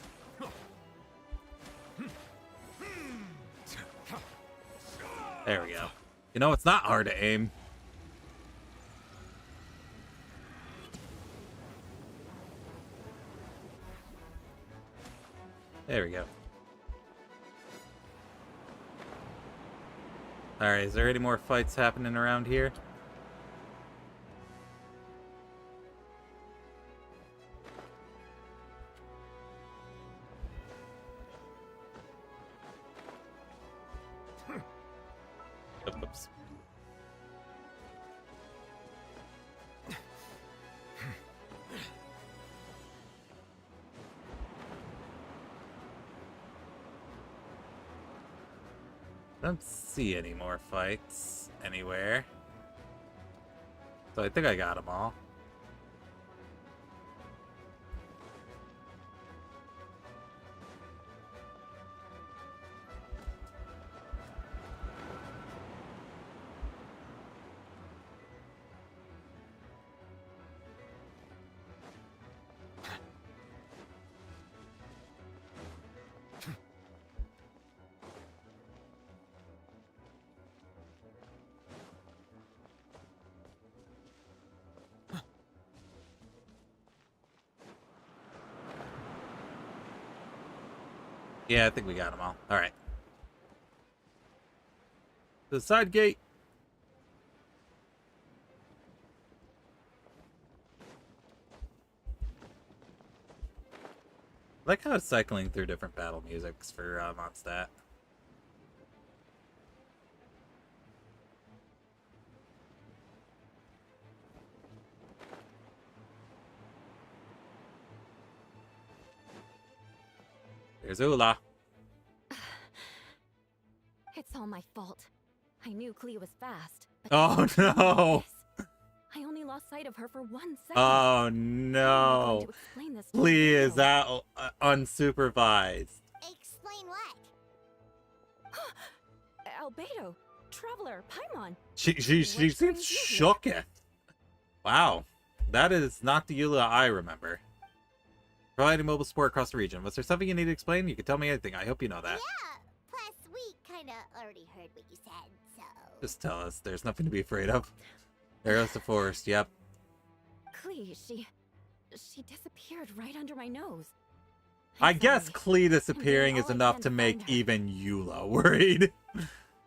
There we go. You know, it's not hard to aim. There we go. Alright, is there any more fights happening around here? Oops. Don't see any more fights anywhere. So I think I got them all. Yeah, I think we got them all. All right. The side gate. I like how it's cycling through different battle musics for Mondstadt. There's Ula. It's all my fault. I knew Klee was fast. But Oh no! I only lost sight of her for 1 second. Oh no! Please, is that unsupervised? Explain what? Albedo, Traveler, Paimon. She seems shooketh. Wow, that is not the Eula I remember. Providing mobile support across the region. Was there something you need to explain? You can tell me anything. I hope you know that. Yeah. Plus, we kind of already heard what you said, so. Just tell us. There's nothing to be afraid of. There goes the forest. Yep. Klee, she disappeared right under my nose. I guess Klee disappearing is enough to make even Eula worried.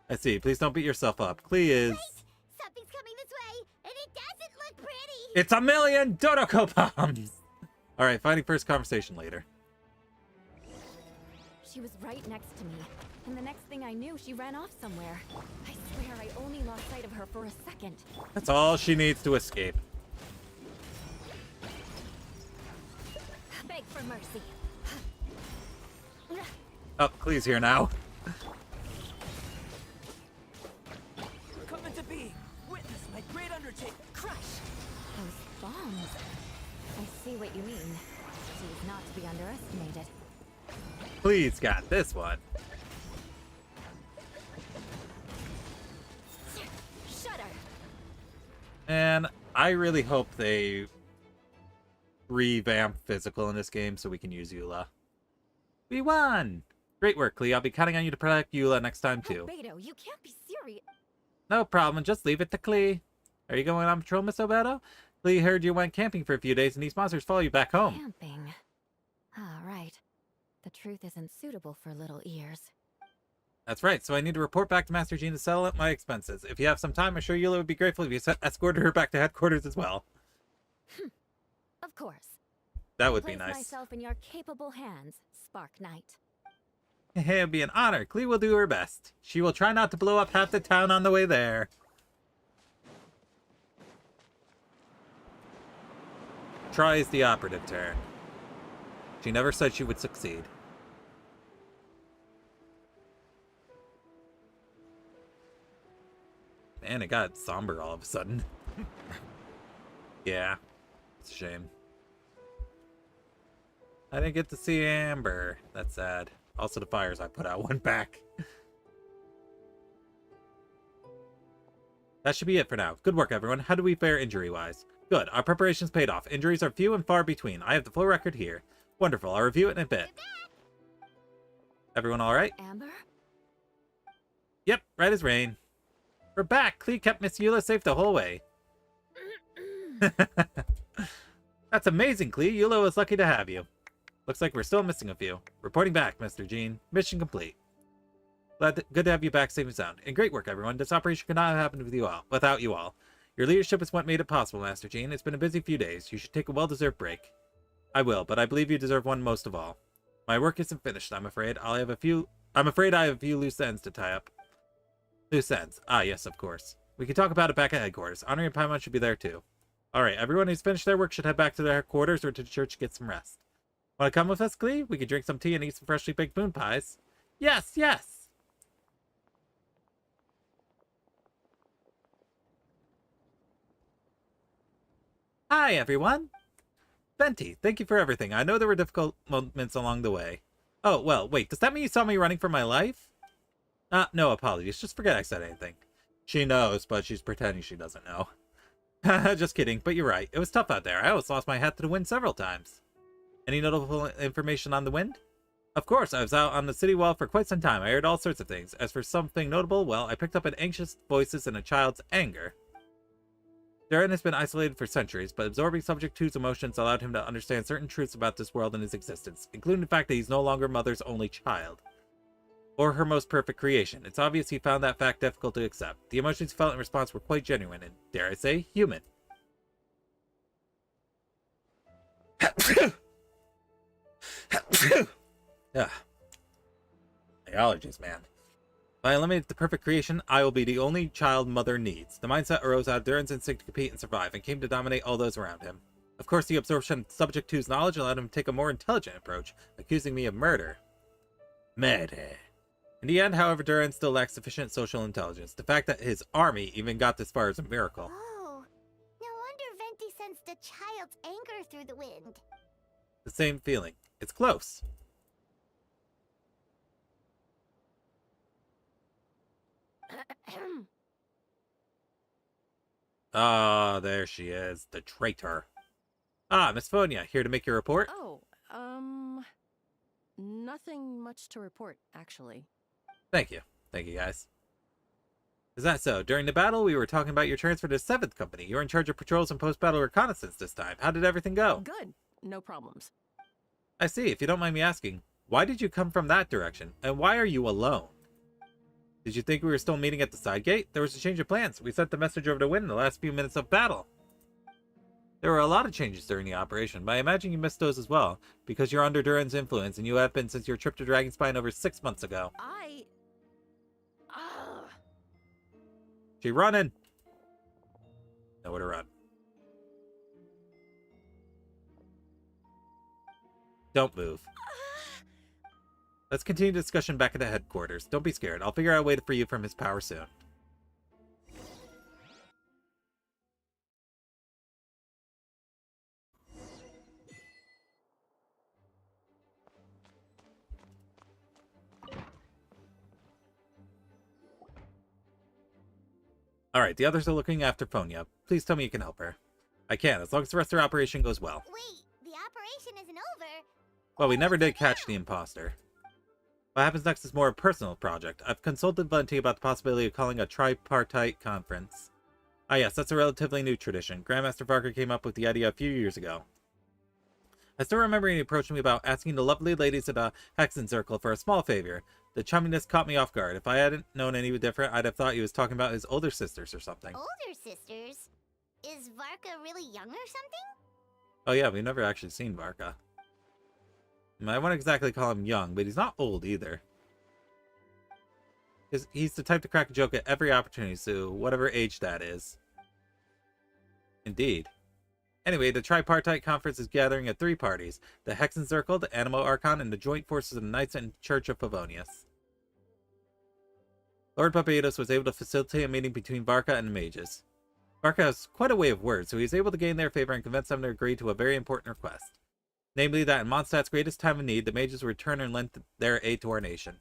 I see. Please don't beat yourself up. Klee is... Wait! Something's coming this way, and it doesn't look pretty! It's a million Dodoko bombs! Alright, finding first, conversation later. She was right next to me, and the next thing I knew, she ran off somewhere. I swear I only lost sight of her for a second. That's all she needs to escape. Beg for mercy. Oh, Klee's here now. Come into being. Witness my great undertaking. Crush. Those bombs. I see what you mean. She's not to be underestimated. Klee's got this one. Shudder. And I really hope they revamp physical in this game so we can use Eula. We won! Great work, Klee. I'll be counting on you to protect Eula next time, too. Albedo, you can't be serious. No problem. Just leave it to Klee. Are you going on patrol, Miss Albedo? Klee heard you went camping for a few days and these monsters follow you back home. Camping. Ah, right. The truth isn't suitable for little ears. That's right. So I need to report back to Master Jean to settle up my expenses. If you have some time, I'm sure Eula would be grateful if you escorted her back to headquarters as well. Of course. That would be Place nice. myself in your capable hands, Spark Knight. It'd be an honor. Klee will do her best. She will try not to blow up half the town on the way there. Try is the operative term. She never said she would succeed. Man, it got somber all of a sudden. Yeah, it's a shame. I didn't get to see Amber. That's sad. Also, the fires I put out went back. That should be it for now. Good work, everyone. How do we fare injury-wise? Good. Our preparations paid off. Injuries are few and far between. I have the full record here. Wonderful. I'll review it in a bit. Everyone all right? Amber? Yep, right as rain. We're back. Klee kept Miss Eula safe the whole way. That's amazing, Klee. Eula was lucky to have you. Looks like we're still missing a few. Reporting back, Mr. Jean. Mission complete. Good to have you back safe and sound. And great work, everyone. This operation could not have happened without you all. Your leadership is what made it possible, Master Jean. It's been a busy few days. You should take a well-deserved break. I will, but I believe you deserve one most of all. My work isn't finished, I'm afraid. I'm afraid I have a few loose ends to tie up. Loose ends. Ah, yes, of course. We can talk about it back at headquarters. Anri and Paimon should be there, too. Alright, everyone who's finished their work should head back to their quarters or to the church to get some rest. Want to come with us, Klee? We could drink some tea and eat some freshly baked moon pies. Yes, yes! Hi, everyone! Venti, thank you for everything. I know there were difficult moments along the way. Oh, well, wait, does that mean you saw me running for my life? No apologies. Just forget I said anything. She knows, but she's pretending she doesn't know. Just kidding, but you're right. It was tough out there. I almost lost my hat to the wind several times. Any notable information on the wind? Of course, I was out on the city wall for quite some time. I heard all sorts of things. As for something notable, well, I picked up an anxious voices and a child's anger. Duran has been isolated for centuries, but absorbing Subject 2's emotions allowed him to understand certain truths about this world and his existence, including the fact that he's no longer Mother's only child. Or her most perfect creation. It's obvious he found that fact difficult to accept. The emotions he felt in response were quite genuine and, dare I say, human. Ugh. The allergies, man. If I eliminate the perfect creation, I will be the only child Mother needs. The mindset arose out of Duran's instinct to compete and survive, and came to dominate all those around him. Of course, the absorption of Subject 2's knowledge allowed him to take a more intelligent approach, accusing me of murder. Murder. In the end, however, Duran still lacks sufficient social intelligence. The fact that his army even got this far is a miracle. Oh, no wonder Venti sensed a child's anger through the wind. The same feeling. It's close. Ah, there she is, the traitor. Ah, Miss Fonia, here to make your report? Oh, nothing much to report, actually. Thank you. Thank you, guys. Is that so? During the battle, we were talking about your transfer to 7th Company. You're in charge of patrols and post-battle reconnaissance this time. How did everything go? Good. No problems. I see. If you don't mind me asking, why did you come from that direction? And why are you alone? Did you think we were still meeting at the side gate? There was a change of plans. We sent the messenger over to win in the last few minutes of battle. There were a lot of changes during the operation, but I imagine you missed those as well, because you're under Duran's influence, and you have been since your trip to Dragonspine over 6 months ago. She running! Nowhere to run. Don't move. Let's continue the discussion back at the headquarters. Don't be scared. I'll figure out a way to free you from his power soon. Alright, the others are looking after Fonia. Please tell me you can help her. I can, as long as the rest of her operation goes well. Wait, the operation isn't over. Well, we never did catch the imposter. What happens next is more a personal project. I've consulted Venti about the possibility of calling a tripartite conference. Ah yes, that's a relatively new tradition. Grandmaster Varka came up with the idea a few years ago. I still remember he approached me about asking the lovely ladies at the Hexen Circle for a small favor. The chumminess caught me off guard. If I hadn't known any different, I'd have thought he was talking about his older sisters or something. Older sisters? Is Varka really young or something? Oh yeah, we've never actually seen Varka. I wouldn't exactly call him young, but he's not old either. He's the type to crack a joke at every opportunity, so whatever age that is. Indeed. Anyway, the Tripartite Conference is gathering at 3 parties. The Hexen Circle, the Animo Archon, and the joint forces of the Knights and Church of Favonius. Lord Barbados was able to facilitate a meeting between Varka and the mages. Varka has quite a way of words, so he was able to gain their favor and convince them to agree to a very important request. Namely that in Mondstadt's greatest time of need, the mages return and lend their aid to our nation.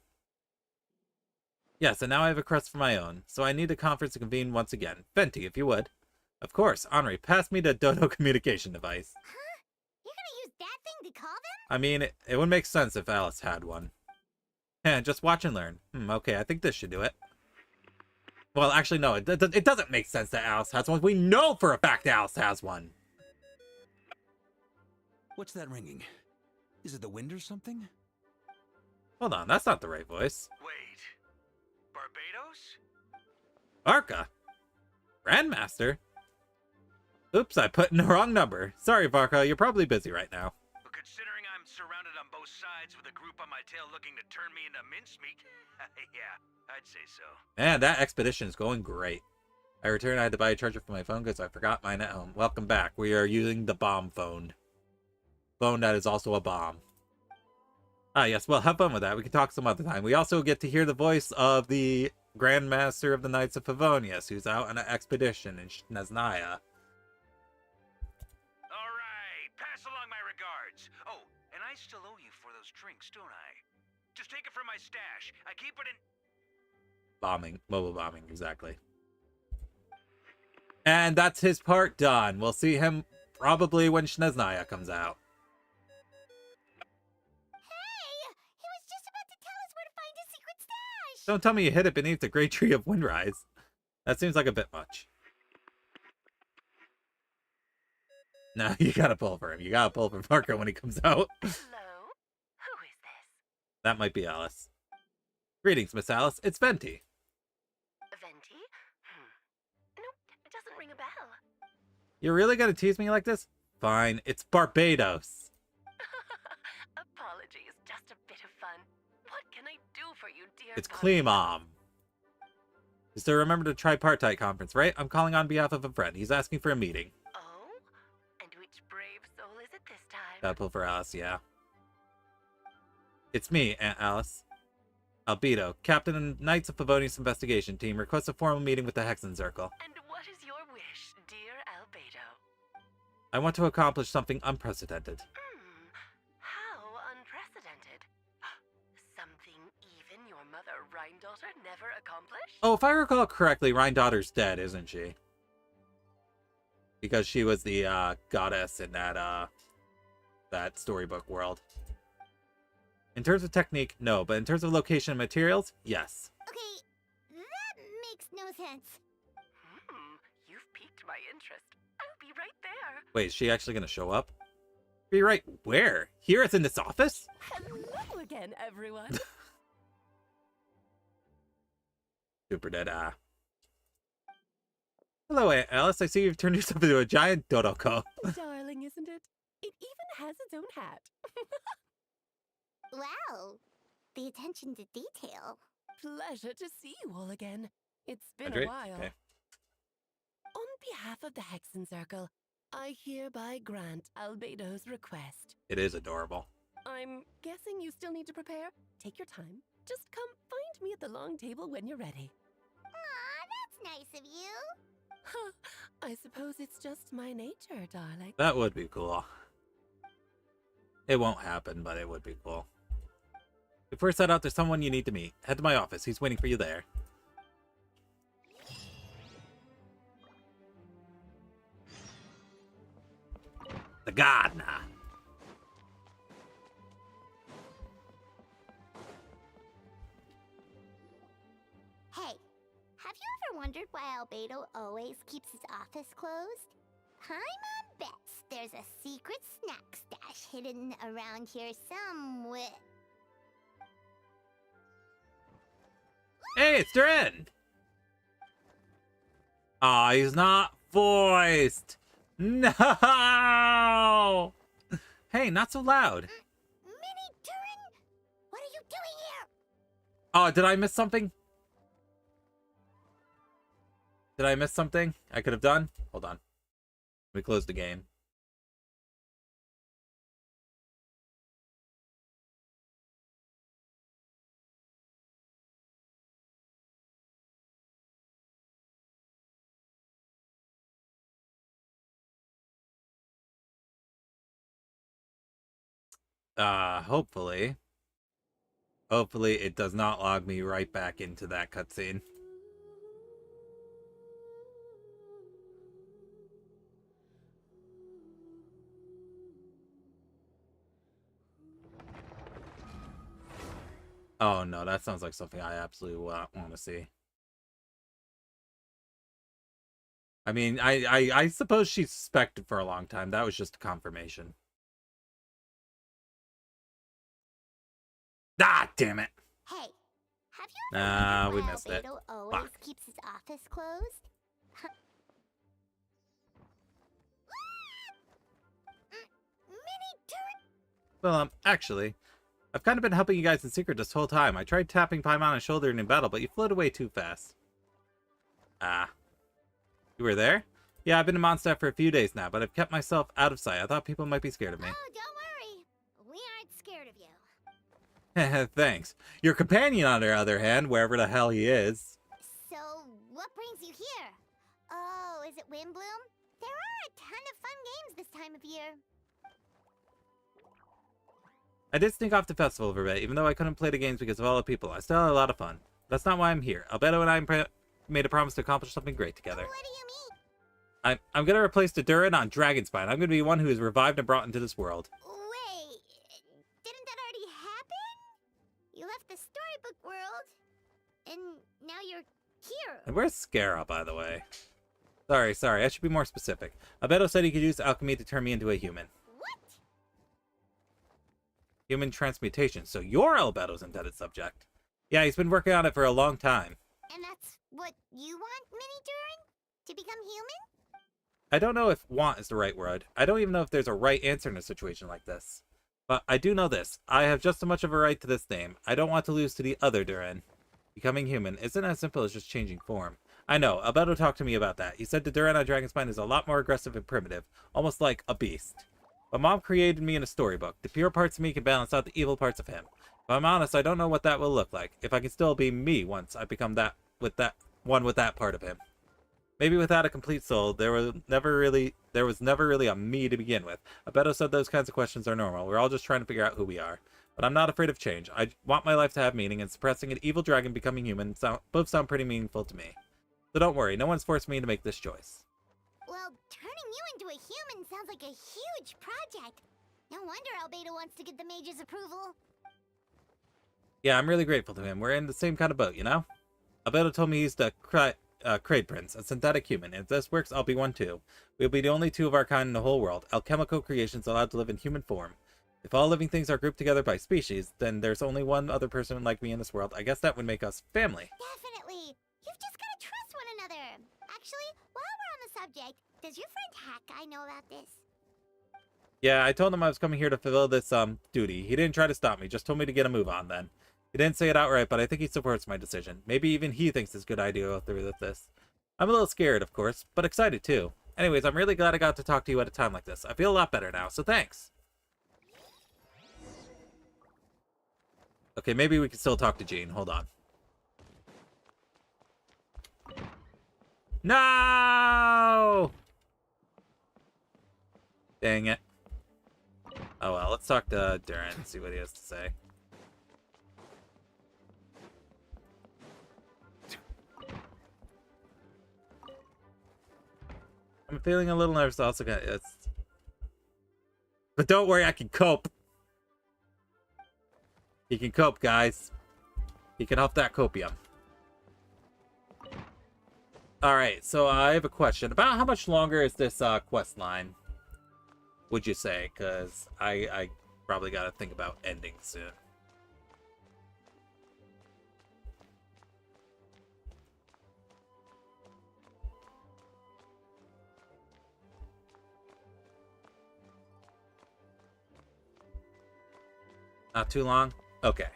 Yes, and now I have a crest of my own, so I need a conference to convene once again. Venti, if you would. Of course, Anri, pass me the Dodo communication device. Huh? You're gonna use that thing to call them? I mean, it would make sense if Alice had one. Just watch and learn. Okay, I think this should do it. Well, actually, no, it doesn't make sense that Alice has one. We know for a fact Alice has one. What's that ringing? Is it the wind or something? Hold on, that's not the right voice. Wait. Barbados? Varka? Grandmaster? Oops, I put in the wrong number. Sorry, Varka, you're probably busy right now. But considering I'm surrounded on both sides with a group on my tail looking to turn me into mincemeat, yeah, I'd say so. Man, that expedition is going great. I returned, I had to buy a charger for my phone because I forgot mine at home. Welcome back. We are using the bomb phone. Phone that is also a bomb. Ah, yes, well, have fun with that. We can talk some other time. We also get to hear the voice of the Grandmaster of the Knights of Favonius, who's out on an expedition in Snezhnaya. Alright, pass along my regards. Oh, and I still owe you for those drinks, don't I? Just take it from my stash. I keep it in... Bombing. Mobile bombing, exactly. And that's his part done. We'll see him probably when Snezhnaya comes out. Don't tell me you hid it beneath the great tree of Windrise. That seems like a bit much. No, you gotta pull for him. You gotta pull for Parker when he comes out. Hello? Who is this? That might be Alice. Greetings, Miss Alice. It's Venti. Venti? Nope, it doesn't ring a bell. You're really gonna tease me like this? Fine, it's Barbados. Apologies, just a bit of fun. What can I do for you, dear? It's Clemom. You still remember the tripartite conference, right? I'm calling on behalf of a friend. He's asking for a meeting. Oh? And which brave soul is it this time? Gotta pull for Alice, yeah. It's me, Aunt Alice. Albedo, Captain of Knights of Favonius Investigation Team, requests a formal meeting with the Hexen Circle. And what is your wish, dear Albedo? I want to accomplish something unprecedented. How unprecedented. Something even your mother Rhine-daughter never accomplished? Oh, if I recall correctly, Rhine-daughter's dead, isn't she? Because she was the goddess in that storybook world. In terms of technique, no, but in terms of location and materials, yes. Okay, that makes no sense. You've piqued my interest. I'll be right there. Wait, is she actually gonna show up? Be right where? Here it's in this office? Hello again, everyone. Super dead, Hello, Aunt Alice. I see you've turned yourself into a giant Dodoko. Darling, isn't it? It even has its own hat. Wow, the attention to detail. Pleasure to see you all again. It's been Andre? a while. Okay. On behalf of the Hexen Circle, I hereby grant Albedo's request. It is adorable. I'm guessing you still need to prepare? Take your time. Just come find me at the long table when you're ready. Aw, that's nice of you. I suppose it's just my nature, darling. That would be cool. It won't happen, but it would be cool. Before we set out, there's someone you need to meet. Head to my office. He's waiting for you there. The gardener. Hey, have you ever wondered why Albedo always keeps his office closed? Paimon bets there's a secret snack stash hidden around here somewhere. Hey, it's Duran! Aw, he's not voiced! No! Hey, not so loud. Minnie Duran, what are you doing here? Oh, did I miss something? Did I miss something I could have done? Hold on. Let me close the game. Hopefully. Hopefully it does not log me right back into that cutscene. Oh no, that sounds like something I absolutely want to see. I mean, I suppose she suspected for a long time. That was just a confirmation. Ah, damn it. Hey, have you ever We wondered missed why it. Albedo always Fuck. keeps his office closed? Mini turret. Well, actually, I've kind of been helping you guys in secret this whole time. I tried tapping Paimon on his shoulder in battle, but you floated away too fast. Ah. You were there? Yeah, I've been in Mondstadt for a few days now, but I've kept myself out of sight. I thought people might be scared of me. Oh, don't worry. We aren't scared of you. Thanks. Your companion, on the other hand, wherever the hell he is. So, what brings you here? Oh, is it Windbloom? There are a ton of fun games this time of year. I did sneak off the festival for a bit, even though I couldn't play the games because of all the people. I still had a lot of fun. That's not why I'm here. Albedo and I made a promise to accomplish something great together. What do you mean? I'm gonna replace the Durin on Dragonspine. I'm gonna be one who is revived and brought into this world. Wait, didn't that already happen? You left the storybook world, and now you're here. And where's Scara, by the way? Sorry, I should be more specific. Albedo said he could use alchemy to turn me into a human. What? Human transmutation, so you're Albedo's intended subject. Yeah, he's been working on it for a long time. And that's what you want, Mini Durin? To become human? I don't know if want is the right word. I don't even know if there's a right answer in a situation like this. But I do know this. I have just as much of a right to this name. I don't want to lose to the other Durin. Becoming human isn't as simple as just changing form. I know, Albedo talked to me about that. He said the Durin on Dragonspine is a lot more aggressive and primitive, almost like a beast. But Mom created me in a storybook. The pure parts of me can balance out the evil parts of him. If I'm honest, I don't know what that will look like. If I can still be me once I become that with that part of him. Maybe without a complete soul, there was never really a me to begin with. Albedo said those kinds of questions are normal. We're all just trying to figure out who we are. But I'm not afraid of change. I want my life to have meaning, and suppressing an evil dragon becoming human both sound pretty meaningful to me. So don't worry, no one's forced me to make this choice. Well, turning you into a human sounds like a huge project. No wonder Albedo wants to get the mage's approval. Yeah, I'm really grateful to him. We're in the same kind of boat, you know? Albedo told me he's the Kraid Prince, a synthetic human, and if this works, I'll be one too. We'll be the only two of our kind in the whole world, alchemical creations allowed to live in human form. If all living things are grouped together by species, then there's only one other person like me in this world. I guess that would make us family. Definitely. You've just gotta trust one another. Actually, while we're on the subject, does your friend Hakai know about this? Yeah, I told him I was coming here to fulfill this, duty. He didn't try to stop me, just told me to get a move on then. He didn't say it outright, but I think he supports my decision. Maybe even he thinks it's a good idea to go through with this. I'm a little scared, of course, but excited too. Anyways, I'm really glad I got to talk to you at a time like this. I feel a lot better now, so thanks. Okay, maybe we can still talk to Jean. Hold on. No! Dang it. Oh well, let's talk to Durin and see what he has to say. I'm feeling a little nervous. Also, but don't worry, I can cope. He can cope, guys. He can huff that copium. Alright, so I have a question. About how much longer is this quest line, would you say? Because I probably got to think about ending soon. Not too long? Okay.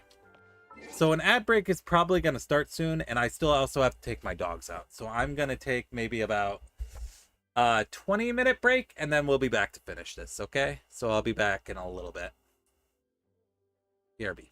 So an ad break is probably going to start soon, and I still also have to take my dogs out. So I'm going to take maybe about a 20-minute break, and then we'll be back to finish this, okay? So I'll be back in a little bit. BRB.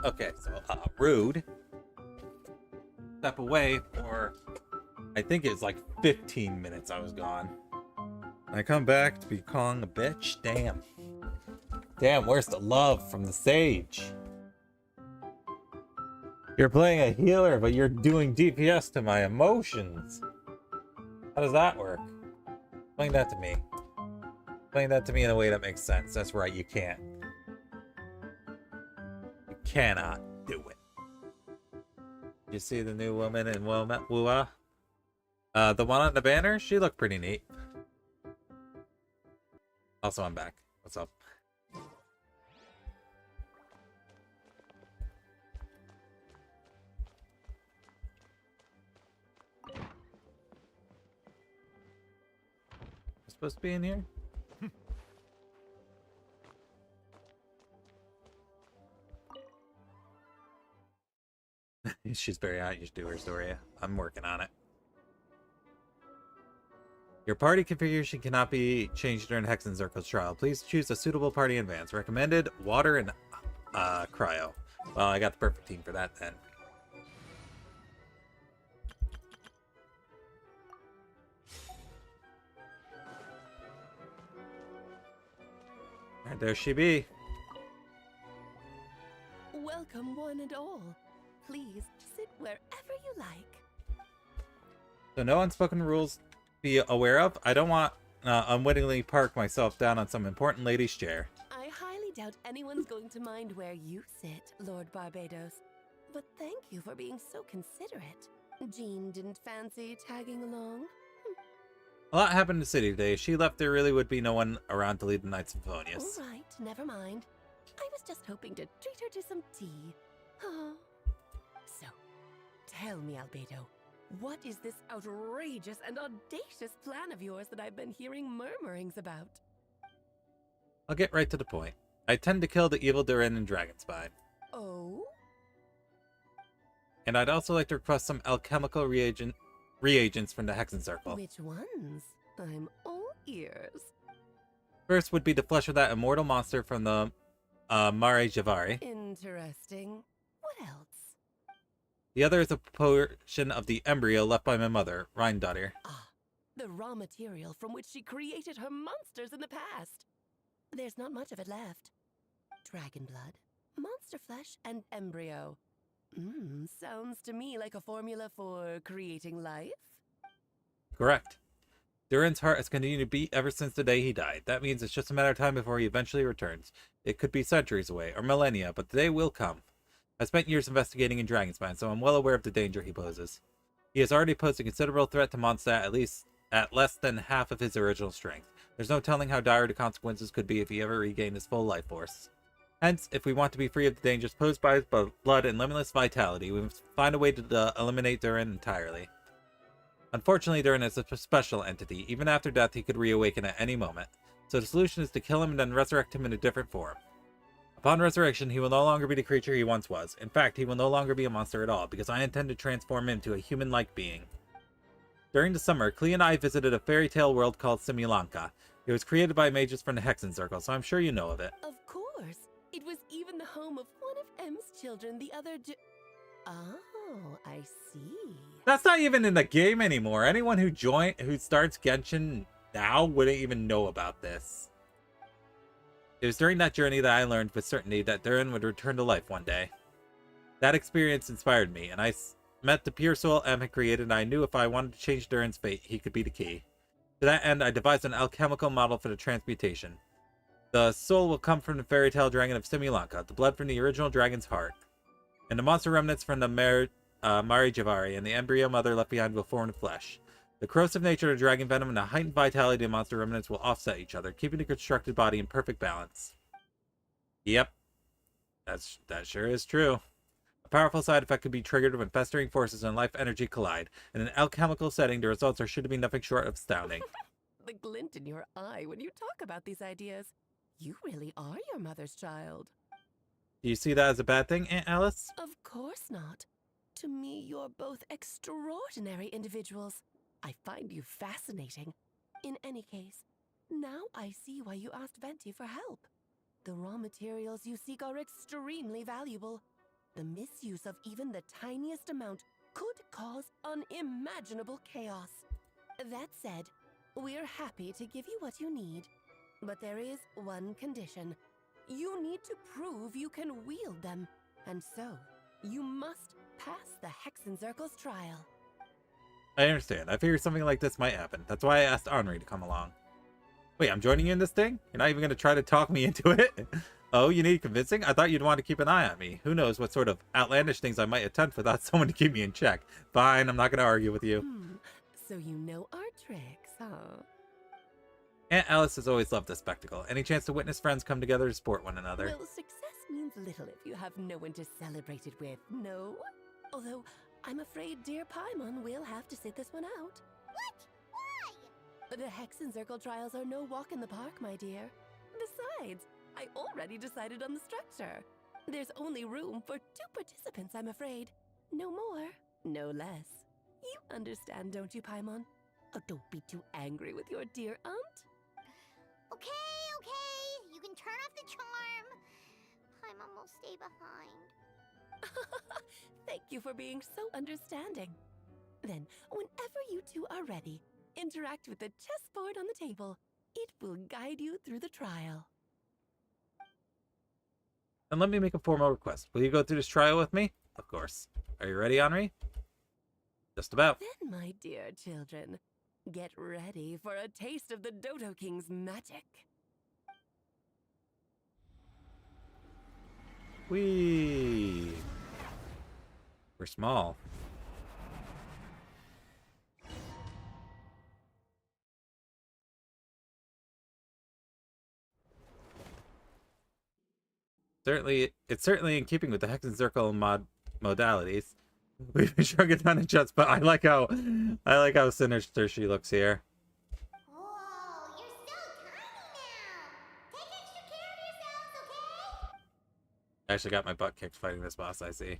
Okay, so rude. Step away for, I think it's like 15 minutes I was gone. I come back to be calling a bitch? Damn. Damn, where's the love from the sage? You're playing a healer, but you're doing DPS to my emotions. How does that work? Explain that to me. Explain that to me in a way that makes sense. That's right, you can't. You cannot do it. You see the new woman in Wua? The one on the banner? She looked pretty neat. Also, I'm back. What's up? Supposed to be in here? She's very anxious to do her story. I'm working on it. Your party configuration cannot be changed during Hex and Zirkel's trial. Please choose a suitable party in advance. Recommended water and cryo. Well, I got the perfect team for that then. Alright, there she be. Welcome, one and all. Please sit wherever you like. So no unspoken rules to be aware of. I don't want unwittingly park myself down on some important lady's chair. I highly doubt anyone's going to mind where you sit, Lord Barbados. But thank you for being so considerate. Jean didn't fancy tagging along. A lot happened in the city today. If she left, there really would be no one around to lead the Knights Symphonious. All right, never mind. I was just hoping to treat her to some tea. Oh. So, tell me, Albedo, what is this outrageous and audacious plan of yours that I've been hearing murmurings about? I'll get right to the point. I tend to kill the evil Durin and Dragonspine. Oh? And I'd also like to request some alchemical reagents from the Hexen Circle. Which ones? I'm all ears. First would be the flesh of that immortal monster from the Mare Javari. Interesting. What else? The other is a portion of the embryo left by my mother, Rheindotter. Ah, the raw material from which she created her monsters in the past. There's not much of it left. Dragon blood, monster flesh, and embryo. Sounds to me like a formula for creating life. Correct. Durin's heart has continued to beat ever since the day he died. That means it's just a matter of time before he eventually returns. It could be centuries away, or millennia, but the day will come. I spent years investigating in Dragonspine, so I'm well aware of the danger he poses. He has already posed a considerable threat to Mondstadt, at less than half of his original strength. There's no telling how dire the consequences could be if he ever regained his full life force. Hence, if we want to be free of the dangers posed by his blood and limitless vitality, we must find a way to eliminate Durin entirely. Unfortunately, Durin is a special entity. Even after death, he could reawaken at any moment. So the solution is to kill him and then resurrect him in a different form. Upon resurrection, he will no longer be the creature he once was. In fact, he will no longer be a monster at all, because I intend to transform him into a human-like being. During the summer, Klee and I visited a fairy tale world called Simulanka. It was created by mages from the Hexen Circle, so I'm sure you know of it. Of course. It was even the home of one of M's children the other day. Oh, I see. That's not even in the game anymore. Anyone who starts Genshin now wouldn't even know about this. It was during that journey that I learned with certainty that Durin would return to life one day. That experience inspired me, and I met the pure soul M had created, and I knew if I wanted to change Durin's fate, he could be the key. To that end, I devised an alchemical model for the transmutation. The soul will come from the fairy tale dragon of Simulanka, the blood from the original dragon's heart, and the monster remnants from the Mare Javari, and the embryo mother left behind will form the flesh. The corrosive nature of the dragon venom and the heightened vitality of the monster remnants will offset each other, keeping the constructed body in perfect balance. Yep. That sure is true. A powerful side effect could be triggered when festering forces and life energy collide. In an alchemical setting, the results are sure to be nothing short of astounding. The glint in your eye when you talk about these ideas. You really are your mother's child. Do you see that as a bad thing, Aunt Alice? Of course not. To me, you're both extraordinary individuals. I find you fascinating. In any case, now I see why you asked Venti for help. The raw materials you seek are extremely valuable. The misuse of even the tiniest amount could cause unimaginable chaos. That said, we're happy to give you what you need. But there is one condition. You need to prove you can wield them. And so, you must pass the Hexenzirkel's trial. I understand. I figured something like this might happen. That's why I asked Anri to come along. Wait, I'm joining you in this thing? You're not even going to try to talk me into it? Oh, you need convincing? I thought you'd want to keep an eye on me. Who knows what sort of outlandish things I might attempt without someone to keep me in check. Fine, I'm not going to argue with you. So you know our tricks, huh? Aunt Alice has always loved this spectacle. Any chance to witness friends come together to support one another. Well, success means little if you have no one to celebrate it with, no? Although, I'm afraid dear Paimon will have to sit this one out. What? Why? The Hexenzirkel trials are no walk in the park, my dear. Besides, I already decided on the structure. There's only room for 2 participants, I'm afraid. No more, no less. You understand, don't you, Paimon? Oh, don't be too angry with your dear aunt. Okay. You can turn off the charm. Paimon will stay behind. Thank you for being so understanding. Then, whenever you two are ready, interact with the chessboard on the table. It will guide you through the trial. And let me make a formal request. Will you go through this trial with me? Of course. Are you ready, Anri? Just about. Then, my dear children, get ready for a taste of the Dodo King's magic. Whee! We're small. It's certainly in keeping with the Hexenzirkel modalities. We've been shrunk it down in chess, but I like how sinister she looks here. Whoa, you're so tiny now. Take extra care of yourselves, okay? I actually got my butt kicked fighting this boss, I see.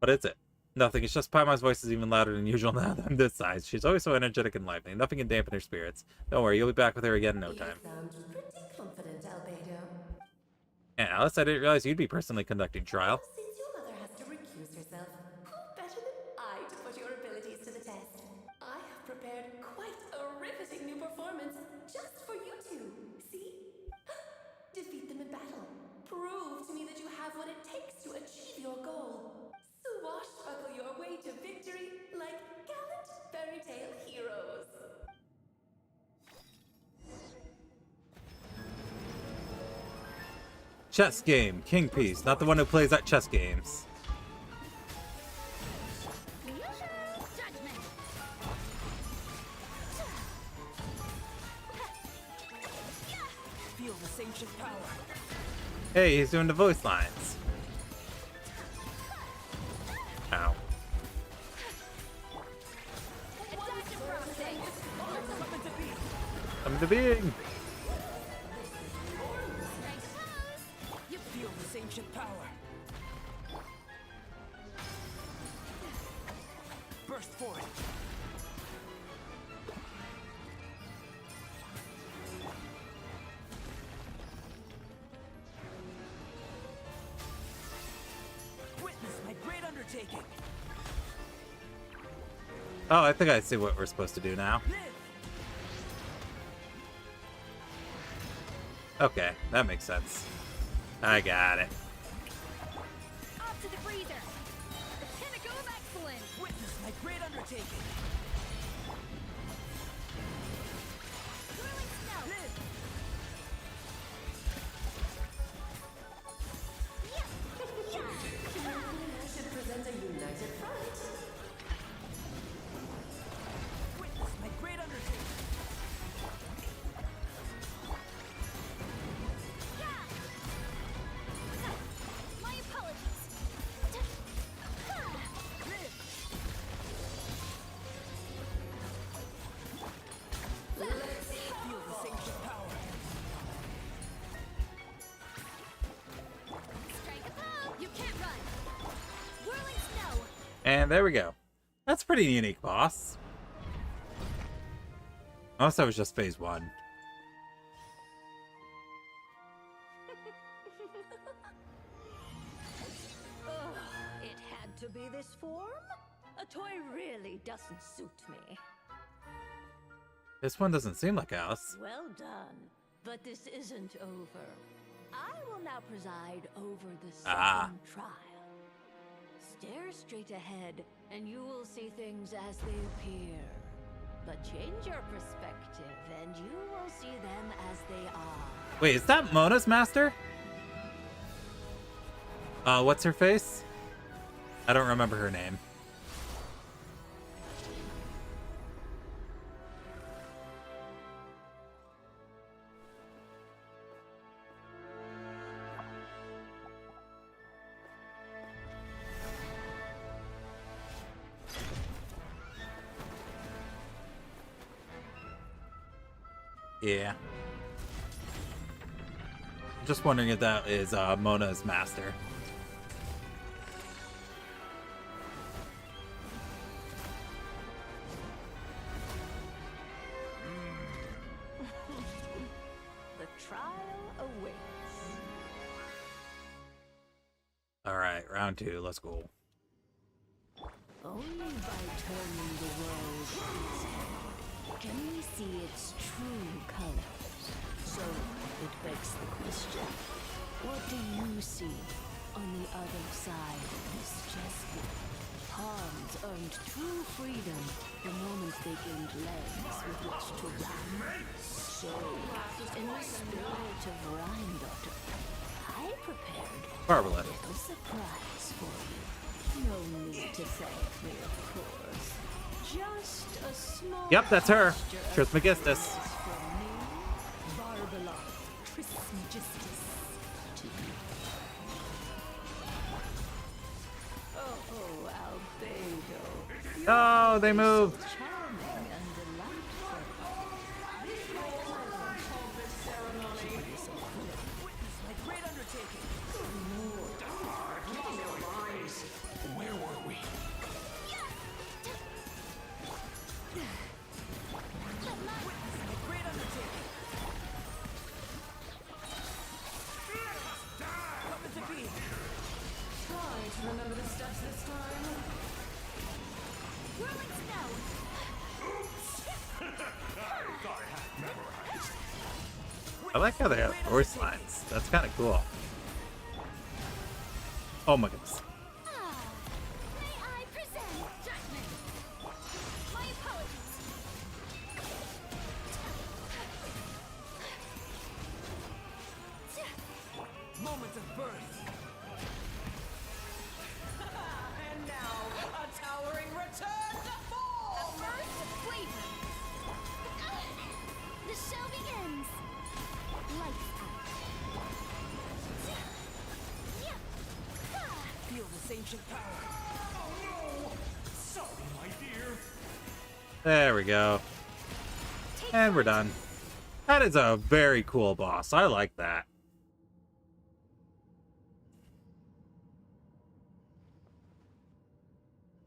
But it's it. Nothing. It's just Paimon's voice is even louder than usual now that I'm this size. She's always so energetic and lively. Nothing can dampen her spirits. Don't worry, you'll be back with her again in no time. You sound pretty confident, Albedo. And Alice, I didn't realize you'd be personally conducting trial. Since your mother has to recuse herself, who better than I to put your abilities to the test? I have prepared quite a riveting new performance just for you two. See? Defeat them in battle. Prove to me that you have what it takes to achieve your goal. Swashbuckle your way to victory like gallant fairy tale heroes. Chess game. King Piece. Not the one who plays at chess games. Feel the ancient power. Hey, he's doing the voice lines. Ow. Come to being. You feel this ancient power. Burst for it. Witness my great undertaking. Oh, I think I see what we're supposed to do now. Okay, that makes sense. I got it. Up to the freezer. The pinnacle of excellence. Witness my great undertaking. Whirling snow. Should present a united front. Witness my great undertaking. My apologies. Let's feel this ancient power. Strike a pose. You can't run. Whirling snow. And there we go. That's a pretty unique boss. Unless that was just phase 1. to be this form? A toy really doesn't suit me. This one doesn't seem like Alice. Well done. But this isn't over. I will now preside over the second trial. Stare straight ahead, and you will see things as they appear. But change your perspective, and you will see them as they are. Wait, is that Mona's master? What's her face? I don't remember her name. Yeah. Just wondering if that is Mona's master. The trial awaits. Alright, round 2, let's go. Only by turning the world on its head can we see its true colors. So it begs the question, what do you see on the other side of this chessboard? Pawns earned true freedom the moment they gained legs with which to run. So, in the spirit of Rheindotter, I prepared Marvelous. a little surprise for you. No need to thank me, of course. Just a small Yep, that's her. gesture of Trismegistus. kindness from me, Barbalon Trismegistus, to you. Oh, Albedo. Oh, they moved. Charming and delightful. Witness my great undertaking. Where were we? Witness my great undertaking. Coming to be. Try to remember the steps this time. Whirling snow. Thought I had it memorized. I like how they have voice lines. That's kind of cool. Oh my goodness. May I present judgment? My apologies. Moment of birth. And now, a towering return to form! First flavor. The show begins. Lights out. Feel this ancient power. Oh no! Sorry, my dear. There we go. And we're done. That is a very cool boss. I like that.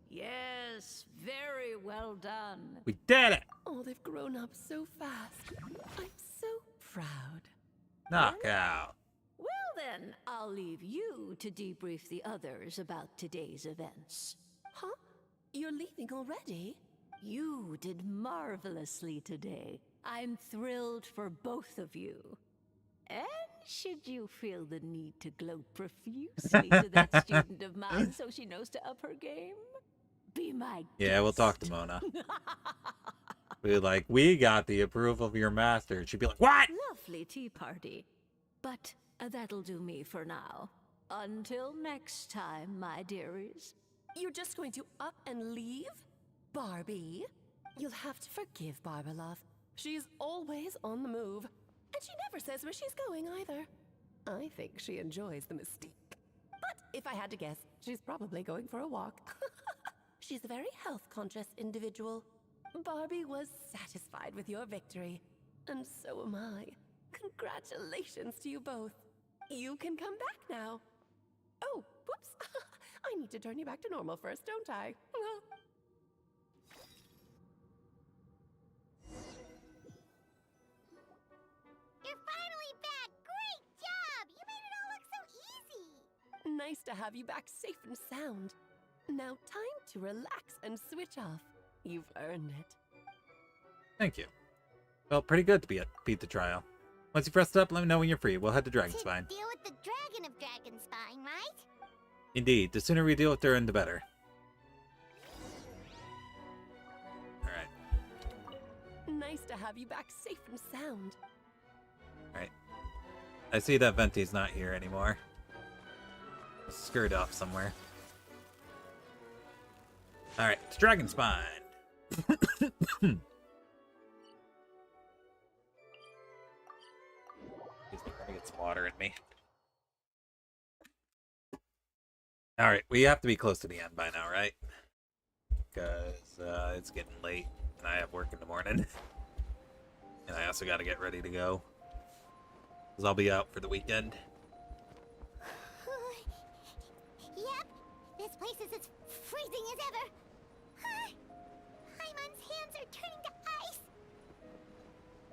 Yes, very well done. We did it! Oh, they've grown up so fast. I'm so proud. Knockout. Well then, I'll leave you to debrief the others about today's events. Huh? You're leaving already? You did marvelously today. I'm thrilled for both of you. And should you feel the need to gloat profusely to that student of mine so she knows to up her game, be my Yeah, we'll talk to Mona. We got the approval of your master. She'd be like, what? Lovely tea party. But that'll do me for now. Until next time, my dearies. You're just going to up and leave? Barbie? You'll have to forgive Barbalov. She's always on the move. And she never says where she's going either. I think she enjoys the mystique. But if I had to guess, she's probably going for a walk. She's a very health-conscious individual. Barbie was satisfied with your victory. And so am I. Congratulations to you both. You can come back now. Oh, whoops. I need to turn you back to normal first, don't I? You're finally back. Great job. You made it all look so easy. Nice to have you back safe and sound. Now time to relax and switch off. You've earned it. Thank you. Felt pretty good to beat the trial. Once you've rested up, let me know when you're free. We'll head to Dragonspine. Deal with the dragon of Dragonspine, right? Indeed. The sooner we deal with Durin, the better. Alright. Nice to have you back safe and sound. Alright. I see that Venti's not here anymore. Scurried off somewhere. Alright, it's Dragonspine. Excuse me, let me get some water in me. Alright, we have to be close to the end by now, right? Because it's getting late, and I have work in the morning. And I also got to get ready to go. Because I'll be out for the weekend. Yep, this place is as freezing as ever. Paimon's hands are turning to ice.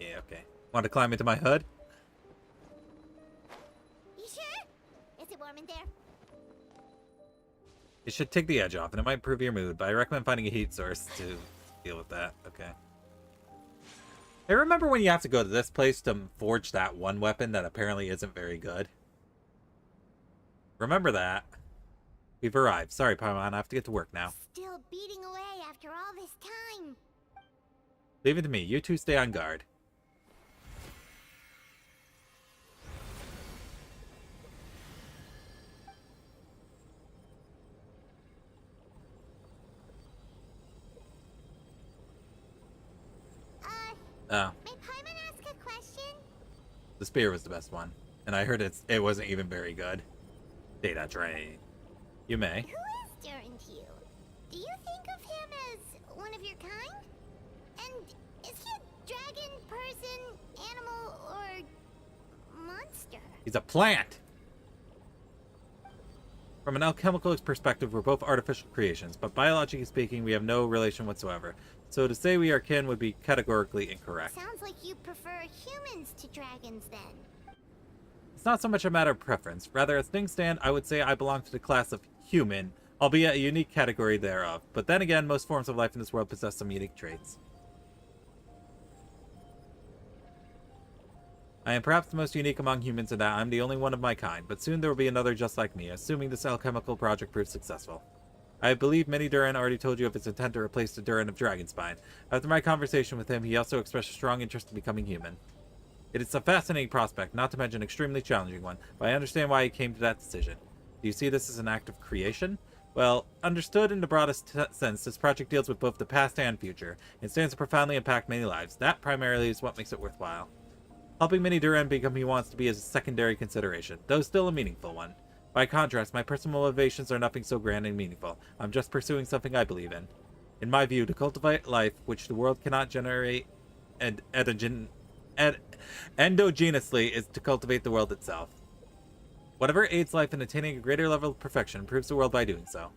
Yeah, okay. Want to climb into my hood? You sure? Is it warm in there? It should take the edge off, and it might improve your mood, but I recommend finding a heat source to deal with that. Okay. I remember when you have to go to this place to forge that one weapon that apparently isn't very good. Remember that. We've arrived. Sorry, Paimon, I have to get to work now. Still beating away after all this time. Leave it to me. You two stay on guard. Oh. May Paimon ask a question? The spear was the best one. And I heard it wasn't even very good. Data drain. You may. Who is Durin to you? Do you think of him as one of your kind? And is he a dragon, person, animal, or monster? He's a plant! From an alchemical perspective, we're both artificial creations, but biologically speaking, we have no relation whatsoever. So to say we are kin would be categorically incorrect. Sounds like you prefer humans to dragons, then. It's not so much a matter of preference. Rather, as things stand, I would say I belong to the class of human, albeit a unique category thereof. But then again, most forms of life in this world possess some unique traits. I am perhaps the most unique among humans in that I'm the only one of my kind, but soon there will be another just like me, assuming this alchemical project proves successful. I believe Mini Durin already told you of his intent to replace the Durin of Dragonspine. After my conversation with him, he also expressed a strong interest in becoming human. It is a fascinating prospect, not to mention an extremely challenging one, but I understand why he came to that decision. Do you see this as an act of creation? Well, understood in the broadest sense, this project deals with both the past and future. It stands to profoundly impact many lives. That primarily is what makes it worthwhile. Helping Mini Durin become who he wants to be is a secondary consideration, though still a meaningful one. By contrast, my personal motivations are nothing so grand and meaningful. I'm just pursuing something I believe in. In my view, to cultivate life, which the world cannot generate endogenously, is to cultivate the world itself. Whatever aids life in attaining a greater level of perfection improves the world by doing so.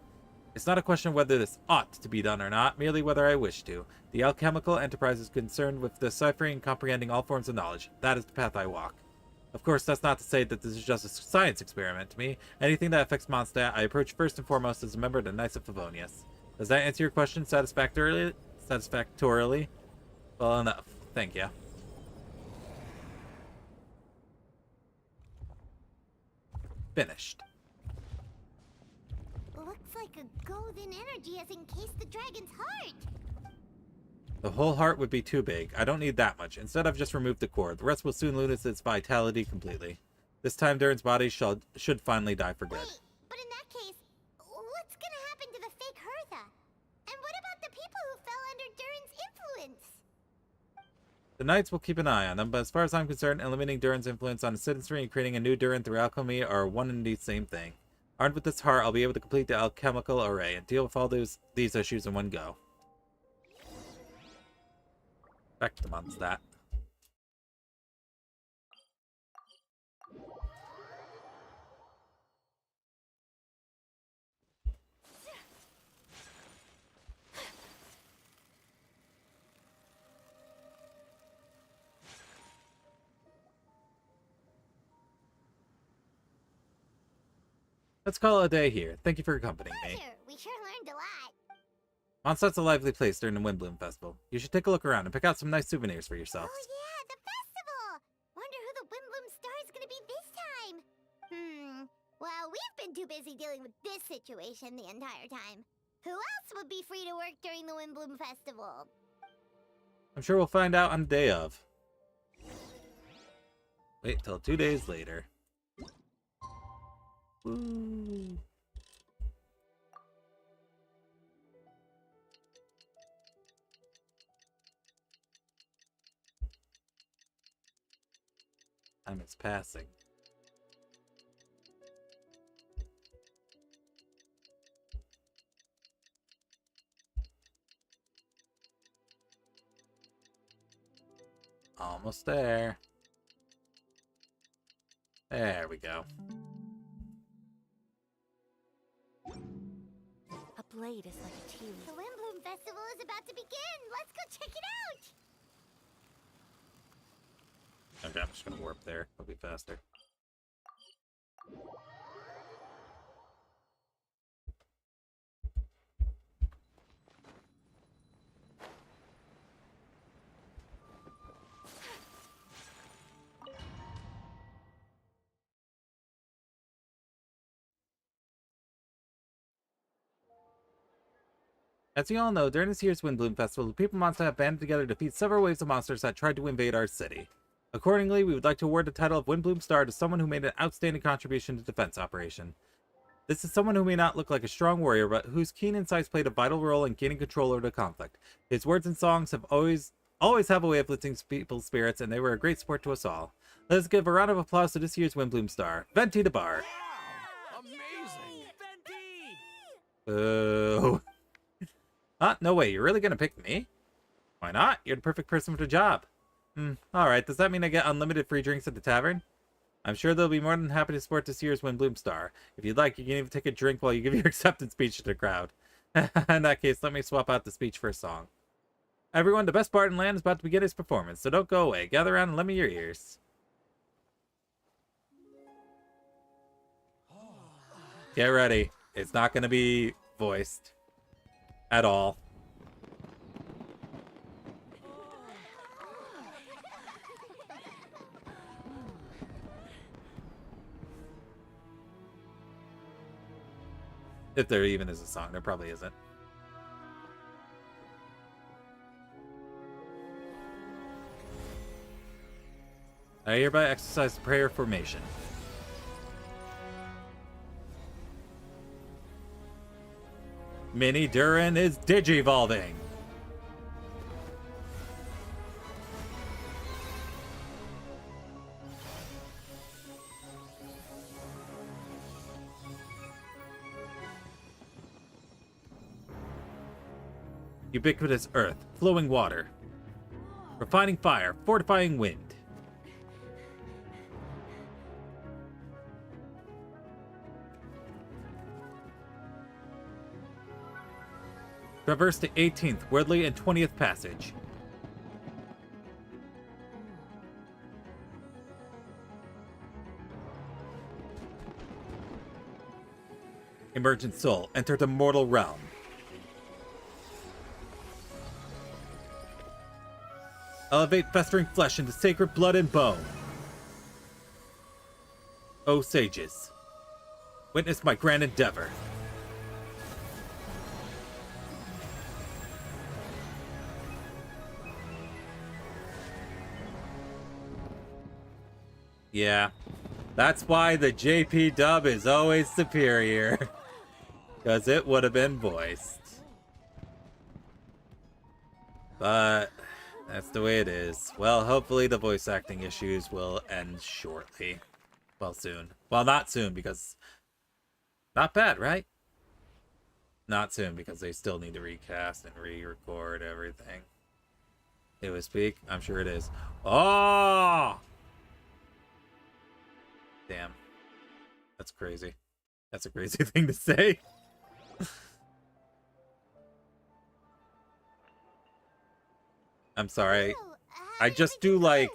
It's not a question of whether this ought to be done or not, merely whether I wish to. The alchemical enterprise is concerned with deciphering and comprehending all forms of knowledge. That is the path I walk. Of course, that's not to say that this is just a science experiment to me. Anything that affects Mondstadt, I approach first and foremost as a member of the Knights of Favonius. Does that answer your question satisfactorily? Well enough. Thank you. Finished. Looks like a golden energy has encased the dragon's heart. The whole heart would be too big. I don't need that much. Instead, I've just removed the core. The rest will soon lose its vitality completely. This time, Durin's body should finally die for good. Wait, but in that case, what's gonna happen to the fake Hertha? And what about the people who fell under Durin's influence? The Knights will keep an eye on them, but as far as I'm concerned, eliminating Durin's influence on the citizenry and creating a new Durin through alchemy are one and the same thing. Armed with this heart, I'll be able to complete the alchemical array and deal with all these issues in one go. Back to Mondstadt. Let's call it a day here. Thank you for accompanying me. We sure learned learned a lot. Mondstadt's a lively place during the Windbloom Festival. You should take a look around and pick out some nice souvenirs for yourselves. Oh yeah, the festival! Wonder who the Windbloom Star is gonna be this time. Well, we've been too busy dealing with this situation the entire time. Who else would be free to work during the Windbloom Festival? I'm sure we'll find out on the day of. Wait till 2 days later. Woo. Time is passing. Almost there. There we go. A blade is like a tea leaf. The Windbloom Festival is about to begin! Let's go check it out! Okay, I'm just gonna warp there. It'll be faster. As you all know, during this year's Windbloom Festival, the people of Mondstadt have banded together to defeat several waves of monsters that tried to invade our city. Accordingly, we would like to award the title of Windbloom Star to someone who made an outstanding contribution to defense operation. This is someone who may not look like a strong warrior, but whose keen insights played a vital role in gaining control over the conflict. His words and songs have always have a way of lifting people's spirits, and they were a great support to us all. Let us give a round of applause to this year's Windbloom Star, Venti the Bard. Amazing! Boo. No way, you're really gonna pick me? Why not? You're the perfect person for the job. Alright, does that mean I get unlimited free drinks at the tavern? I'm sure they'll be more than happy to support this year's Windbloom Star. If you'd like, you can even take a drink while you give your acceptance speech to the crowd. In that case, let me swap out the speech for a song. Everyone, the best bard in land is about to begin his performance, so don't go away. Gather around and lend me your ears. Get ready. It's not going to be voiced. At all. If there even is a song, there probably isn't. I hereby exercise the prayer formation. Mini Durin is digivolving. Ubiquitous earth, flowing water, refining fire, fortifying wind. Traverse the 18th, Worldly, and 20th Passage. Emergent soul, enter the mortal realm. Elevate festering flesh into sacred blood and bone. O sages, witness my grand endeavor. Yeah, that's why the JP dub is always superior. Because it would have been voiced. But that's the way it is. Well, hopefully the voice acting issues will end shortly. Well, soon. Well, not soon, because... Not bad, right? Not soon, because they still need to recast and re-record everything. It was peak? I'm sure it is. Oh! Damn. That's crazy. That's a crazy thing to say. I'm sorry. I just do like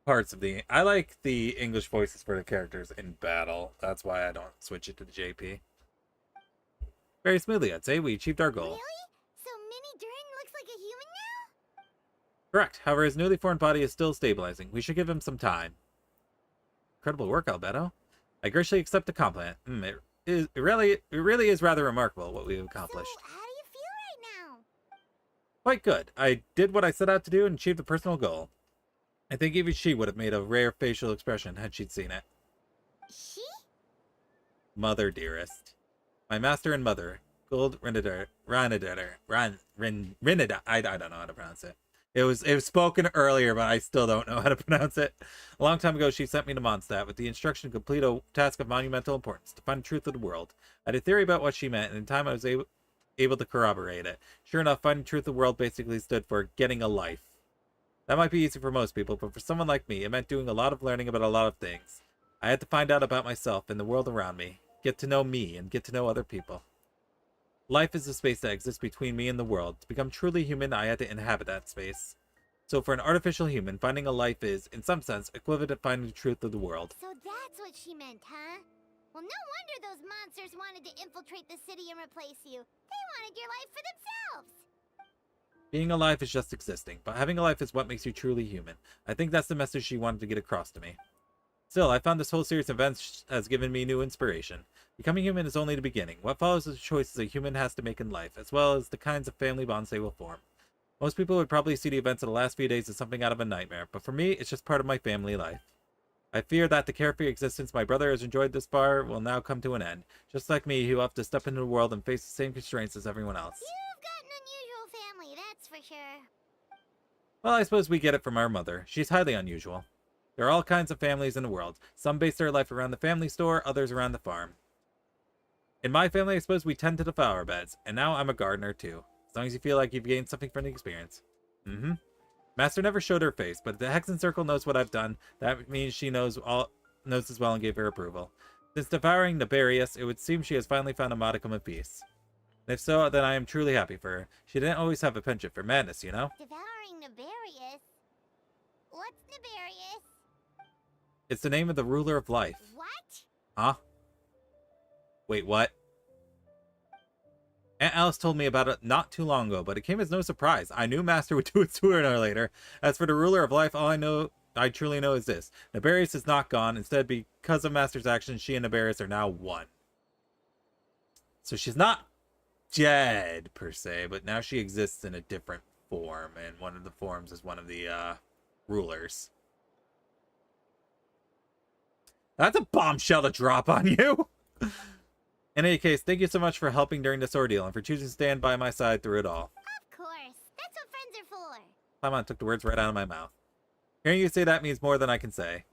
parts of the... I like the English voices for the characters in battle. That's why I don't switch it to the JP. Very smoothly, I'd say. We achieved our goal. Really? So Mini Durin looks like a human now? Correct. However, his newly formed body is still stabilizing. We should give him some time. Incredible work, Albedo. I graciously accept the compliment. It really is rather remarkable what we've accomplished. So, how do you feel right now? Quite good. I did what I set out to do and achieved a personal goal. I think even she would have made a rare facial expression had she seen it. She? Mother, dearest. My master and mother. Gold Renida. I don't know how to pronounce it. It was spoken earlier, but I still don't know how to pronounce it. A long time ago, she sent me to Mondstadt with the instruction to complete a task of monumental importance, to find the truth of the world. I had a theory about what she meant, and in time I was able to corroborate it. Sure enough, finding truth of the world basically stood for getting a life. That might be easy for most people, but for someone like me, it meant doing a lot of learning about a lot of things. I had to find out about myself and the world around me, get to know me, and get to know other people. Life is the space that exists between me and the world. To become truly human, I had to inhabit that space. So for an artificial human, finding a life is, in some sense, equivalent to finding the truth of the world. So that's what she meant, huh? Well, no wonder those monsters wanted to infiltrate the city and replace you. They wanted your life for themselves. Being alive is just existing, but having a life is what makes you truly human. I think that's the message she wanted to get across to me. Still, I found this whole series of events has given me new inspiration. Becoming human is only the beginning. What follows is the choices a human has to make in life, as well as the kinds of family bonds they will form. Most people would probably see the events of the last few days as something out of a nightmare, but for me, it's just part of my family life. I fear that the carefree existence my brother has enjoyed this far will now come to an end. Just like me, he will have to step into the world and face the same constraints as everyone else. You've got an unusual family, that's for sure. Well, I suppose we get it from our mother. She's highly unusual. There are all kinds of families in the world. Some base their life around the family store, others around the farm. In my family, I suppose we tend to the flower beds, and now I'm a gardener too. As long as you feel like you've gained something from the experience. Master never showed her face, but if the Hexen Circle knows what I've done, that means she knows as well and gave her approval. Since devouring Nabarius, it would seem she has finally found a modicum of peace. And if so, then I am truly happy for her. She didn't always have a penchant for madness, you know? Devouring Nabarius? What's Nabarius? It's the name of the ruler of life. What? Huh? Wait, what? Aunt Alice told me about it not too long ago, but it came as no surprise. I knew Master would do it sooner or later. As for the ruler of life, all I truly know is this. Nabarius is not gone. Instead, because of Master's actions, she and Nabarius are now one. So she's not dead, per se, but now she exists in a different form, and one of the forms is one of the, rulers. That's a bombshell to drop on you! In any case, thank you so much for helping during this ordeal and for choosing to stand by my side through it all. Of course. That's what friends are for. Paimon took the words right out of my mouth. Hearing you say that means more than I can say.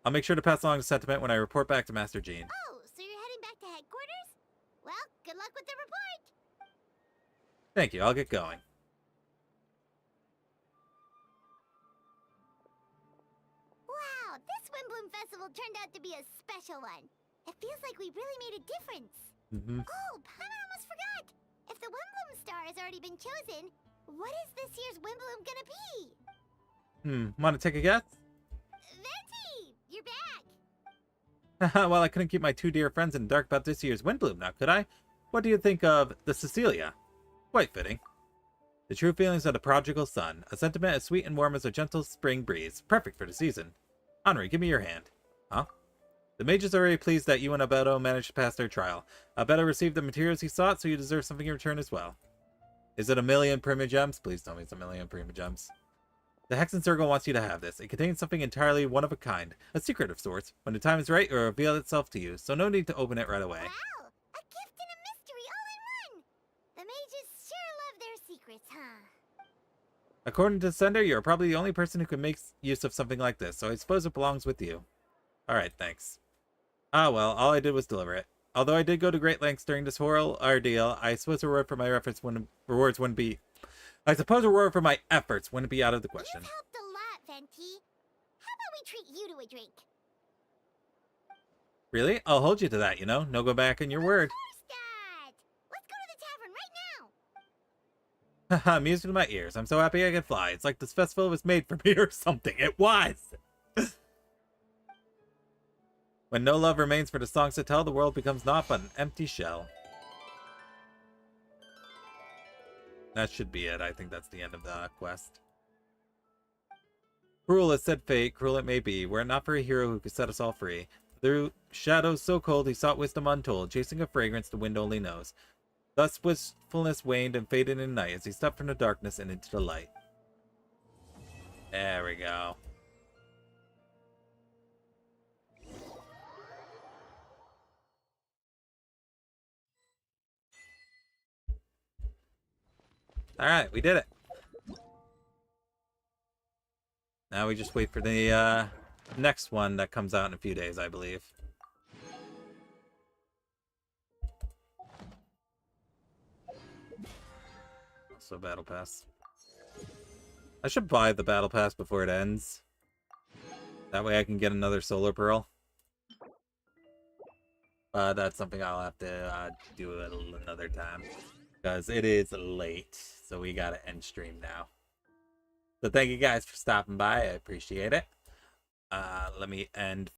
I'll make sure to pass along the sentiment when I report back to Master Jean. Oh, so you're heading back to headquarters? Well, good luck with the report. Thank you, I'll get going. Wow, this Windbloom Festival turned out to be a special one. It feels like we really made a difference. Oh, Paimon almost forgot. If the Windbloom star has already been chosen, what is this year's Windbloom gonna be? Want to take a guess? Venti, you're back. Well, I couldn't keep my two dear friends in the dark about this year's Windbloom now, could I? What do you think of the Cecilia? Quite fitting. The true feelings of the prodigal son. A sentiment as sweet and warm as a gentle spring breeze. Perfect for the season. Anri, give me your hand. Huh? The mage is already pleased that you and Albedo managed to pass their trial. Albedo received the materials he sought, so you deserve something in return as well. Is it 1,000,000 prima gems? Please tell me it's 1,000,000 prima gems. The Hexen Circle wants you to have this. It contains something entirely one of a kind. A secret of sorts. When the time is right, it will reveal itself to you, so no need to open it right away. Wow, a gift and a mystery all in one. The mages sure love their secrets, huh? According to the sender, you are probably the only person who can make use of something like this, so I suppose it belongs with you. Alright, thanks. Ah well, all I did was deliver it. Although I did go to great lengths during this whole ordeal, I suppose a reward for my efforts wouldn't be out of the question. You've helped a lot, Venti. How about we treat you to a drink? Really? I'll hold you to that, you know? No go back on your word. Of course, Dad. Let's go to the tavern right now. Haha, music to my ears. I'm so happy I can fly. It's like this festival was made for me or something. It was! When no love remains for the songs to tell, the world becomes naught but an empty shell. That should be it. I think that's the end of the quest. Cruel as said fate, cruel it may be, were it not for a hero who could set us all free. Through shadows so cold, he sought wisdom untold, chasing a fragrance the wind only knows. Thus wistfulness waned and faded in night as he stepped from the darkness and into the light. There we go. Alright, we did it. Now we just wait for the next one that comes out in a few days, I believe. Also battle pass. I should buy the battle pass before it ends. That way I can get another solar pearl. That's something I'll have to do at another time. Because it is late. So we gotta end stream now. So thank you guys for stopping by. I appreciate it. Let me end